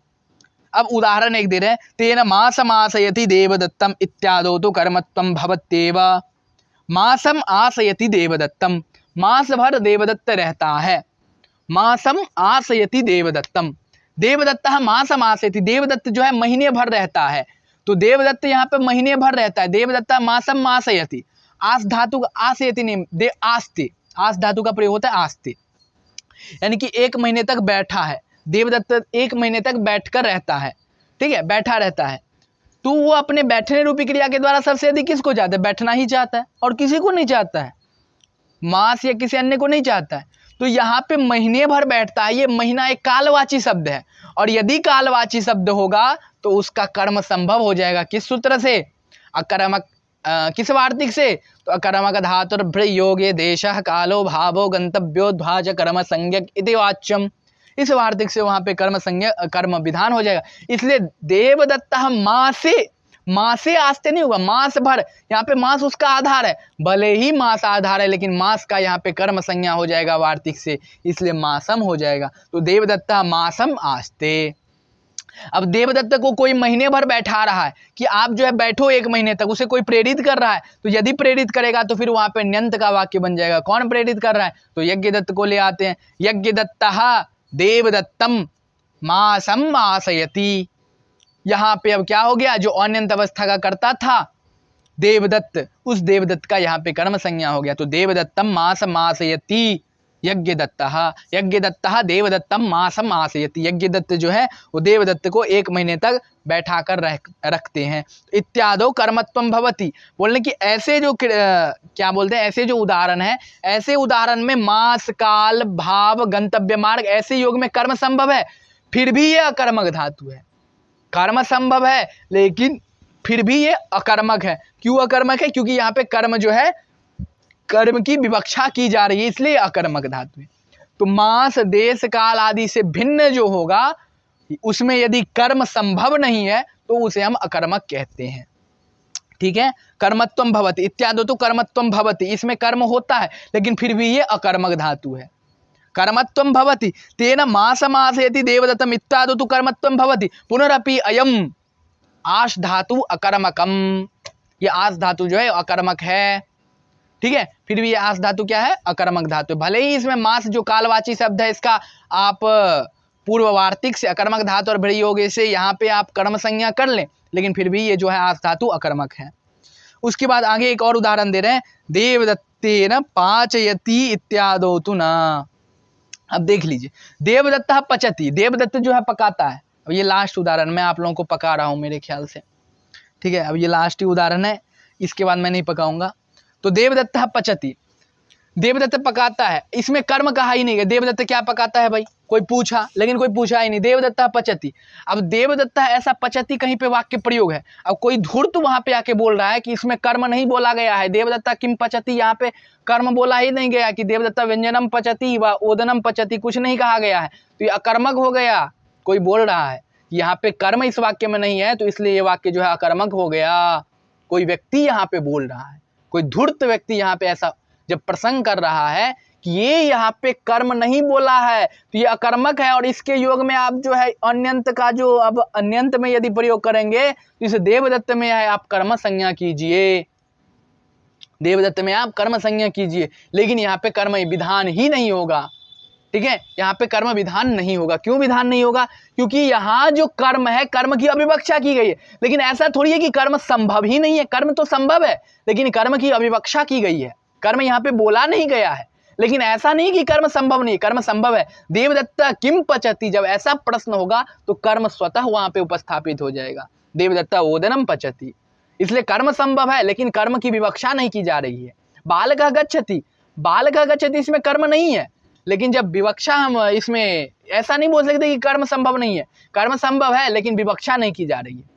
S1: अब उदाहरण एक दे रहे हैं, तेन मासम आसयति देवदत्तम इत्यादो तो कर्मत्वम भवत्येव। मासम आसयति देवदत्तम, मास भर देवदत्त रहता है। मासम आसयति देवदत्तम, देवदत्तः मासम आसयति, देवदत्त जो है महीने भर रहता है, तो देवदत्त यहाँ पे महीने भर रहता है। देवदत्तः मासम आसयति, आस धातु का आसयति नहीं, आस्ते, आस धातु का प्रयोग होता है आस्ते, यानी कि 1 महीने तक बैठा है। देवदत्त 1 महीने तक बैठकर रहता है, ठीक है, बैठा रहता है। तो वो अपने बैठने रूपी क्रिया के द्वारा सबसे अधिक किसको चाहता है, बैठना ही चाहता है, और किसी को नहीं चाहता है, मास या किसी अन्य को नहीं चाहता है। तो यहाँ पे महीने भर बैठता है, ये महीना एक कालवाची शब्द है, और यदि कालवाची शब्द होगा तो उसका कर्म संभव हो जाएगा। किस सूत्र से, अकर्मक, किस वार्तिक से, तो अकर्मक धातुर्भ्रयोगे देशः कालो भावो गंतव्यो ध्वाज कर्म संज्ञक इति वाच्यम, इस वार्तिक से वहां पे कर्म संज्ञा, कर्म विधान हो जाएगा। इसलिए देवदत्तः मासे, मासे आस्ते नहीं होगा, मास भर, यहाँ पे मास उसका आधार है, भले ही मास आधार है लेकिन मास का यहाँ पे कर्म संज्ञा हो जाएगा वार्तिक से, इसलिए मासम हो जाएगा। तो देवदत्तः मासम आस्ते। अब देवदत्त को कोई महीने भर बैठा रहा है कि आप जो है बैठो 1 महीने तक, उसे कोई प्रेरित कर रहा है, तो यदि प्रेरित करेगा तो फिर वहां पे न्यंत का वाक्य बन जाएगा। कौन प्रेरित कर रहा है, तो यज्ञदत्त को ले आते हैं, यज्ञदत्तः देवदत्तम मासम आसयति। यहाँ पे अब क्या हो गया, जो अनंत अवस्था का कर्ता था देवदत्त, उस देवदत्त का यहाँ पे कर्म संज्ञा हो गया। तो देवदत्तम मासम आसयति यज्ञदत्तः, यज्ञदत्तः देवदत्तम मासम आसयति, यज्ञदत्त जो है वो देवदत्त को 1 महीने तक बैठा कर रखते हैं। इत्यादो कर्मत्वम भवति, बोलने की ऐसे जो क्या बोलते हैं, ऐसे जो उदाहरण है, ऐसे उदाहरण में मास काल भाव गंतव्य मार्ग ऐसे योग में कर्म संभव है, फिर भी ये अकर्मक धातु है। कर्म संभव है लेकिन फिर भी ये अकर्मक है। क्यों अकर्मक है, क्योंकि यहाँ पे कर्म जो है, कर्म की विवक्षा की जा रही है, इसलिए अकर्मक धातु है। तो मास देश काल आदि से भिन्न जो होगा उसमें यदि कर्म संभव नहीं है तो उसे हम अकर्मक कहते हैं, ठीक है। कर्मत्वम भवति इत्यादि तो कर्मत्वम भवति, इसमें कर्म होता है लेकिन फिर भी ये अकर्मक धातु है। कर्मत्वम भवति तेन मासमासयति देवदत्तम इत्यादि तो कर्मत्वम भवति। पुनरपि अयम आश धातु अकर्मकम, ये आस धातु जो है अकर्मक है, ठीक है। फिर भी ये आस धातु क्या है, अकर्मक धातु। भले ही इसमें मास जो कालवाची शब्द है इसका आप पूर्व वार्तिक से अकर्मक धातु और भ्रयोगे से यहाँ पे आप कर्म संज्ञा कर लें, लेकिन फिर भी ये जो है आस धातु अकर्मक है। उसके बाद आगे एक और उदाहरण दे रहे हैं, देवदत्तेन पाचयति इत्यादो तु न। अब देख लीजिए, देवदत्तः पचति, देवदत्त जो है पकाता है। अब ये लास्ट उदाहरण मैं आप लोगों को पका रहा हूं मेरे ख्याल से, ठीक है। अब ये लास्ट ही उदाहरण है, इसके बाद मैं नहीं पकाऊंगा। तो देवदत्तः पचति, देवदत्त पकाता है, इसमें कर्म कहा ही नहीं है। देवदत्त क्या पकाता है भाई, कोई पूछा, लेकिन कोई पूछा ही नहीं, देवदत्तः पचति। अब देवदत्तः ऐसा पचति कहीं पे वाक्य प्रयोग है, अब कोई धूर्त वहां पे आके बोल रहा है कि इसमें कर्म नहीं बोला गया है, देवदत्ता किम पचति, यहाँ पे कर्म बोला ही नहीं गया कि देवदत्ता व्यंजनम पचति व ओदनम पचति, कुछ नहीं कहा गया है, तो ये अकर्मक हो गया। कोई बोल रहा है यहाँ पे कर्म इस वाक्य में नहीं है, तो इसलिए ये वाक्य जो है अकर्मक हो गया। कोई व्यक्ति यहाँ पे बोल रहा है, कोई धूर्त व्यक्ति यहाँ पे ऐसा जब प्रसंग कर रहा है कि ये यहाँ पे कर्म नहीं बोला है तो ये अकर्मक है, और इसके योग में आप जो है अन्यंत का जो अब अन्यंत में यदि प्रयोग करेंगे तो इस देवदत्त में है आप कर्म संज्ञा कीजिए, देवदत्त में आप कर्म संज्ञा कीजिए, लेकिन यहाँ पे कर्म विधान ही नहीं होगा। ठीक है, यहाँ पे कर्म विधान नहीं होगा। क्यों विधान नहीं होगा? क्योंकि यहाँ जो कर्म है कर्म की अविवक्षा की गई है, लेकिन ऐसा थोड़ी है कि कर्म संभव ही नहीं है। कर्म तो संभव है लेकिन कर्म की अविवक्षा की गई है, कर्म यहाँ पे बोला नहीं गया है। लेकिन ऐसा नहीं कि कर्म संभव नहीं, कर्म संभव है। देवदत्ता किम पचति, जब ऐसा प्रश्न होगा तो कर्म स्वतः वहां पे उपस्थापित हो जाएगा। देवदत्ता ओदनम पचति, इसलिए कर्म संभव है लेकिन कर्म की विवक्षा नहीं की जा रही है। बालकः गच्छति, बालकः गच्छति इसमें कर्म नहीं है, लेकिन जब विवक्षा हम इसमें ऐसा नहीं बोल सकते कि कर्म संभव नहीं है, कर्म संभव है लेकिन विवक्षा नहीं की जा रही है।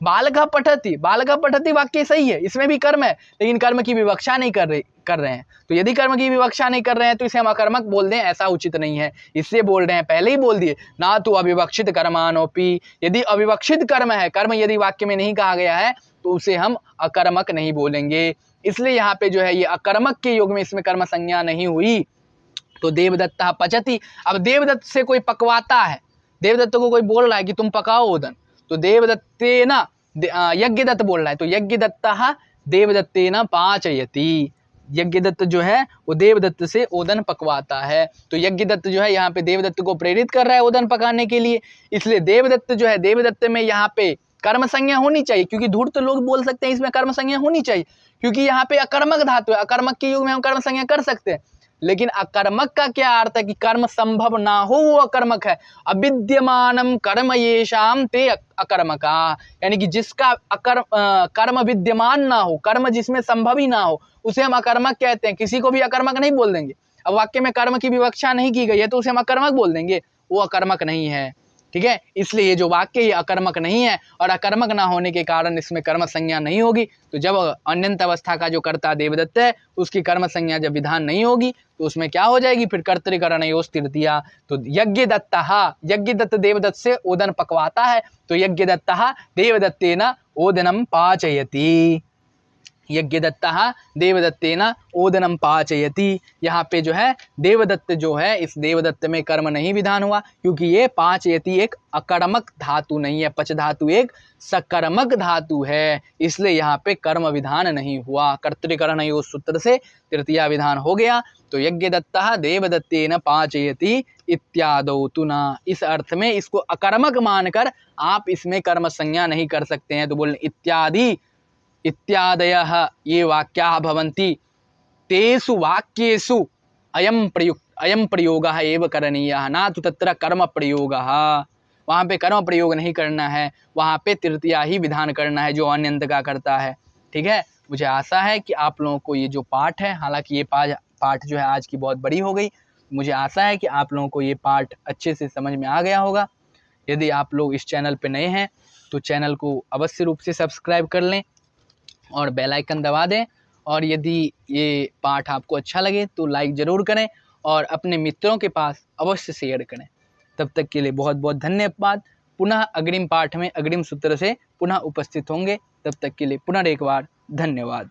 S1: बालकः पठति, बालकः पठति वाक्य सही है, इसमें भी कर्म है लेकिन कर्म की विवक्षा नहीं कर रहे हैं। तो यदि कर्म की विवक्षा नहीं कर रहे हैं तो इसे हम अकर्मक बोल दें, ऐसा उचित नहीं है। इससे बोल रहे हैं, पहले ही बोल दिए ना तो अविवक्षित कर्मानोपि, यदि अविवक्षित कर्म है, कर्म यदि वाक्य में नहीं कहा गया है तो उसे हम अकर्मक नहीं बोलेंगे। इसलिए यहाँ पे जो है ये अकर्मक के योग में इसमें कर्म संज्ञा नहीं हुई। तो देवदत्ता पचति, अब देवदत्त से कोई पकवाता है, देवदत्त को कोई बोल रहा है कि तुम पकाओ ओदन, तो देवदत्तेन यज्ञदत्त बोल रहा है, तो यज्ञदत्तः देवदत्तेन पाचयति, यज्ञदत्त जो है वो देवदत्त से ओदन पकवाता है। तो यज्ञदत्त जो है यहाँ पे देवदत्त को प्रेरित कर रहा है ओदन पकाने के लिए, इसलिए देवदत्त जो है देवदत्त में यहाँ पे कर्म संज्ञा होनी चाहिए, क्योंकि धूर्त लोग बोल सकते हैं इसमें कर्म संज्ञा होनी चाहिए, क्योंकि यहाँ पे अकर्मक धातु है। अकर्मक के युग में हम कर्म संज्ञा कर सकते हैं, लेकिन अकर्मक का क्या अर्थ है कि कर्म संभव ना हो वो अकर्मक है। अविद्यमानम कर्म येषाम ते अकर्मका, यानी कि जिसका कर्म विद्यमान ना हो, कर्म जिसमें संभव ही ना हो, उसे हम अकर्मक कहते हैं। किसी को भी अकर्मक नहीं बोल देंगे। अब वाक्य में कर्म की विवक्षा नहीं की गई है तो उसे हम अकर्मक बोल देंगे, वो अकर्मक नहीं है। ठीक है, इसलिए ये जो वाक्य ये अकर्मक नहीं है, और अकर्मक ना होने के कारण इसमें कर्म संज्ञा नहीं होगी। तो जब अन्यंत अवस्था का जो कर्ता देवदत्त है उसकी कर्म संज्ञा जब विधान नहीं होगी तो उसमें क्या हो जाएगी, फिर कर्तृकरणयोः तृतीया। तो यज्ञदत्तः, यज्ञदत्त देवदत्त से ओदन पकवाता है, तो यज्ञदत्तः देवदत्तेन ओदनम पाचयति, यज्ञदत्तः देवदत्तेन ओदनम पाचयति। यहाँ पे जो है देवदत्त जो है, इस देवदत्त में कर्म नहीं विधान हुआ, क्योंकि ये पाचयति एक अकर्मक धातु नहीं है, पच धातु एक सकर्मक धातु है, इसलिए यहाँ पे कर्म विधान नहीं हुआ। कर्तृकरणयोः सूत्र से तृतीया विधान हो गया। तो यज्ञदत्तः देवदत्तेन पाचयति इत्यादौ तु न, इस अर्थ में इसको अकर्मक मानकर आप इसमें कर्म संज्ञा नहीं कर सकते हैं। तो बोले इत्यादि इत्यादयः ये वाक्याः भवन्ति, तेषु वाक्येषु अयं प्रयोगः एव करणीयः, न तु तत्र कर्म प्रयोगः। वहाँ पे कर्म प्रयोग नहीं करना है, वहाँ पे तृतीया ही विधान करना है जो अन्यंत का करता है। ठीक है, मुझे आशा है कि आप लोगों को ये जो पाठ है, हालांकि ये पाठ जो है आज की बहुत बड़ी हो गई, मुझे आशा है कि आप लोगों को ये पाठ अच्छे से समझ में आ गया होगा। यदि आप लोग इस चैनल पे नए हैं तो चैनल को अवश्य रूप से सब्सक्राइब कर लें और बेल आइकन दबा दें, और यदि ये पाठ आपको अच्छा लगे तो लाइक ज़रूर करें और अपने मित्रों के पास अवश्य शेयर करें। तब तक के लिए बहुत बहुत धन्यवाद। पुनः अग्रिम पाठ में अग्रिम सूत्र से पुनः उपस्थित होंगे, तब तक के लिए पुनः एक बार धन्यवाद।